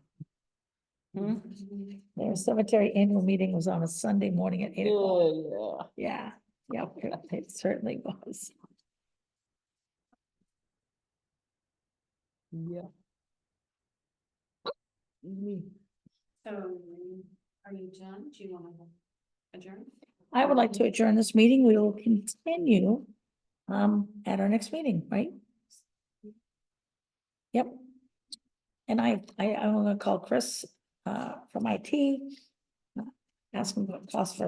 Their cemetery annual meeting was on a Sunday morning at 8 o'clock. Yeah. Yeah, it certainly was. Yeah. Me. So, are you done? Do you want to adjourn? I would like to adjourn this meeting. We will continue at our next meeting, right? Yep. And I'm gonna call Chris from IT. Ask him what cost for